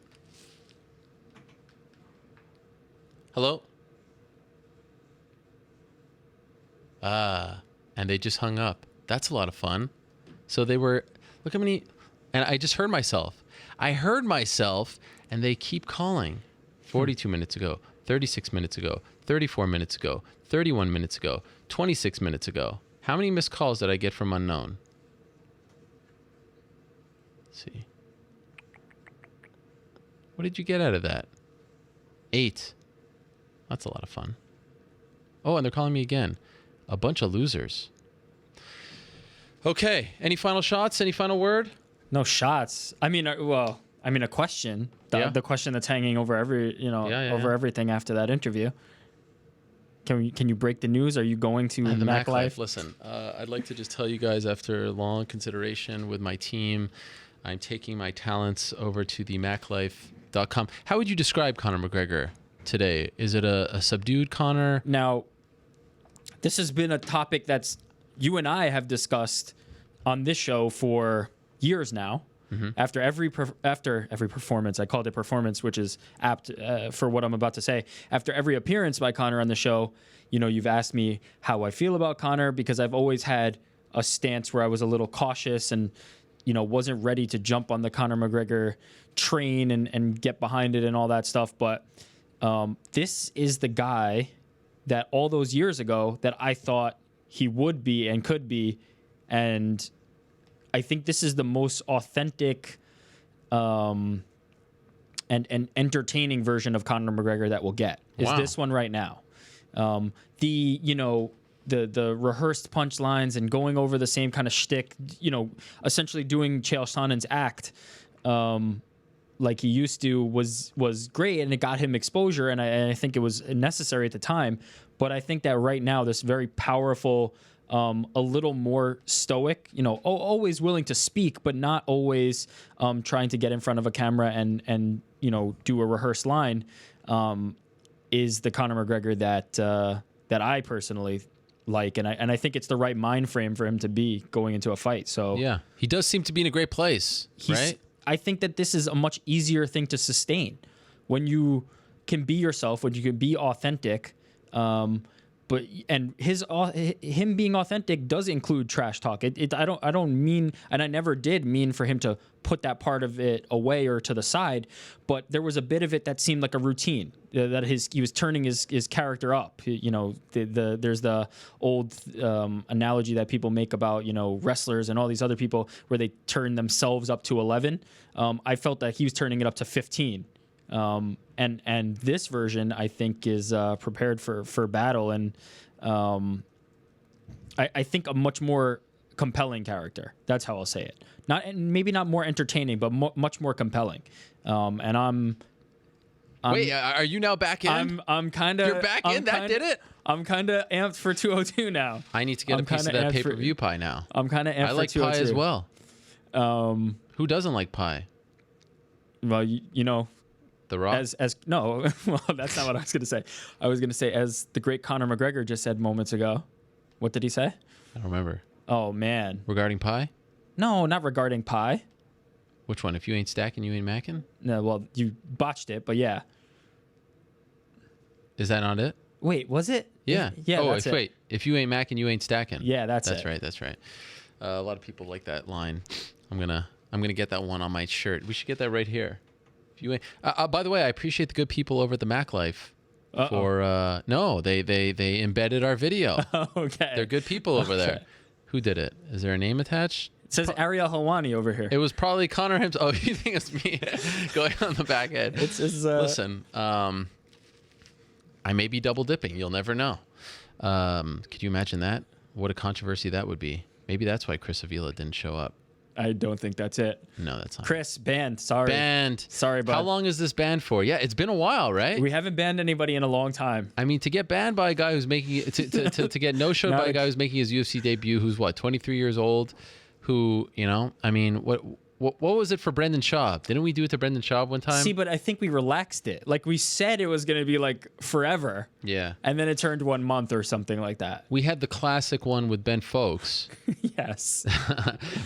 Hello? And they just hung up. That's a lot of fun. So they were, look how many, and I just heard myself. I heard myself, and they keep calling. 42 minutes ago, 36 minutes ago, 34 minutes ago, 31 minutes ago, 26 minutes ago. How many missed calls did I get from unknown? Let's see. What did you get out of that? 8. That's a lot of fun. Oh, and they're calling me again. A bunch of losers. Okay. Any final shots? Any final word? No shots. I mean, a question. The question that's hanging over everything after that interview. Can you break the news? Are you going to the Mac Life? Listen, I'd like to just tell you guys, after long consideration with my team, I'm taking my talents over to the MacLife.com. How would you describe Conor McGregor today? Is it a subdued Conor? Now, this has been a topic that's you and I have discussed on this show for years now. After every performance, I called it performance, which is apt for what I'm about to say. After every appearance by Conor on the show, you know, you've asked me how I feel about Conor, because I've always had a stance where I was a little cautious and, you know, wasn't ready to jump on the Conor McGregor train and get behind it and all that stuff. But this is the guy that all those years ago that I thought he would be and could be. And I think this is the most authentic and entertaining version of Conor McGregor that we'll get. Is this one right now. The rehearsed punchlines and going over the same kind of shtick, you know, essentially doing Chael Sonnen's act like he used to was great, and it got him exposure, and I think it was necessary at the time. But I think that right now, this very powerful, a little more stoic, you know, always willing to speak, but not always trying to get in front of a camera and you know, do a rehearsed line, is the Conor McGregor that I personally like, and I think it's the right mind frame for him to be going into a fight. So yeah, he does seem to be in a great place, right? I think that this is a much easier thing to sustain when you can be yourself, when you can be authentic. But him being authentic does include trash talk. I don't mean, and I never did mean for him to put that part of it away or to the side. But there was a bit of it that seemed like a routine, that he was turning his character up. You know, there's the old analogy that people make about, you know, wrestlers and all these other people where they turn themselves up to 11. I felt that he was turning it up to 15. And this version, I think, is prepared for battle, and I think a much more compelling character. That's how I'll say it. Maybe not more entertaining, but much more compelling. And I'm wait, are you now back in? I'm kind of. You're back in. That did it. I'm kind of amped for 202 now. I need to get a piece of that pay-per-view pie now. I'm kind of amped for 202. I like pie as well. Who doesn't like pie? Well, you know. The Rock? No, well, that's not what I was going to say. I was going to say, as the great Conor McGregor just said moments ago. What did he say? I don't remember. Oh, man. Regarding pie? No, not regarding pie. Which one? If you ain't stacking, you ain't macking? No, well, you botched it, but yeah. Is that not it? Wait, was it? Yeah. Yeah, that's it. Wait. If you ain't macking, you ain't stacking. Yeah, that's it. That's right. A lot of people like that line. I'm gonna get that one on my shirt. We should get that right here. By the way, I appreciate the good people over at the Mac Life for no, they embedded our video. Okay, they're good people over there. Who did it? Is there a name attached? It says Ariel Helwani over here. It was probably Conor himself. Oh, you think it's me going on the back end? Listen, I may be double dipping. You'll never know. Could you imagine that? What a controversy that would be. Maybe that's why Chris Avila didn't show up. I don't think that's it. No, that's not. Chris, banned. Sorry. Banned. Sorry, bud. How long is this banned for? Yeah, it's been a while, right? We haven't banned anybody in a long time. I mean, to get banned by a guy who's making it, to get no-showed by a guy who's making his UFC debut, who's what, 23 years old, who, you know, I mean, what was it for Brendan Schaub? Didn't we do it to Brendan Schaub one time? See, but I think we relaxed it. Like, we said it was going to be like forever. Yeah. And then it turned 1 month or something like that. We had the classic one with Ben Fowlkes. Yes.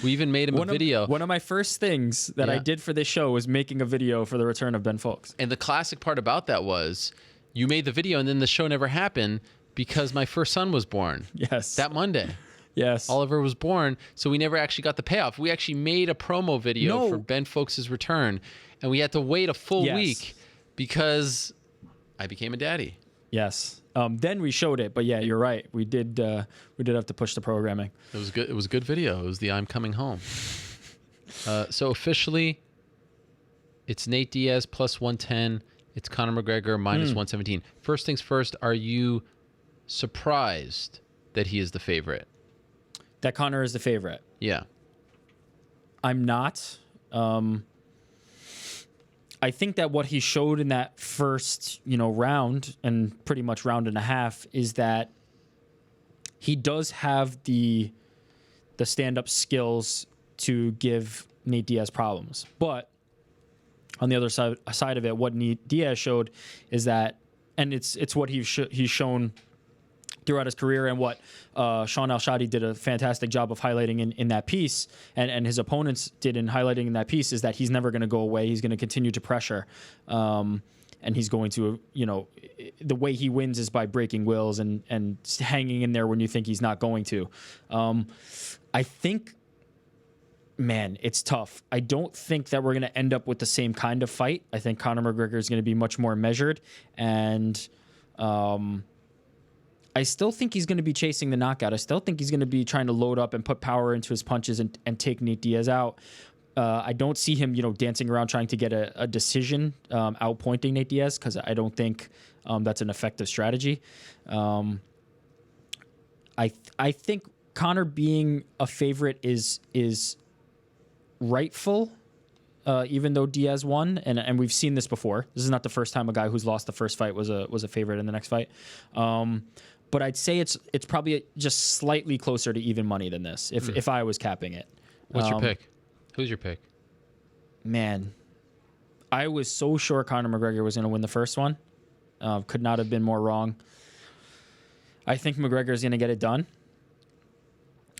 We even made him a video. One of my first things that I did for this show was making a video for the return of Ben Fowlkes. And the classic part about that was you made the video and then the show never happened because my first son was born. Yes. That Monday. Yes. Oliver was born, so we never actually got the payoff. We actually made a promo video for Ben Fowlkes' return, and we had to wait a full week because I became a daddy. Yes. Then we showed it, but yeah, you're right. We did have to push the programming. It was good. It was a good video. It was the I'm coming home. So officially, it's Nate Diaz plus 110. It's Conor McGregor minus 117. First things first, are you surprised that he is the favorite? That Conor is the favorite? Yeah. I'm not. I think that what he showed in that first, round and pretty much round and a half is that he does have the stand-up skills to give Nate Diaz problems. But on the other side of it, what Nate Diaz showed is that, and it's what he's shown throughout his career, and what Shaun Al-Shatti did a fantastic job of highlighting in that piece, and his opponents did in highlighting in that piece, is that he's never going to go away. He's going to continue to pressure, and he's going to, the way he wins is by breaking wills and hanging in there when you think he's not going to. I think, man, it's tough. I don't think that we're going to end up with the same kind of fight. I think Conor McGregor is going to be much more measured, and I still think he's going to be chasing the knockout. I still think he's going to be trying to load up and put power into his punches and take Nate Diaz out. I don't see him, dancing around trying to get a decision, outpointing Nate Diaz, because I don't think that's an effective strategy. I think Conor being a favorite is rightful, even though Diaz won, and we've seen this before. This is not the first time a guy who's lost the first fight was a favorite in the next fight. But I'd say it's probably just slightly closer to even money than this if I was capping it. What's your pick? Who's your pick? Man, I was so sure Conor McGregor was going to win the first one. Could not have been more wrong. I think McGregor is going to get it done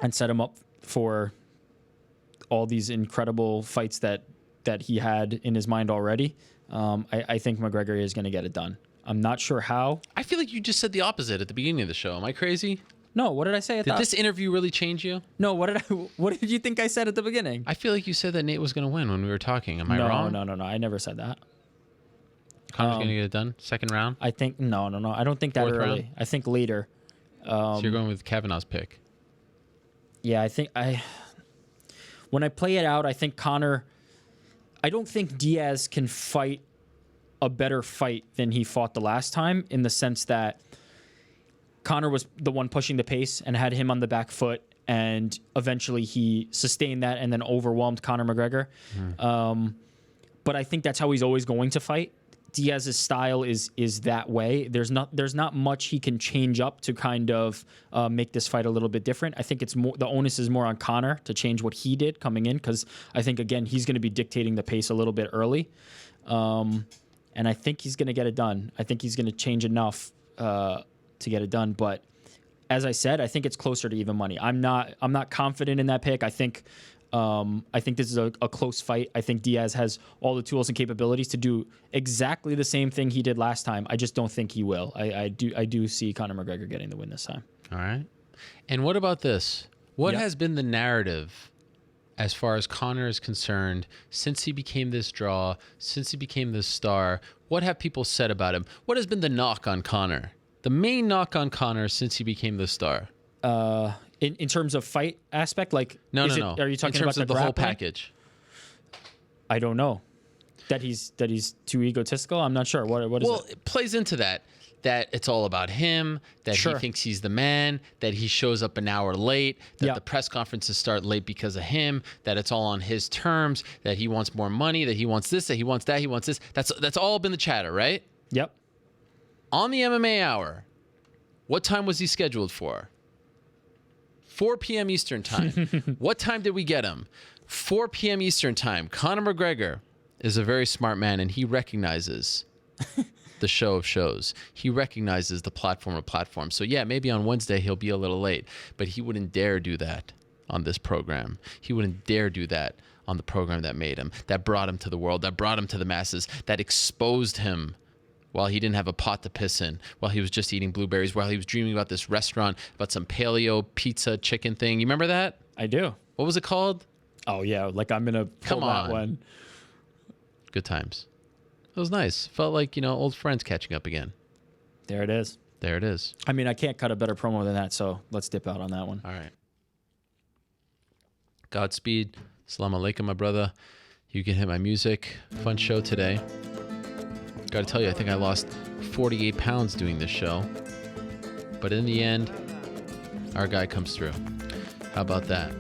and set him up for all these incredible fights that he had in his mind already. I think McGregor is going to get it done. I'm not sure how. I feel like you just said the opposite at the beginning of the show. Am I crazy? No, what did I say? Did this interview really change you? No, what did you think I said at the beginning? I feel like you said that Nate was going to win when we were talking. Am I wrong? No. I never said that. Conor's going to get it done? Second round? I think, no. I don't think that Fourth early. round? I think later. So you're going with Kavanagh's pick? Yeah, when I play it out, I think Conor, I don't think Diaz can fight a better fight than he fought the last time, in the sense that Conor was the one pushing the pace and had him on the back foot, and eventually he sustained that and then overwhelmed Conor McGregor. But I think that's how he's always going to fight. Diaz's style is that way. There's not much he can change up to kind of make this fight a little bit different. I think it's more, the onus is more on Conor to change what he did coming in, because I think, again, he's going to be dictating the pace a little bit early. And I think he's going to get it done. I think he's going to change enough to get it done. But as I said, I think it's closer to even money. I'm not confident in that pick. I think this is a close fight. I think Diaz has all the tools and capabilities to do exactly the same thing he did last time. I just don't think he will. I do see Conor McGregor getting the win this time. All right. And what about this? What has been the narrative as far as Conor is concerned since he became this draw, since he became this star? What have people said about him? What has been the knock on Conor? The main knock on Conor since he became this star? In terms of fight aspect, like no. Are you talking in terms about of the whole package? I don't know. That he's too egotistical. I'm not sure. What is it? Well, it plays into that it's all about him. That he thinks he's the man. That he shows up an hour late. That the press conferences start late because of him. That it's all on his terms. That he wants more money. That he wants this. That he wants that. He wants this. That's all been the chatter, right? Yep. On the MMA Hour, what time was he scheduled for? 4 p.m. Eastern time. What time did we get him? 4 p.m. Eastern time. Conor McGregor is a very smart man, and he recognizes the show of shows. He recognizes the platform of platforms. So yeah, maybe on Wednesday he'll be a little late, but he wouldn't dare do that on this program. He wouldn't dare do that on the program that made him, that brought him to the world, that brought him to the masses, that exposed him while he didn't have a pot to piss in, while he was just eating blueberries, while he was dreaming about this restaurant, about some paleo pizza chicken thing. You remember that? I do. What was it called? Oh, yeah. Like, I'm going to pull that one. Good times. It was nice. Felt like, old friends catching up again. There it is. There it is. I mean, I can't cut a better promo than that, so let's dip out on that one. All right. Godspeed. Assalamu alaikum, my brother. You can hit my music. Fun show today. Got to tell you, I think I lost 48 pounds doing this show. But in the end, our guy comes through. How about that?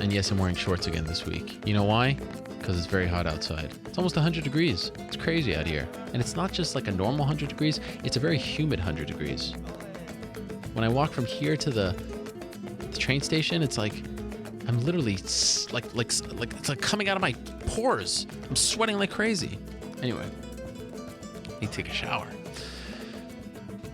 And yes, I'm wearing shorts again this week. You know why? Because it's very hot outside. It's almost 100 degrees. It's crazy out here. And it's not just like a normal 100 degrees. It's a very humid 100 degrees. When I walk from here to the train station, it's like I'm literally it's like coming out of my pores. I'm sweating like crazy. Anyway, I need to take a shower.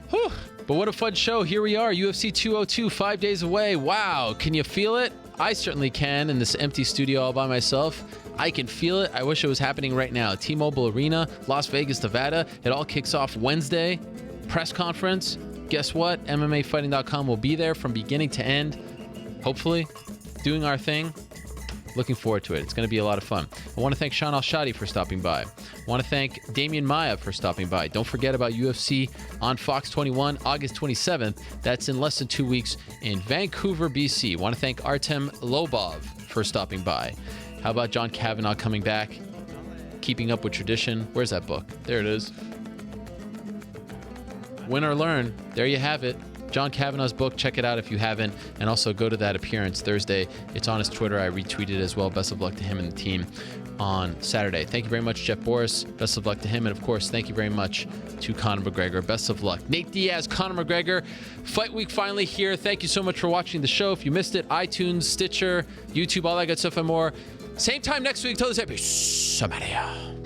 Whew. But what a fun show. Here we are, UFC 202, 5 days away. Wow, can you feel it? I certainly can in this empty studio all by myself. I can feel it. I wish it was happening right now. T-Mobile Arena, Las Vegas, Nevada. It all kicks off Wednesday. Press conference. Guess what? MMAfighting.com will be there from beginning to end. Hopefully, doing our thing. Looking forward to it. It's going to be a lot of fun. I want to thank Shaun Al-Shatti for stopping by. I want to thank Demian Maia for stopping by. Don't forget about UFC on Fox 21, August 27th. That's in less than 2 weeks in Vancouver, BC. I want to thank Artem Lobov for stopping by. How about John Kavanagh coming back? Keeping up with tradition. Where's that book? There it is. Win or learn. There you have it. John Kavanagh's book. Check it out if you haven't. And also go to that appearance Thursday. It's on his Twitter. I retweeted as well. Best of luck to him and the team on Saturday. Thank you very much, Jeff Borris. Best of luck to him. And of course, thank you very much to Conor McGregor. Best of luck. Nate Diaz, Conor McGregor. Fight week finally here. Thank you so much for watching the show. If you missed it, iTunes, Stitcher, YouTube, all that good stuff and more. Same time next week. Till this episode. Samaria.